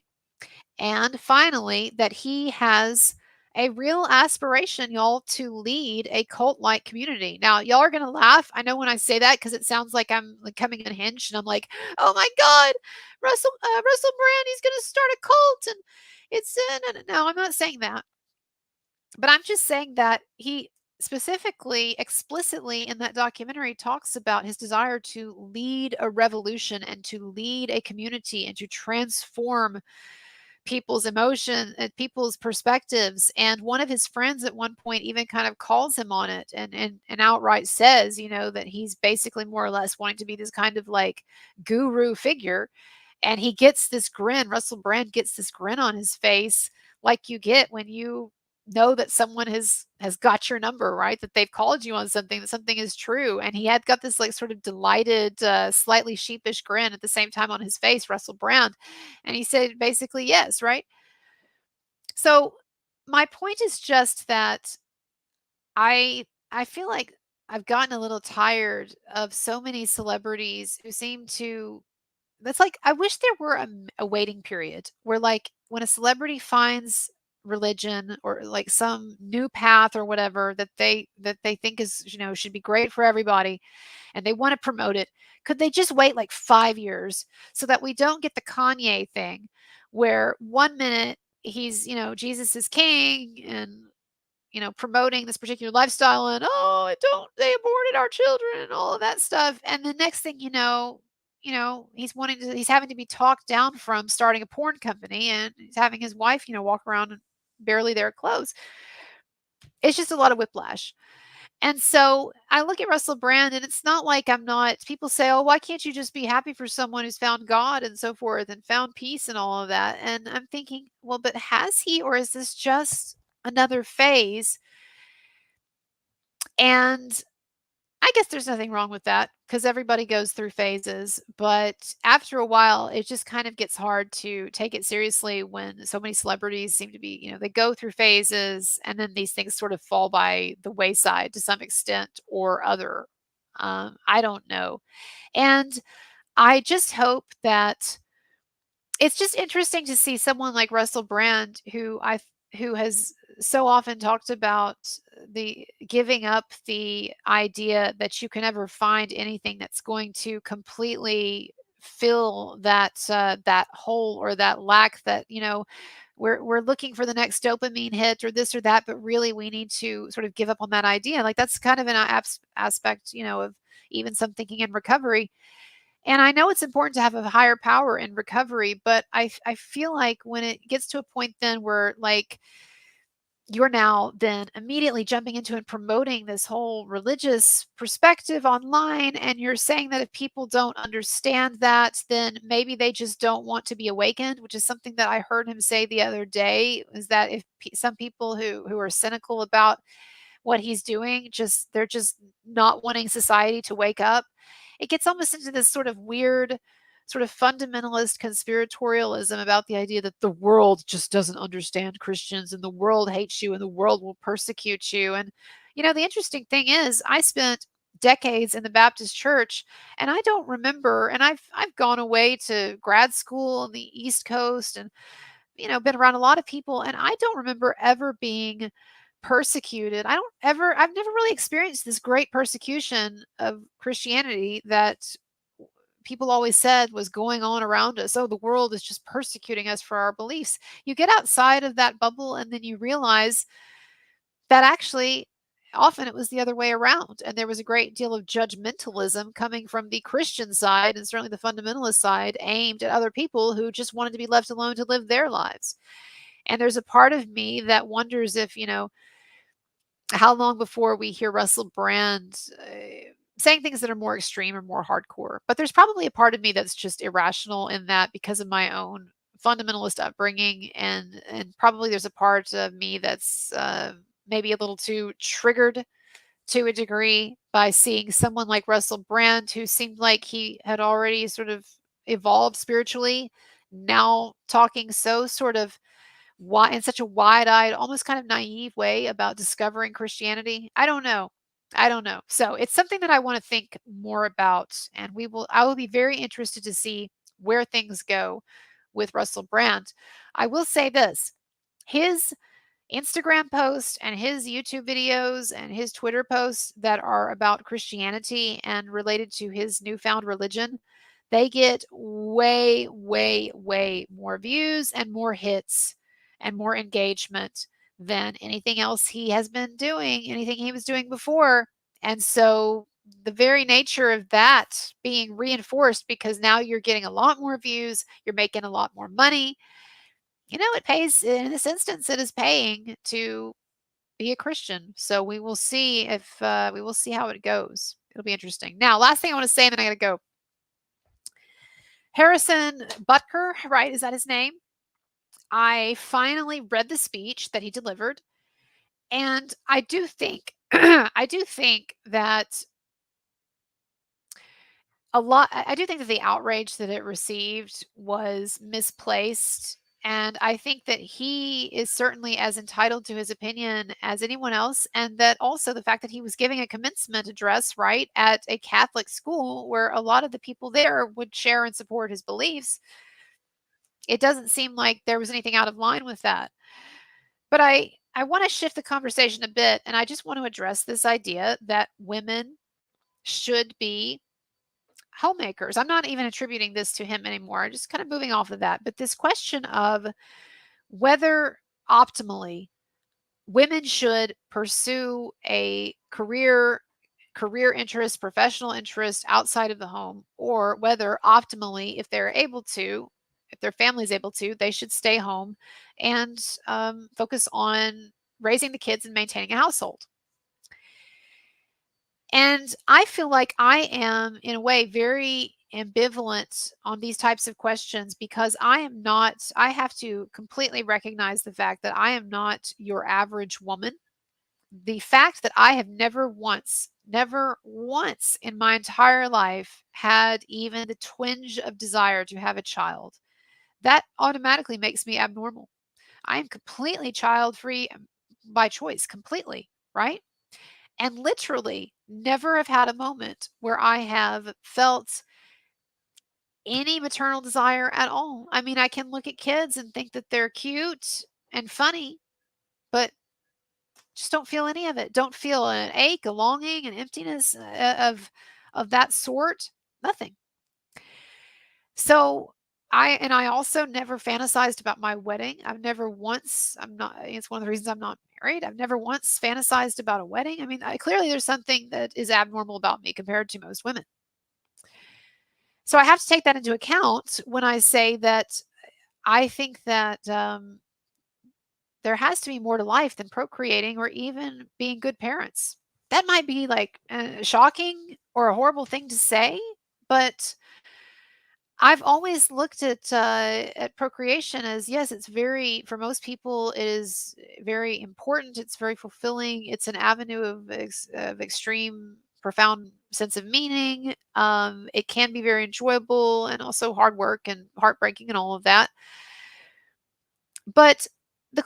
And finally, that he has a real aspiration, y'all, to lead a cult-like community. Now, y'all are gonna laugh. I know when I say that, because it sounds like I'm like coming unhinged, and I'm like, oh my God, Russell Brand, he's gonna start a cult, and it's no, I'm not saying that, but I'm just saying that he specifically, explicitly in that documentary talks about his desire to lead a revolution and to lead a community and to transform people's emotion and people's perspectives. And one of his friends at one point even kind of calls him on it, and outright says, that he's basically more or less wanting to be this kind of like guru figure. And he gets this grin, Russell Brand gets this grin on his face, like you get when you know that someone has got your number, right? That they've called you on something, that something is true. And he had got this like sort of delighted, slightly sheepish grin at the same time on his face, Russell Brand. And he said basically yes, right? So my point is just that I feel like I've gotten a little tired of so many celebrities who seem to, that's like, I wish there were a waiting period where, like, when a celebrity finds religion or like some new path or whatever that they think is, should be great for everybody, and they want to promote it, could they just wait like 5 years so that we don't get the Kanye thing where one minute he's, Jesus is king, and promoting this particular lifestyle, and oh, don't they aborted our children and all of that stuff. And the next thing he's having to be talked down from starting a porn company, and he's having his wife, walk around in barely their clothes. It's just a lot of whiplash. And so I look at Russell Brand, and it's not like I'm not, people say, oh, why can't you just be happy for someone who's found God and so forth and found peace and all of that? And I'm thinking, well, but has he, or is this just another phase And I guess there's nothing wrong with that because everybody goes through phases. But after a while, it just kind of gets hard to take it seriously when so many celebrities seem to be, they go through phases and then these things sort of fall by the wayside to some extent or other. I don't know. And I just hope that it's just interesting to see someone like Russell Brand who has so often talked about the giving up the idea that you can ever find anything that's going to completely fill that hole or that lack that, we're looking for the next dopamine hit or this or that, but really we need to sort of give up on that idea. Like that's kind of an aspect, of even some thinking in recovery. And I know it's important to have a higher power in recovery, but I feel like when it gets to a point then where like you're now then immediately jumping into and promoting this whole religious perspective online, and you're saying that if people don't understand that, then maybe they just don't want to be awakened, which is something that I heard him say the other day, is that if some people who are cynical about what he's doing, they're just not wanting society to wake up. It gets almost into this sort of weird, sort of fundamentalist conspiratorialism about the idea that the world just doesn't understand Christians and the world hates you and the world will persecute you. And, the interesting thing is, I spent decades in the Baptist church and I don't remember, and I've gone away to grad school on the East Coast and been around a lot of people, and I don't remember ever being persecuted. I've never really experienced this great persecution of Christianity that people always said was going on around us. Oh, the world is just persecuting us for our beliefs. You get outside of that bubble and then you realize that actually often it was the other way around. And there was a great deal of judgmentalism coming from the Christian side and certainly the fundamentalist side aimed at other people who just wanted to be left alone to live their lives. And there's a part of me that wonders if, how long before we hear Russell Brand saying things that are more extreme or more hardcore. But there's probably a part of me that's just irrational in that because of my own fundamentalist upbringing, and probably there's a part of me that's maybe a little too triggered to a degree by seeing someone like Russell Brand, who seemed like he had already sort of evolved spiritually, now talking so sort of why in such a wide-eyed, almost kind of naive way about discovering Christianity. I don't know. I don't know. So it's something that I want to think more about, and I will be very interested to see where things go with Russell Brand. I will say this. His Instagram posts and his YouTube videos and his Twitter posts that are about Christianity and related to his newfound religion, they get way, way, way more views and more hits and more engagement than anything else he has been doing, anything he was doing before. And so the very nature of that being reinforced, because now you're getting a lot more views, you're making a lot more money, it pays. In this instance, it is paying to be a Christian. So we will see if we will see how it goes. It'll be interesting. Now, last thing I want to say, and then I got to go. Harrison Butker, right? Is that his name? I finally read the speech that he delivered, and I do think I do think that I do think that the outrage that it received was misplaced, and I think that he is certainly as entitled to his opinion as anyone else, and that also the fact that he was giving a commencement address, right, at a Catholic school where a lot of the people there would share and support his beliefs. It doesn't seem like there was anything out of line with that. But I wanna shift the conversation a bit, and I just want to address this idea that women should be homemakers. I'm not even attributing this to him anymore, just kind of moving off of that. But this question of whether optimally women should pursue a career interest, professional interest outside of the home, or whether optimally, if they're able to, if their family's able to, they should stay home and focus on raising the kids and maintaining a household. And I feel like I am, in a way, very ambivalent on these types of questions because I have to completely recognize the fact that I am not your average woman. the fact that I have never once in my entire life had even the twinge of desire to have a child, that automatically makes me abnormal. I am completely child free by choice, completely, right? And literally never have had a moment where I have felt any maternal desire at all. I mean, I can look at kids and think that they're cute and funny, but just don't feel any of it. Don't feel an ache, a longing, an emptiness of that sort. Nothing. So I also never fantasized about my wedding. I've never once. I'm not. It's one of the reasons I'm not married. I've never once fantasized about a wedding. I mean, clearly there's something that is abnormal about me compared to most women. So I have to take that into account when I say that I think that there has to be more to life than procreating or even being good parents. That might be like shocking or a horrible thing to say, but I've always looked at procreation as yes, it's very for most people it is very important. It's very fulfilling. It's an avenue of extreme, profound sense of meaning. It can be very enjoyable and also hard work and heartbreaking and all of that. But the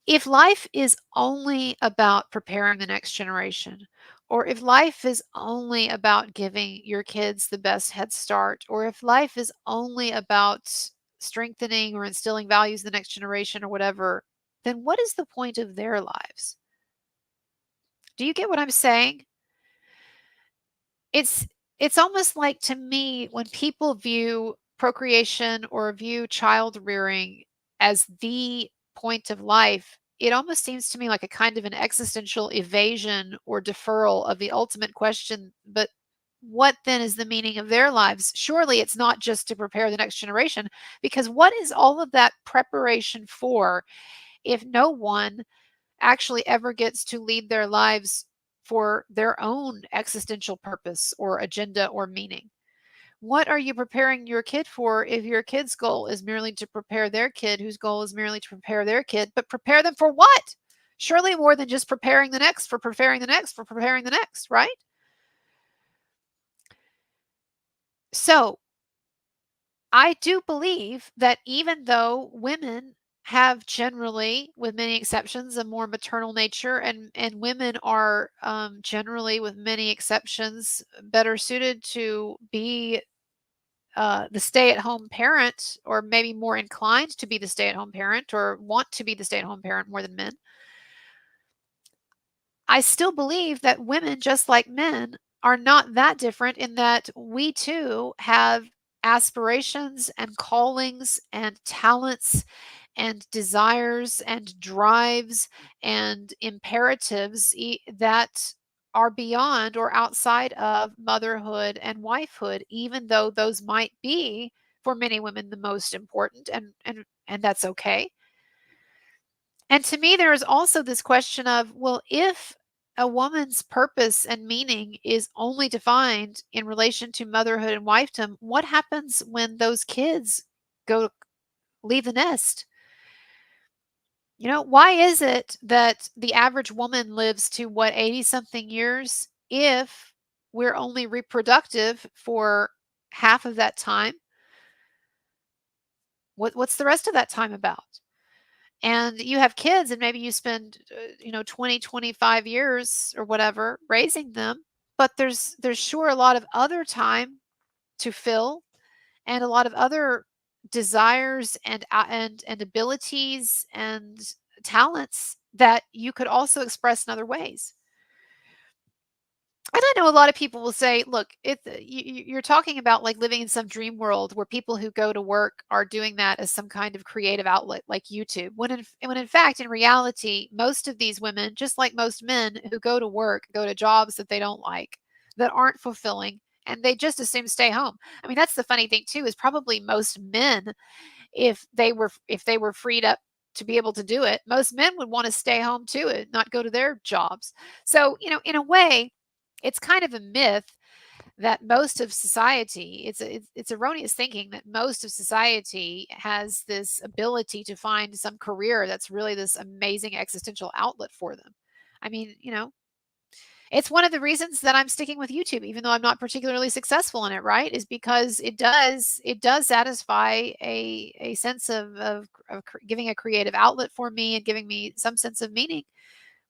if life is only about preparing the next generation, or if life is only about giving your kids the best head start, or if life is only about strengthening or instilling values in the next generation or whatever, then what is the point of their lives? Do you get what I'm saying? It's it's almost like to me when people view procreation or view child rearing as the point of life, it almost seems to me like a kind of an existential evasion or deferral of the ultimate question, but what then is the meaning of their lives? Surely it's not just to prepare the next generation, because what is all of that preparation for if no one actually ever gets to lead their lives for their own existential purpose or agenda or meaning? What are you preparing your kid for if your kid's goal is merely to prepare their kid, whose goal is merely to prepare their kid, but prepare them for what? Surely more than just preparing the next for preparing the next for preparing the next, right? So I do believe that even though women have generally, with many exceptions, a more maternal nature, and women are generally, with many exceptions, better suited to be the stay-at-home parent, or maybe more inclined to be the stay-at-home parent, or want to be the stay-at-home parent more than men. I still believe that women, just like men, are not that different in that we too have aspirations and callings and talents and desires and drives and imperatives that are beyond or outside of motherhood and wifehood, even though those might be for many women the most important, and that's okay. And to me, there is also this question of, well, if a woman's purpose and meaning is only defined in relation to motherhood and wifedom, what happens when those kids go leave the nest? Why is it that the average woman lives to what, 80 something years if we're only reproductive for half of that time? What's the rest of that time about? And you have kids and maybe you spend 20, 25 years or whatever raising them, but there's sure a lot of other time to fill, and a lot of other desires and abilities and talents that you could also express in other ways. And I know a lot of people will say, look, you're talking about like living in some dream world where people who go to work are doing that as some kind of creative outlet like YouTube. When in fact, in reality, most of these women, just like most men who go to work, go to jobs that they don't like, that aren't fulfilling, and they just assume stay home. I mean, that's the funny thing too, is probably most men, if they were freed up to be able to do it, most men would want to stay home too and not go to their jobs. So, in a way, it's kind of a myth that most of society, it's erroneous thinking that most of society has this ability to find some career that's really this amazing existential outlet for them. I mean, it's one of the reasons that I'm sticking with YouTube, even though I'm not particularly successful in it, right? Is because it does satisfy a sense of giving a creative outlet for me and giving me some sense of meaning,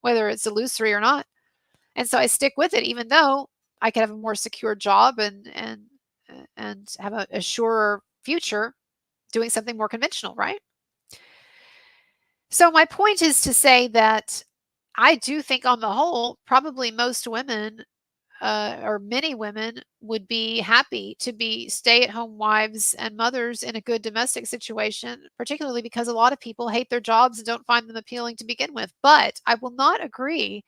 whether it's illusory or not. And so I stick with it, even though I could have a more secure job and have a surer future doing something more conventional, right? So my point is to say that I do think on the whole, probably most women or many women would be happy to be stay-at-home wives and mothers in a good domestic situation, particularly because a lot of people hate their jobs and don't find them appealing to begin with. But I will not agree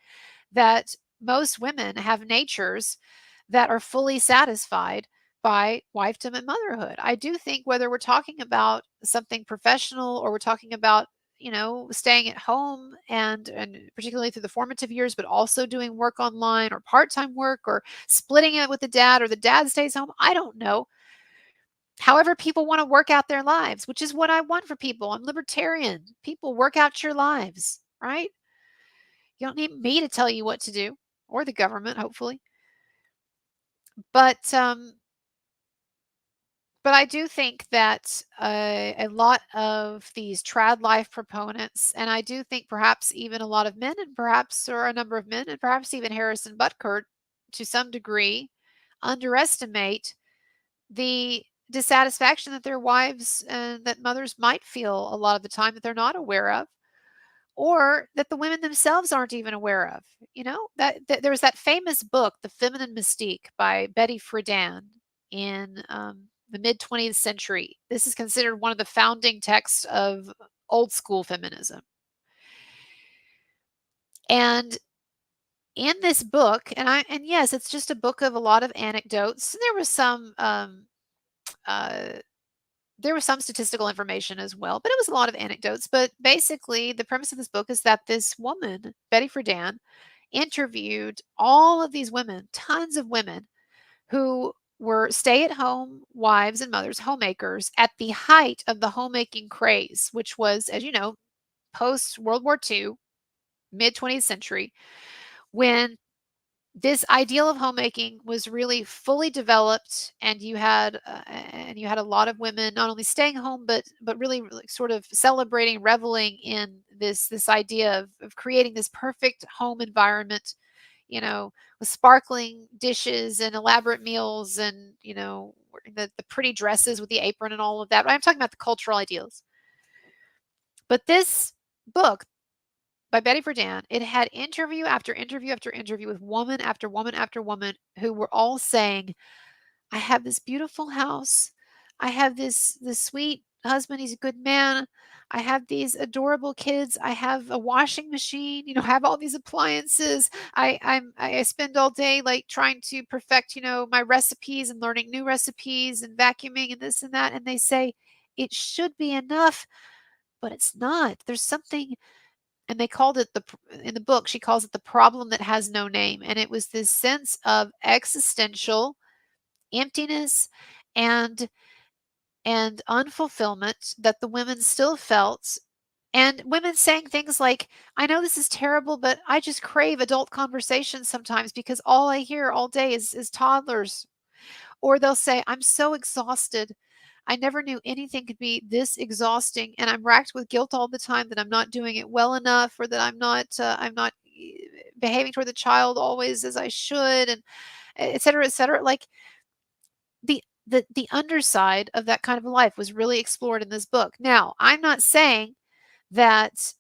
that most women have natures that are fully satisfied by wifedom and motherhood. I do think whether we're talking about something professional or we're talking about staying at home and particularly through the formative years, but also doing work online or part-time work or splitting it with the dad or the dad stays home. I don't know. However, people want to work out their lives, which is what I want for people. I'm libertarian. People work out your lives, right? You don't need me to tell you what to do or the government, hopefully. But I do think that a lot of these trad life proponents, and I do think perhaps even a lot of men, and perhaps or a number of men, and perhaps even Harrison Butker to some degree, underestimate the dissatisfaction that their wives and that mothers might feel a lot of the time that they're not aware of, or that the women themselves aren't even aware of. That there was that famous book, The Feminine Mystique by Betty Friedan in the mid 20th century. This is considered one of the founding texts of old school feminism. And in this book, and yes, it's just a book of a lot of anecdotes. Uh, there was some statistical information as well, but it was a lot of anecdotes. But basically, the premise of this book is that this woman, Betty Friedan, interviewed all of these women, tons of women who were stay-at-home wives and mothers, homemakers, at the height of the homemaking craze, which was, as you know, post World War II, mid 20th century, when this ideal of homemaking was really fully developed, and you had a lot of women not only staying home but really, really sort of celebrating, reveling in this idea of creating this perfect home environment, with sparkling dishes and elaborate meals and wearing the pretty dresses with the apron and all of that. I'm talking about the cultural ideals. But this book by Betty Friedan, it had interview after interview after interview with woman after woman after woman who were all saying, I have this beautiful house. I have this sweet husband. He's a good man. I have these adorable kids. I have a washing machine. I have all these appliances. I spend all day like trying to perfect my recipes and learning new recipes and vacuuming and this and that. And they say it should be enough, but it's not. There's something, and they called it in the book. She calls it the problem that has no name, and it was this sense of existential emptiness and unfulfillment that the women still felt. And women saying things like, I know this is terrible, but I just crave adult conversations sometimes because all I hear all day is toddlers. Or they'll say, I'm so exhausted. I never knew anything could be this exhausting, and I'm racked with guilt all the time that I'm not doing it well enough, or that I'm not behaving toward the child always as I should, and et cetera, et cetera. Like the underside of that kind of a life was really explored in this book. Now, I'm not saying that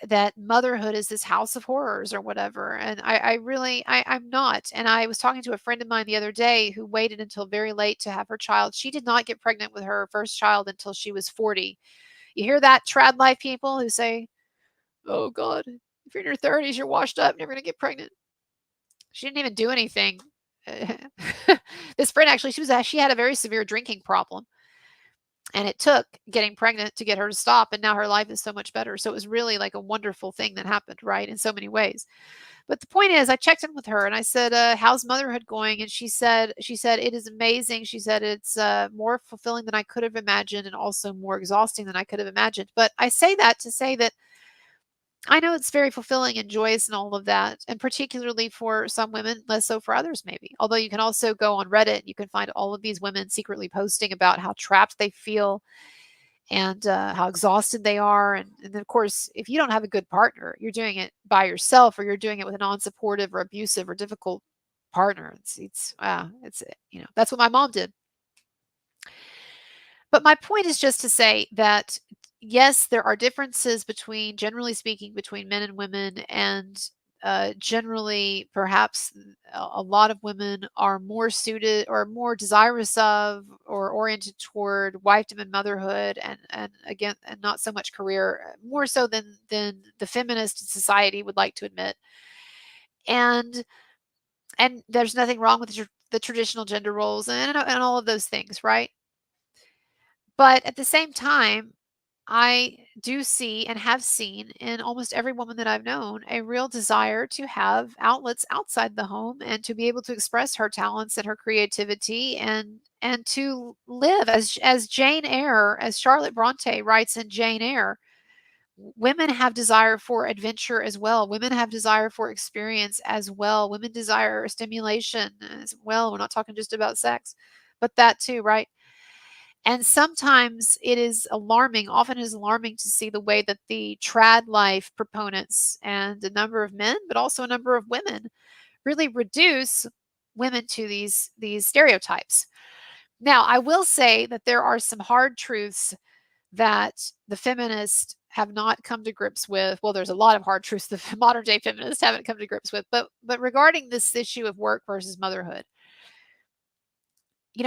that motherhood is this house of horrors or whatever, and I really I'm not. And I was talking to a friend of mine the other day who waited until very late to have her child. She did not get pregnant with her first child until she was 40. You hear that, trad life people who say, oh God, if you're in your 30s, you're washed up, never gonna get pregnant. She didn't even do anything. This friend, actually, she had a very severe drinking problem, and it took getting pregnant to get her to stop, and now her life is so much better. So it was really like a wonderful thing that happened, right, in so many ways. But the point is, I checked in with her and I said, how's motherhood going? And she said it is amazing. She said it's more fulfilling than I could have imagined, and also more exhausting than I could have imagined. But I say that to say that I know it's very fulfilling and joyous and all of that, and particularly for some women, less so for others maybe. Although you can also go on Reddit, you can find all of these women secretly posting about how trapped they feel and how exhausted they are. And of course, if you don't have a good partner, you're doing it by yourself, or you're doing it with a non-supportive or abusive or difficult partner. It's that's what my mom did. But my point is just to say that yes, there are differences between, generally speaking, between men and women, and generally, perhaps a lot of women are more suited or more desirous of or oriented toward wifedom and motherhood, and again, and not so much career, more so than the feminist society would like to admit. And and there's nothing wrong with the traditional gender roles and all of those things, right? But at the same time, I do see and have seen in almost every woman that I've known a real desire to have outlets outside the home and to be able to express her talents and her creativity and to live as Jane Eyre, as Charlotte Bronte writes in Jane Eyre. Women have desire for adventure as well. Women have desire for experience as well. Women desire stimulation as well. We're not talking just about sex, but that too, right? And sometimes it is alarming, often it is alarming to see the way that the trad life proponents and a number of men, but also a number of women, really reduce women to these stereotypes. Now, I will say that there are some hard truths that the feminists have not come to grips with. Well, there's a lot of hard truths the modern day feminists haven't come to grips with, but regarding this issue of work versus motherhood,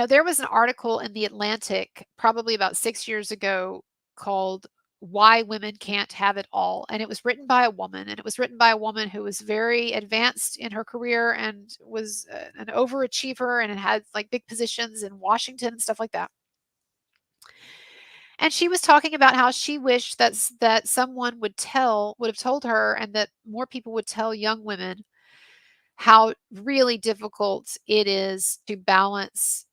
there was an article in The Atlantic probably about 6 years ago called "Why Women Can't Have It All," and it was written by a woman, and it was written by a woman who was very advanced in her career and was, an overachiever and had, like, big positions in Washington and stuff like that. And she was talking about how she wished that someone would have told her, and that more people would tell young women how really difficult it is to balance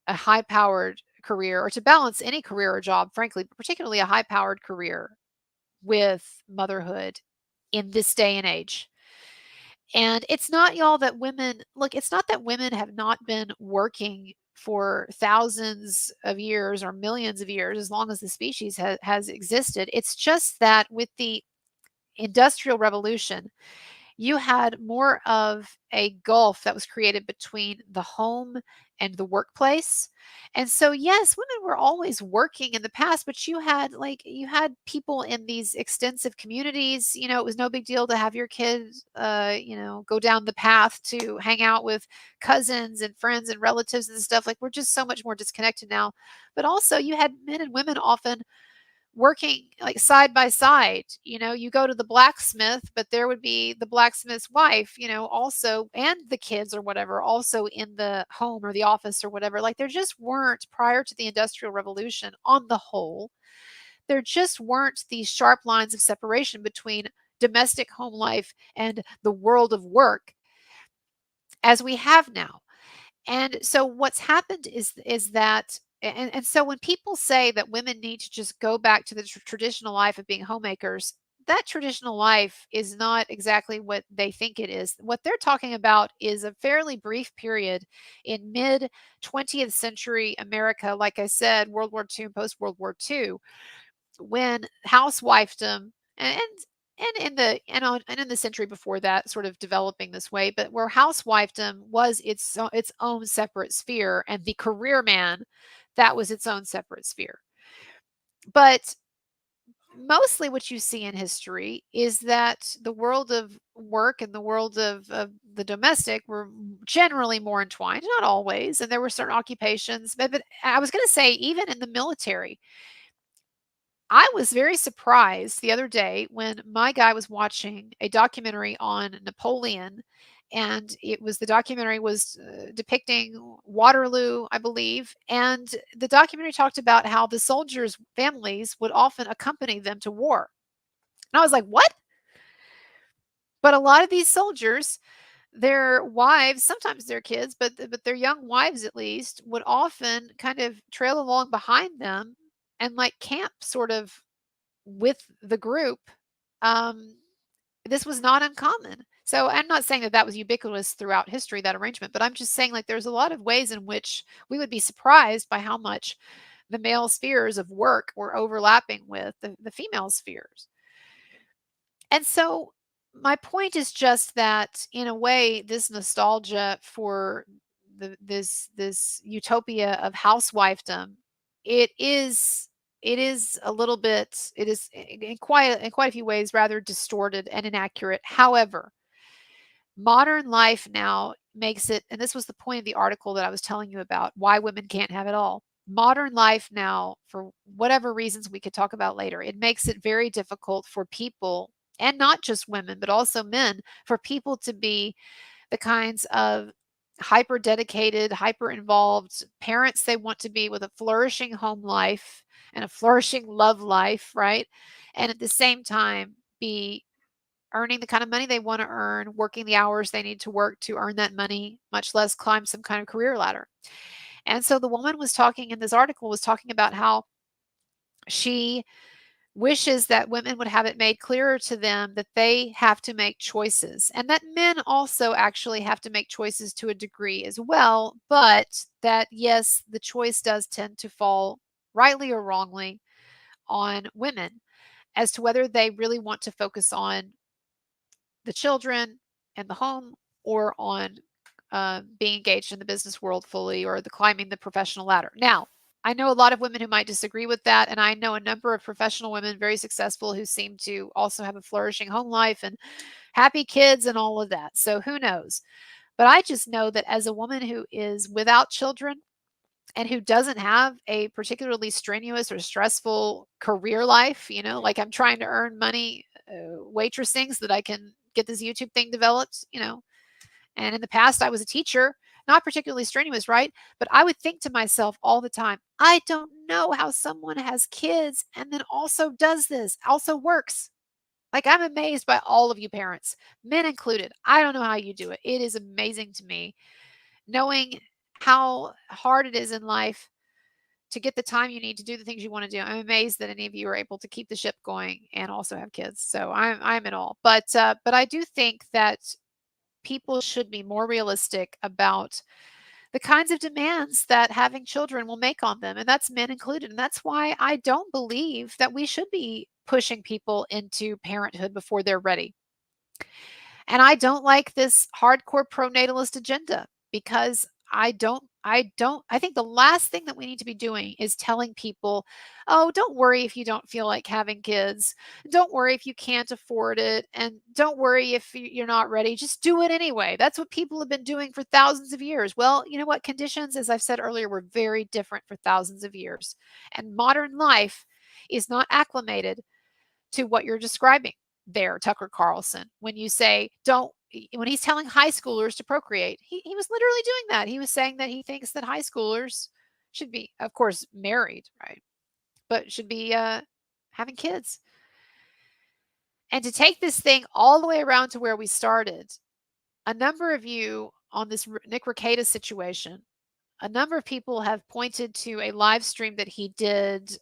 a high powered career, or to balance any career or job, frankly, but particularly a high powered career with motherhood in this day and age. And it's not, y'all, that women look, it's not that women have not been working for thousands of years or millions of years, as long as the species has existed. It's just that with the Industrial Revolution, you had more of a gulf that was created between the home and the workplace. And so, yes, women were always working in the past, but you had people in these extensive communities. It was no big deal to have your kids, go down the path to hang out with cousins and friends and relatives and stuff. Like, we're just so much more disconnected now. But also, you had men and women often working like side by side. You go to the blacksmith, but there would be the blacksmith's wife, also, and the kids or whatever, also in the home or the office or whatever. Like, there just weren't, prior to the Industrial Revolution, on the whole, there just weren't these sharp lines of separation between domestic home life and the world of work as we have now. And so what's happened is that, and so when people say that women need to just go back to the traditional life of being homemakers, that traditional life is not exactly what they think it is. What they're talking about is a fairly brief period in mid 20th century America, like I said, World War II and post World War II, when housewifedom and in the century before that, sort of developing this way, but where housewifedom was its own separate sphere, and the career man, that was its own separate sphere. But mostly what you see in history is that the world of work and the world of the domestic were generally more entwined, not always, and there were certain occupations, but I was going to say, even in the military, I was very surprised the other day when my guy was watching a documentary on Napoleon, and the documentary was depicting Waterloo, I believe, and the documentary talked about how the soldiers' families would often accompany them to war. And I was like, "What?" But a lot of these soldiers, their wives, sometimes their kids, but their young wives at least, would often kind of trail along behind them and like camp sort of with the group this was not uncommon. So I'm not saying that that was ubiquitous throughout history, that arrangement, but I'm just saying like there's a lot of ways in which we would be surprised by how much the male spheres of work were overlapping with the female spheres. And so my point is just that in a way, this nostalgia for this utopia of housewifedom, it is it is a little bit it is in quite a few ways rather distorted and inaccurate. However, modern life now makes it, and this was the point of the article that I was telling you about, why women can't have it all. Modern life now, for whatever reasons we could talk about later, it makes it very difficult for people, and not just women, but also men, for people to be the kinds of hyper dedicated, hyper involved parents they want to be with a flourishing home life and a flourishing love life, right? And at the same time, be earning the kind of money they want to earn, working the hours they need to work to earn that money, much less climb some kind of career ladder. And so the woman was talking in this article was talking about how she wishes that women would have it made clearer to them that they have to make choices and that men also actually have to make choices to a degree as well, but that yes, the choice does tend to fall rightly or wrongly on women as to whether they really want to focus on the children and the home or on being engaged in the business world fully or the climbing the professional ladder. Now, I know a lot of women who might disagree with that, and I know a number of professional women, very successful, who seem to also have a flourishing home life and happy kids and all of that. So who knows? But I just know that as a woman who is without children and who doesn't have a particularly strenuous or stressful career life, like I'm trying to earn money waitressing so that I can get this YouTube thing developed. And in the past, I was a teacher, not particularly strenuous, right? But I would think to myself all the time, I don't know how someone has kids and then also does this, also works. Like, I'm amazed by all of you parents, men included. I don't know how you do it. It is amazing to me knowing how hard it is in life to get the time you need to do the things you want to do. I'm amazed that any of you are able to keep the ship going and also have kids. So I'm in awe. But I do think that people should be more realistic about the kinds of demands that having children will make on them, and that's men included. And that's why I don't believe that we should be pushing people into parenthood before they're ready. And I don't like this hardcore pronatalist agenda because I think the last thing that we need to be doing is telling people, "Oh, don't worry if you don't feel like having kids. Don't worry if you can't afford it, and don't worry if you're not ready. Just do it anyway." That's what people have been doing for thousands of years. Well, you know what? Conditions, as I've said earlier, were very different for thousands of years. And modern life is not acclimated to what you're describing there, Tucker Carlson, when you say, don't, when he's telling high schoolers to procreate, he was literally doing that. He was saying that he thinks that high schoolers should be, of course, married, right? But should be having kids. And to take this thing all the way around to where we started, a number of you on this Nick Rekieta situation, a number of people have pointed to a live stream that he did,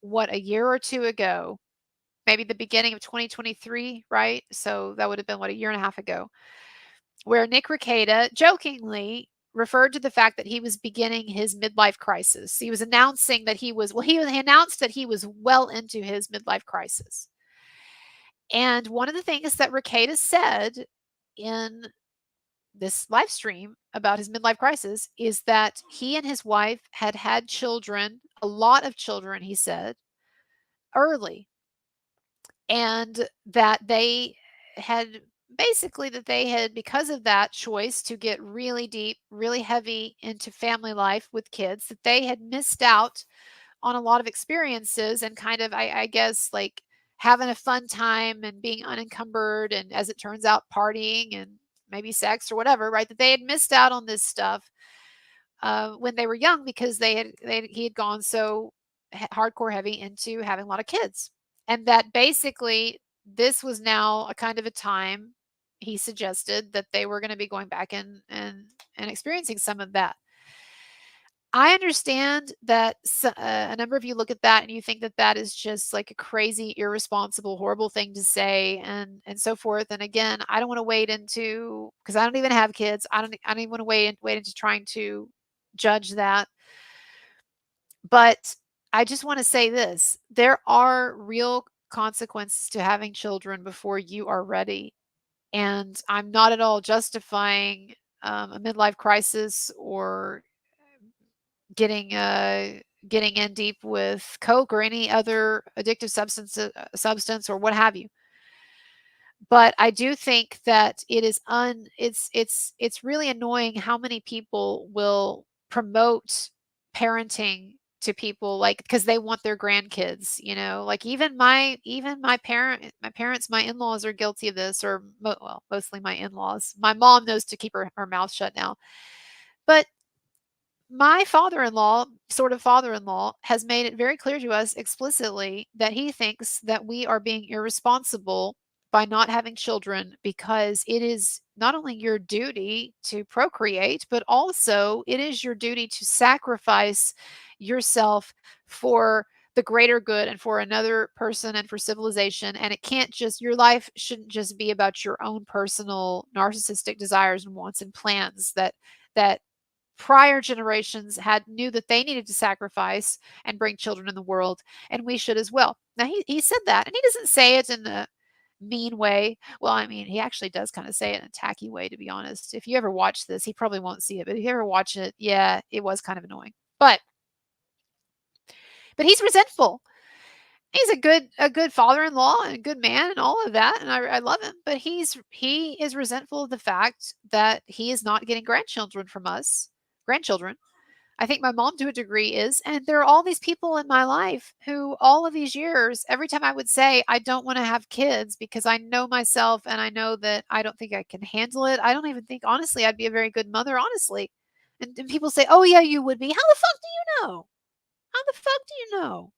a year or two ago, maybe the beginning of 2023, right? So that would have been a year and a half ago, where Nick Rekieta jokingly referred to the fact that he was beginning his midlife crisis. He was announcing that he announced that he was well into his midlife crisis. And one of the things that Rekieta said in this live stream about his midlife crisis is that he and his wife had had children, a lot of children, he said, early, and that they had because of that choice to get really deep, really heavy into family life with kids, that they had missed out on a lot of experiences and kind of, I guess, like having a fun time and being unencumbered. And as it turns out, partying and maybe sex or whatever, right? That they had missed out on this stuff when they were young because he had gone so hardcore heavy into having a lot of kids. And that basically this was now a kind of a time, he suggested, that they were going to be going back and experiencing some of that. I understand that a number of you look at that and you think that that is just like a crazy, irresponsible, horrible thing to say, and so forth. And again, I don't want to wade into, because I don't even have kids. I don't even want to wade into trying to judge that. But I just want to say this: there are real consequences to having children before you are ready. And I'm not at all justifying a midlife crisis or getting getting in deep with coke or any other addictive substance or what have you. But I do think that it is it's really annoying how many people will promote parenting to people, like, because they want their grandkids, like my parents, my in-laws are guilty of this, or well, mostly my in-laws. My mom knows to keep her mouth shut now, but my father-in-law, sort of father-in-law, has made it very clear to us explicitly that he thinks that we are being irresponsible by not having children, because it is not only your duty to procreate, but also it is your duty to sacrifice yourself for the greater good and for another person and for civilization. And it can't just, your life shouldn't just be about your own personal narcissistic desires and wants and plans that prior generations had knew that they needed to sacrifice and bring children in the world, and we should as well. Now he said that, and he doesn't say it in a mean way. Well, I mean, he actually does kind of say it in a tacky way, to be honest. If you ever watch this, he probably won't see it, but if you ever watch it, yeah, it was kind of annoying. But he's resentful. He's a good father-in-law and a good man and all of that, and I love him. But he is resentful of the fact that he is not getting grandchildren from us. Grandchildren. I think my mom, to a degree, is. And there are all these people in my life who, all of these years, every time I would say, I don't want to have kids because I know myself and I know that I don't think I can handle it. I don't even think, honestly, I'd be a very good mother, honestly. And people say, oh, yeah, you would be. How the fuck do you know? How the fuck do you know?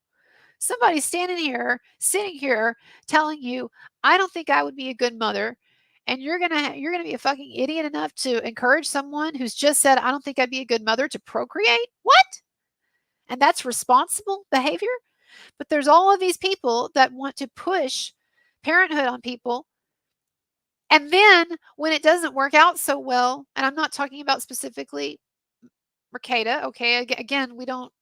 Somebody's standing here, sitting here, telling you, I don't think I would be a good mother. And you're gonna be a fucking idiot enough to encourage someone who's just said, I don't think I'd be a good mother, to procreate? What? And that's responsible behavior? But there's all of these people that want to push parenthood on people. And then when it doesn't work out so well, and I'm not talking about specifically Rekieta, okay? Again, we don't,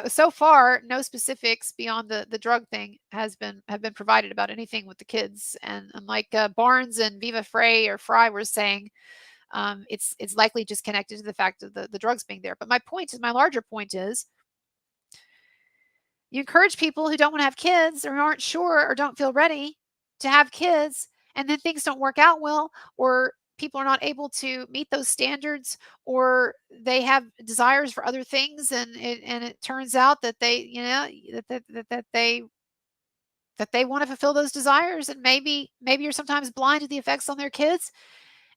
so far no specifics beyond the drug thing have been provided about anything with the kids. And like Barnes and Viva Frey or Fry were saying, it's likely just connected to the fact of the drugs being there. But my larger point is, you encourage people who don't want to have kids or aren't sure or don't feel ready to have kids, and then things don't work out well, or people are not able to meet those standards, or they have desires for other things, and it turns out that they, that they want to fulfill those desires, and maybe you're sometimes blind to the effects on their kids,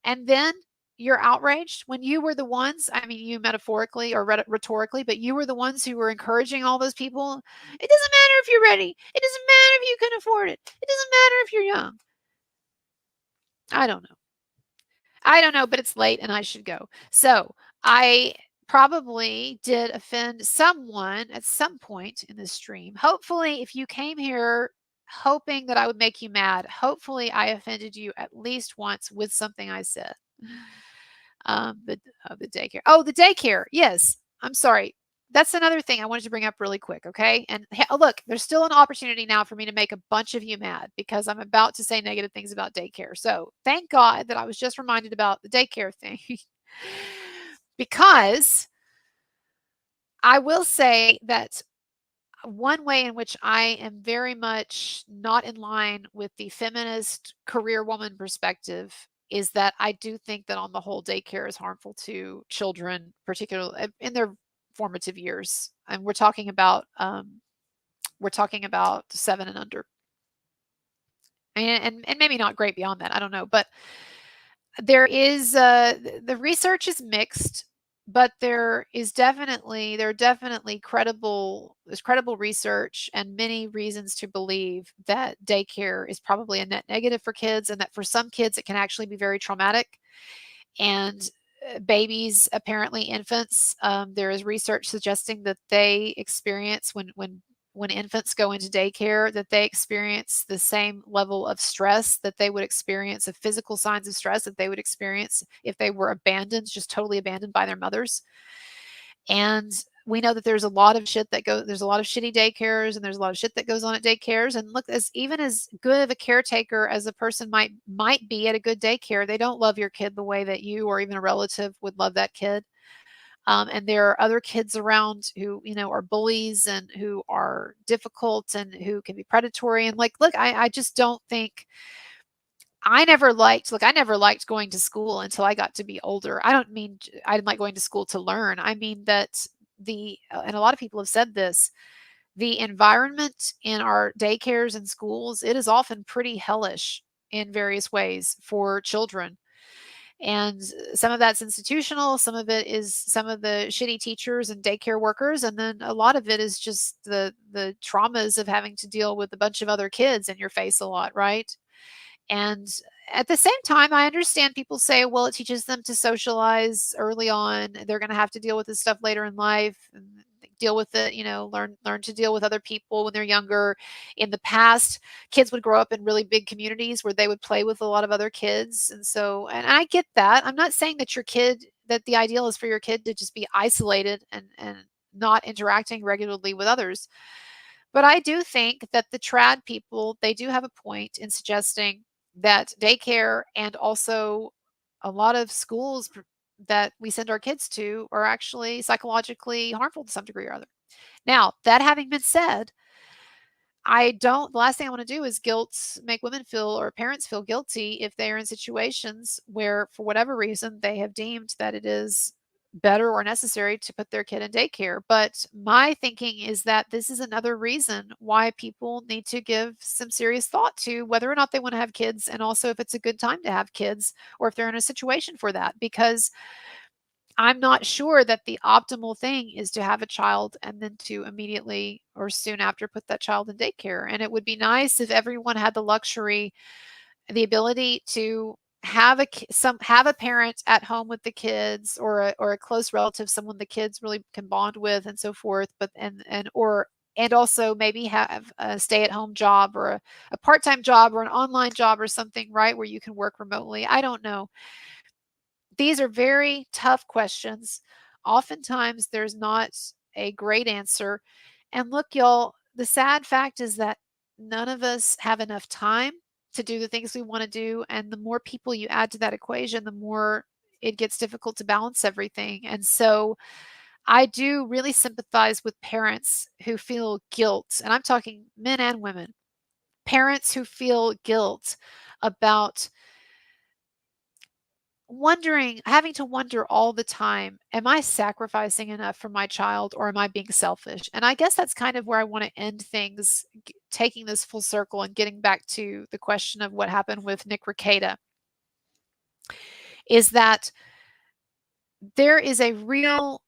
and then you're outraged when you were the ones, I mean, you metaphorically or rhetorically, but you were the ones who were encouraging all those people. It doesn't matter if you're ready. It doesn't matter if you can afford it. It doesn't matter if you're young. I don't know. I don't know, but it's late and I should go. So I probably did offend someone at some point in this stream. Hopefully, if you came here hoping that I would make you mad, hopefully I offended you at least once with something I said. The daycare. Oh, the daycare. Yes. I'm sorry. That's another thing I wanted to bring up really quick. Okay. And look, there's still an opportunity now for me to make a bunch of you mad because I'm about to say negative things about daycare. So thank God that I was just reminded about the daycare thing. Because I will say that one way in which I am very much not in line with the feminist career woman perspective is that I do think that on the whole, daycare is harmful to children, particularly in their formative years. And we're talking about 7 and under, and maybe not great beyond that. I don't know, but there is the research is mixed, but there's definitely credible research and many reasons to believe that daycare is probably a net negative for kids, and that for some kids it can actually be very traumatic. And babies, apparently infants, there is research suggesting that they experience when infants go into daycare, that they experience the same level of stress that they would experience, of physical signs of stress that they would experience if they were abandoned, just totally abandoned by their mothers. And we know that there's a lot of there's a lot of shitty daycares, and there's a lot of shit that goes on at daycares. And look, as even as good of a caretaker as a person might be at a good daycare, they don't love your kid the way that you or even a relative would love that kid. And there are other kids around who, are bullies and who are difficult and who can be predatory. And like, look, I just don't think I never liked going to school until I got to be older. I don't mean I didn't like going to school to learn. I mean that and a lot of people have said this, the environment in our daycares and schools, it is often pretty hellish in various ways for children. And some of that's institutional, some of it is some of the shitty teachers and daycare workers, and then a lot of it is just the traumas of having to deal with a bunch of other kids in your face a lot, right? And at the same time, I understand people say, well, it teaches them to socialize early on. They're going to have to deal with this stuff later in life and deal with it, learn to deal with other people when they're younger. In the past, kids would grow up in really big communities where they would play with a lot of other kids. And I get that. I'm not saying that the ideal is for your kid to just be isolated and not interacting regularly with others. But I do think that the trad people, they do have a point in suggesting that daycare and also a lot of schools that we send our kids to are actually psychologically harmful to some degree or other. Now, that having been said, the last thing I want to do is make women feel or parents feel guilty if they are in situations where, for whatever reason, they have deemed that it is better or necessary to put their kid in daycare. But my thinking is that this is another reason why people need to give some serious thought to whether or not they want to have kids, and also if it's a good time to have kids or if they're in a situation for that. Because I'm not sure that the optimal thing is to have a child and then to immediately or soon after put that child in daycare. And it would be nice if everyone had the luxury, the ability to have a parent at home with the kids, or a close relative, someone the kids really can bond with and so forth. But and also maybe have a stay-at-home job or a part-time job or an online job or something, right, where you can work remotely. I don't know. These are very tough questions. Oftentimes, there's not a great answer. And look, y'all, the sad fact is that none of us have enough time to do the things we want to do. And the more people you add to that equation, the more it gets difficult to balance everything. And so I do really sympathize with parents who feel guilt. And I'm talking men and women, parents who feel guilt about having to wonder all the time, am I sacrificing enough for my child, or am I being selfish? And I guess that's kind of where I want to end things, taking this full circle and getting back to the question of what happened with Nick Rekieta, is that there is a real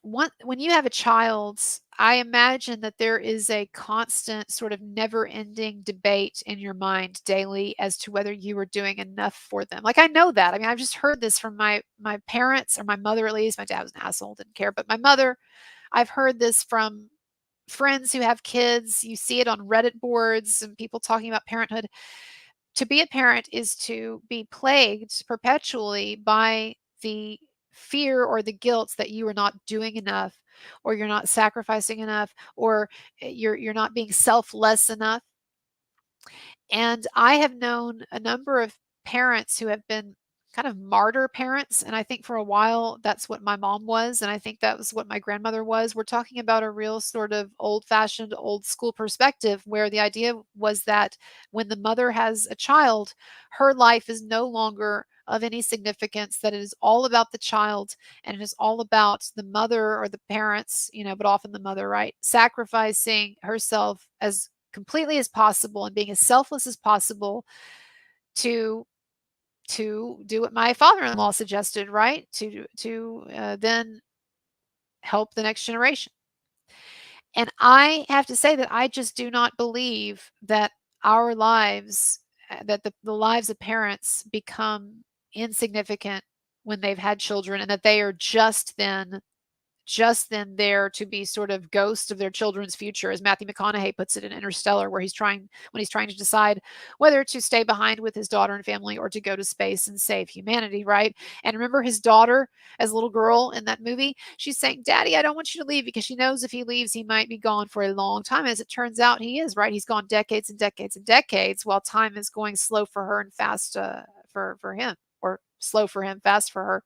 when you have a child, I imagine that there is a constant sort of never-ending debate in your mind daily as to whether you are doing enough for them. Like, I know that. I mean, I've just heard this from my parents, or my mother at least. My dad was an asshole, didn't care. But my mother, I've heard this from friends who have kids. You see it on Reddit boards and people talking about parenthood. To be a parent is to be plagued perpetually by the fear or the guilt that you are not doing enough, or you're not sacrificing enough, or you're not being selfless enough. And I have known a number of parents who have been kind of martyr parents. And I think for a while, that's what my mom was. And I think that was what my grandmother was. We're talking about a real sort of old fashioned, old school perspective, where the idea was that when the mother has a child, her life is no longer of any significance, that it is all about the child, and it is all about the mother or the parents, but often the mother, right, sacrificing herself as completely as possible and being as selfless as possible to do what my father-in-law suggested, right? To then help the next generation. And I have to say that I just do not believe that our lives, that the lives of parents become insignificant when they've had children, and that they are just then there to be sort of ghosts of their children's future, as Matthew McConaughey puts it in Interstellar, where when he's trying to decide whether to stay behind with his daughter and family or to go to space and save humanity, right? And remember his daughter, as a little girl in that movie, she's saying, "Daddy, I don't want you to leave," because she knows if he leaves, he might be gone for a long time. As it turns out, he is, right? He's gone decades and decades and decades, while time is going slow for her and fast for him, or slow for him, fast for her.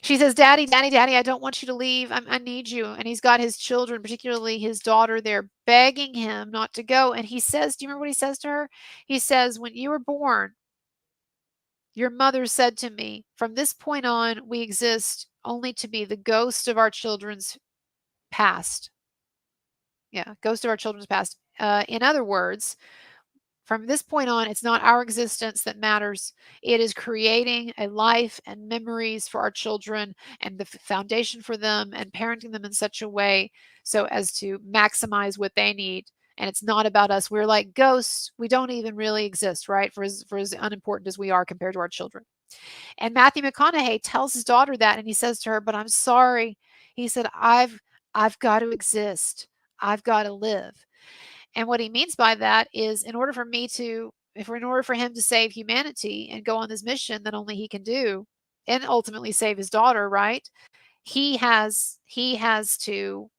She says, "Daddy, Daddy, Daddy, I don't want you to leave. I need you." And he's got his children, particularly his daughter there, begging him not to go. And he says, do you remember what he says to her? He says, "When you were born, your mother said to me, from this point on, we exist only to be the ghost of our children's past." Yeah, ghost of our children's past. In other words, from this point on, it's not our existence that matters. It is creating a life and memories for our children and the foundation for them, and parenting them in such a way so as to maximize what they need. And it's not about us. We're like ghosts. We don't even really exist, right? For as unimportant as we are compared to our children. And Matthew McConaughey tells his daughter that, and he says to her, "But I'm sorry." He said, I've got to exist. I've got to live. And what he means by that is, in order for him to save humanity and go on this mission that only he can do, and ultimately save his daughter, right? He has to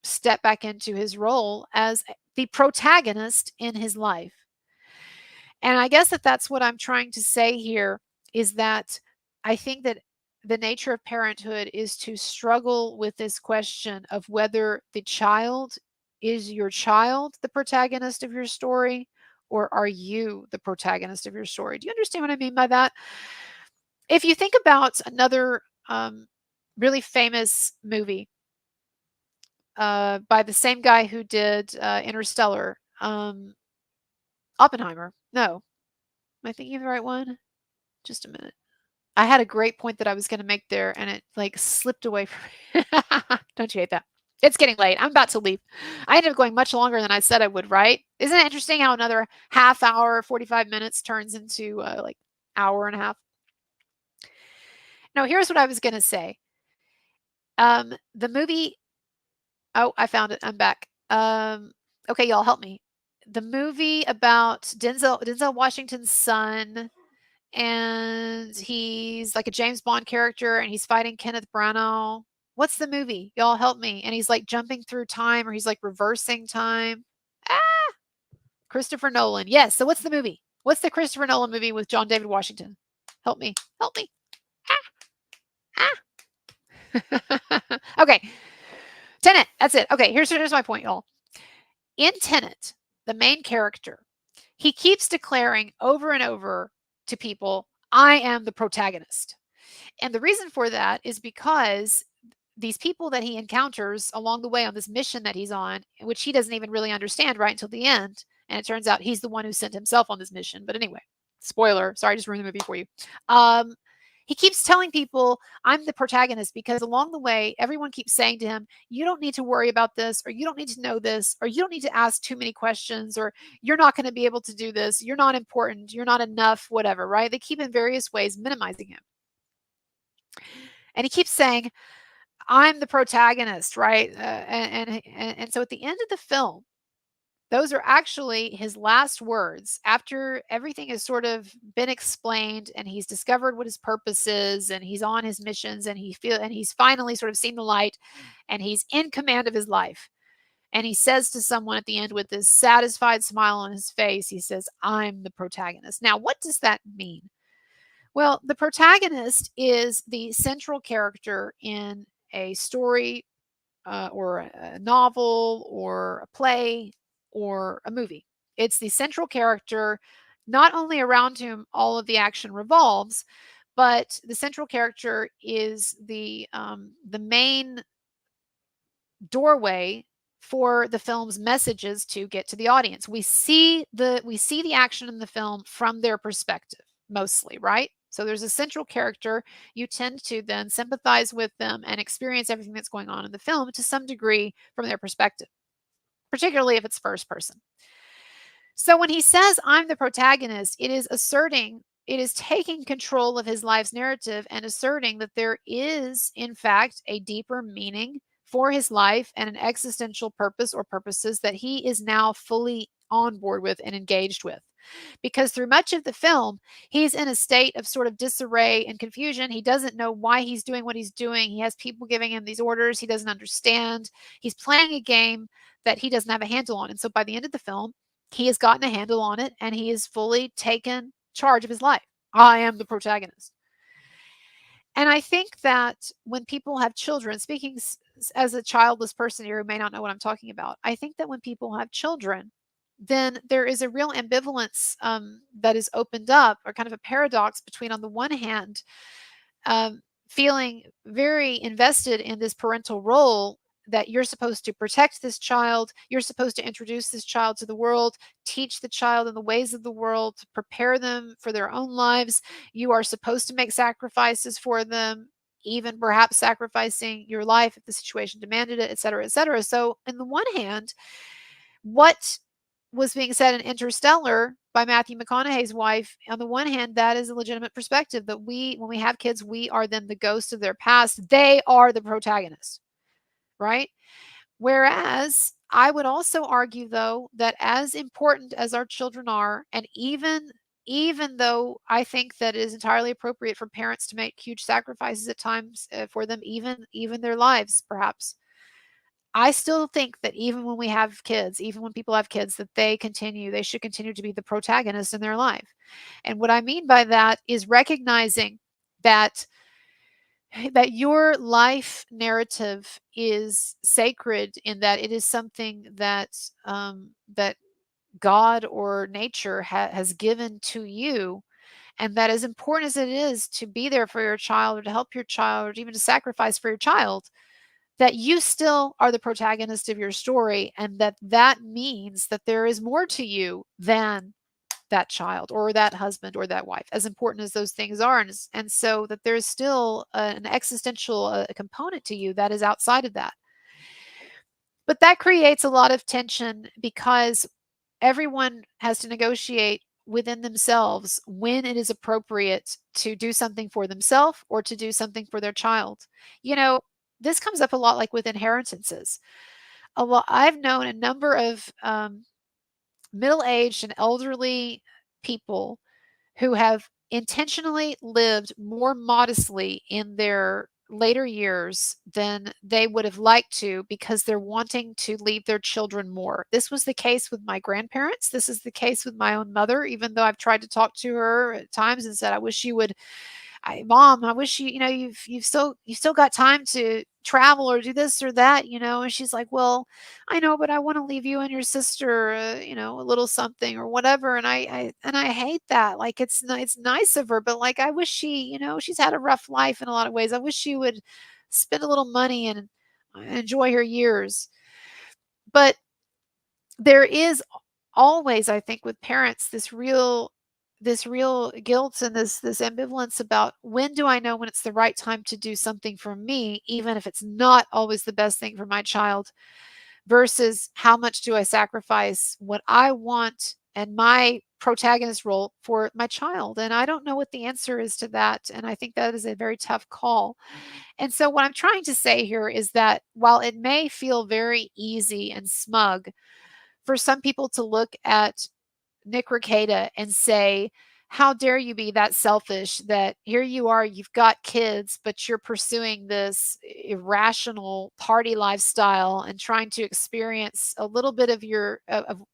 step back into his role as the protagonist in his life. And I guess that's what I'm trying to say here, is that I think that the nature of parenthood is to struggle with this question of whether the child is your child the protagonist of your story, or are you the protagonist of your story? Do you understand what I mean by that? If you think about another really famous movie by the same guy who did Interstellar, Oppenheimer. No, am I thinking of the right one? Just a minute. I had a great point that I was gonna make there, and it, like, slipped away from me. Don't you hate that? It's getting late. I'm about to leave. I ended up going much longer than I said I would, right? Isn't it interesting how another half hour, 45 minutes turns into, like, hour and a half? No, here's what I was gonna say. The movie Oh, I found it. I'm back. Okay, y'all help me. The movie about Denzel Washington's son, and he's like a James Bond character, and he's fighting Kenneth Branagh. What's the movie? Y'all help me. And he's like jumping through time, or he's like reversing time. Ah, Christopher Nolan. Yes. So what's the movie? What's the Christopher Nolan movie with John David Washington? Help me. Help me. Ah. Okay. Tenet. That's it. Okay. Here's my point, y'all. In Tenet, the main character, he keeps declaring over and over to people, "I am the protagonist." And the reason for that is because these people that he encounters along the way on this mission that he's on, which he doesn't even really understand right until the end, and it turns out he's the one who sent himself on this mission. But anyway, spoiler, sorry, I just ruined the movie for you. He keeps telling people, "I'm the protagonist," because along the way, everyone keeps saying to him, "You don't need to worry about this, or you don't need to know this, or you don't need to ask too many questions, or you're not going to be able to do this. You're not important. You're not enough," whatever, right? They keep in various ways minimizing him. And he keeps saying, "I'm the protagonist," right? And so at the end of the film, those are actually his last words after everything has sort of been explained, and he's discovered what his purpose is, and he's on his missions, and he's finally sort of seen the light, and he's in command of his life. And he says to someone at the end with this satisfied smile on his face, he says, "I'm the protagonist." Now, what does that mean? Well, the protagonist is the central character in a story, or a novel, or a play, or a movie. It's the central character, not only around whom all of the action revolves, but the central character is the main doorway for the film's messages to get to the audience. We see the action in the film from their perspective mostly, right? So there's a central character. You tend to then sympathize with them and experience everything that's going on in the film to some degree from their perspective, particularly if it's first person. So when he says, "I'm the protagonist," it is asserting it is taking control of his life's narrative and asserting that there is, in fact, a deeper meaning for his life and an existential purpose or purposes that he is now fully on board with and engaged with. Because through much of the film, he's in a state of sort of disarray and confusion. He doesn't know why he's doing what he's doing. He has people giving him these orders he doesn't understand. He's playing a game that he doesn't have a handle on. And so by the end of the film, he has gotten a handle on it and he has fully taken charge of his life. I am the protagonist. And I think that when people have children, speaking as a childless person here who may not know what I'm talking about, I think that when people have children, then there is a real ambivalence that is opened up, or kind of a paradox between, on the one hand, feeling very invested in this parental role, that you're supposed to protect this child, you're supposed to introduce this child to the world, teach the child in the ways of the world, prepare them for their own lives. You are supposed to make sacrifices for them, even perhaps sacrificing your life if the situation demanded it, et cetera, et cetera. So, on the one hand, what was being said in Interstellar by Matthew McConaughey's wife, on the one hand, that is a legitimate perspective, that when we have kids, we are then the ghost of their past. They are the protagonist, right? Whereas I would also argue, though, that as important as our children are, and even though I think that it is entirely appropriate for parents to make huge sacrifices at times for them, even their lives, perhaps, I still think that even when we have kids, even when people have kids, that they should continue to be the protagonist in their life. And what I mean by that is recognizing that your life narrative is sacred, in that it is something that that God or nature has given to you, and that as important as it is to be there for your child, or to help your child, or even to sacrifice for your child, that you still are the protagonist of your story, and that means that there is more to you than that child or that husband or that wife, as important as those things are. And so that there's still an existential component to you that is outside of that. But that creates a lot of tension, because everyone has to negotiate within themselves when it is appropriate to do something for themselves or to do something for their child. You know, this comes up a lot, like with inheritances. A lot, I've known a number of middle-aged and elderly people who have intentionally lived more modestly in their later years than they would have liked to, because they're wanting to leave their children more. This was the case with my grandparents. This is the case with my own mother, even though I've tried to talk to her at times and said, I wish you would Mom, I wish you've still got time to travel or do this or that, and she's like, well, I know, but I want to leave you and your sister, a little something or whatever. And I hate that. Like, it's nice of her, but like, I wish she's had a rough life in a lot of ways. I wish she would spend a little money and enjoy her years. But there is always, I think, with parents, this real guilt and this ambivalence about, when do I know when it's the right time to do something for me, even if it's not always the best thing for my child, versus how much do I sacrifice what I want and my protagonist role for my child. And I don't know what the answer is to that. And I think that is a very tough call. And so what I'm trying to say here is that while it may feel very easy and smug for some people to look at Nick Rekieta and say, how dare you be that selfish, that here you are, you've got kids, but you're pursuing this irrational party lifestyle and trying to experience a little bit of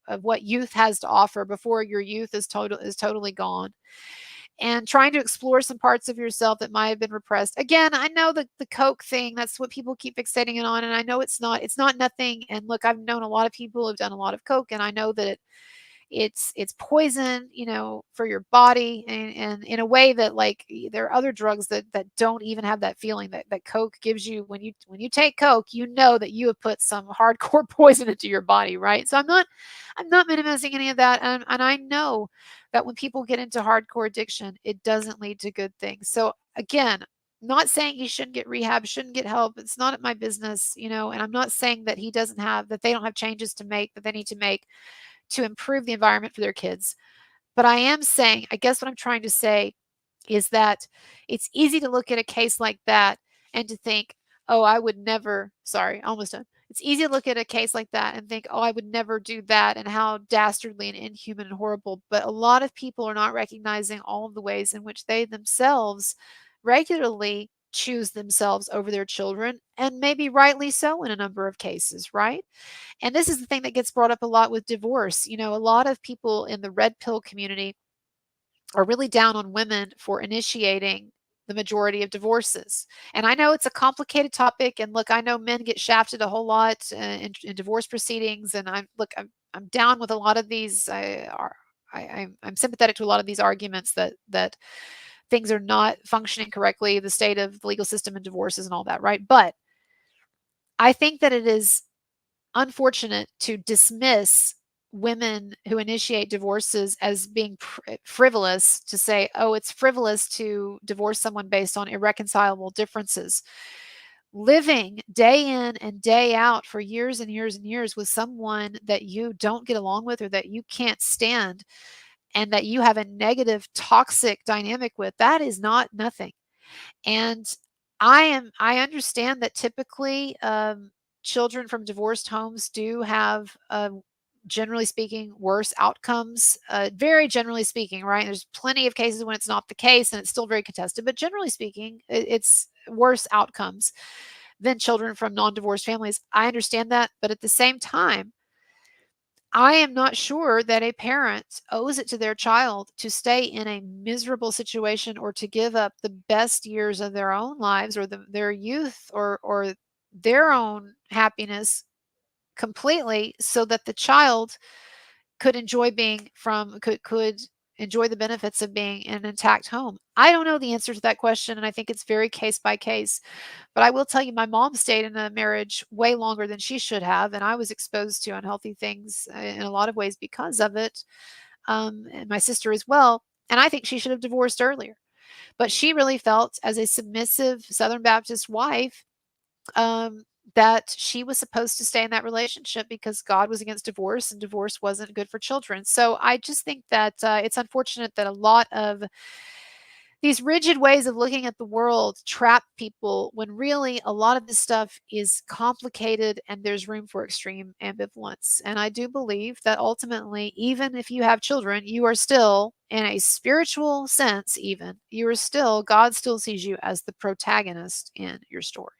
of what youth has to offer before your youth is totally gone, and trying to explore some parts of yourself that might have been repressed. Again, I know that the Coke thing, that's what people keep fixating it on, and I know it's not nothing. And look, I've known a lot of people who've done a lot of Coke, and I know that it's poison, for your body, and in a way that, like, there are other drugs that don't even have that feeling that Coke gives you. When you take Coke, you know that you have put some hardcore poison into your body, right? So I'm not minimizing any of that, and I know that when people get into hardcore addiction, it doesn't lead to good things. So again, not saying he shouldn't get rehab, shouldn't get help. It's not my business, and I'm not saying that that they don't have changes to make, that they need to make to improve the environment for their kids. But I am saying, I guess what I'm trying to say is that it's easy to look at a case like that and to think, oh, I would never, sorry, almost done. It's easy to look at a case like that and think, oh, I would never do that and how dastardly and inhuman and horrible. But a lot of people are not recognizing all of the ways in which they themselves regularly choose themselves over their children, and maybe rightly so in a number of cases, right? And this is the thing that gets brought up a lot with divorce. You know, a lot of people in the red pill community are really down on women for initiating the majority of divorces. And I know it's a complicated topic. And look, I know men get shafted a whole lot in divorce proceedings. And I'm down with a lot of these. I'm sympathetic to a lot of these arguments that things are not functioning correctly, the state of the legal system and divorces and all that, right? But I think that it is unfortunate to dismiss women who initiate divorces as being frivolous, to say, oh, it's frivolous to divorce someone based on irreconcilable differences. Living day in and day out for years and years and years with someone that you don't get along with or that you can't stand and that you have a negative, toxic dynamic with, that is not nothing. And I understand that typically, children from divorced homes do have, generally speaking, worse outcomes, very generally speaking, right? There's plenty of cases when it's not the case and it's still very contested, but generally speaking, it's worse outcomes than children from non-divorced families. I understand that, but at the same time, I am not sure that a parent owes it to their child to stay in a miserable situation or to give up the best years of their own lives or their youth or their own happiness completely so that the child could enjoy being from could enjoy the benefits of being in an intact home. I don't know the answer to that question, and I think it's very case by case. But I will tell you, my mom stayed in a marriage way longer than she should have, and I was exposed to unhealthy things in a lot of ways because of it, and my sister as well. And I think she should have divorced earlier. But she really felt, as a submissive Southern Baptist wife, um, that she was supposed to stay in that relationship because God was against divorce and divorce wasn't good for children. So I just think that it's unfortunate that a lot of these rigid ways of looking at the world trap people when really a lot of this stuff is complicated and there's room for extreme ambivalence. And I do believe that ultimately, even if you have children, you are still, in a spiritual sense, even, you are still, God still sees you as the protagonist in your story.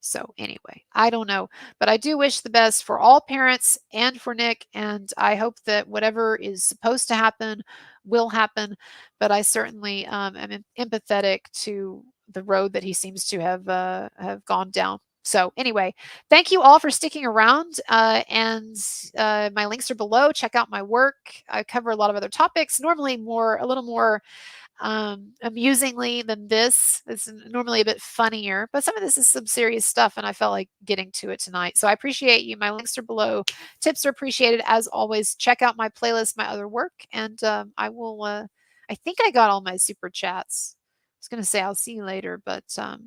So anyway, I don't know, but I do wish the best for all parents and for Nick, and I hope that whatever is supposed to happen will happen. But I certainly am empathetic to the road that he seems to have gone down. So anyway, thank you all for sticking around, and my links are below. Check out my work. I cover a lot of other topics, normally a little more amusingly than this. It's normally a bit funnier, but some of this is some serious stuff, and I felt like getting to it tonight. So I appreciate you. My links are below. Tips are appreciated as always. Check out my playlist, my other work, and I will. I think I got all my super chats. I was going to say I'll see you later, but let's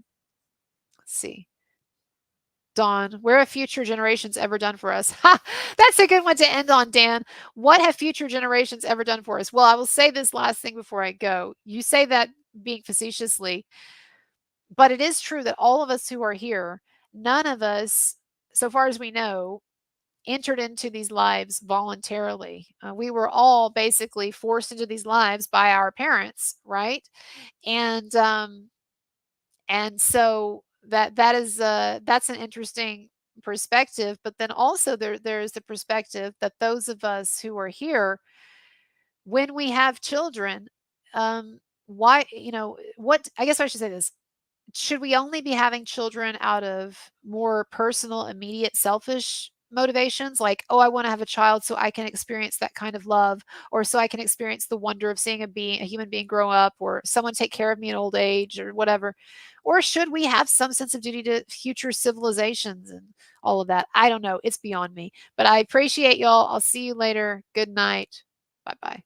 see. Dawn, where have future generations ever done for us? Ha! That's a good one to end on, Dan. What have future generations ever done for us? Well, I will say this last thing before I go. You say that being facetiously, but it is true that all of us who are here, none of us, so far as we know, entered into these lives voluntarily. We were all basically forced into these lives by our parents, right? And so that's an interesting perspective, but then also there's the perspective that those of us who are here, when we have children, why, what, I guess I should say this, should we only be having children out of more personal, immediate, selfish motivations? Like, oh, I want to have a child so I can experience that kind of love, or so I can experience the wonder of seeing a human being grow up, or someone take care of me in old age, or whatever. Or should we have some sense of duty to future civilizations and all of that? I don't know. It's beyond me. But I appreciate y'all. I'll see you later. Good night. Bye bye.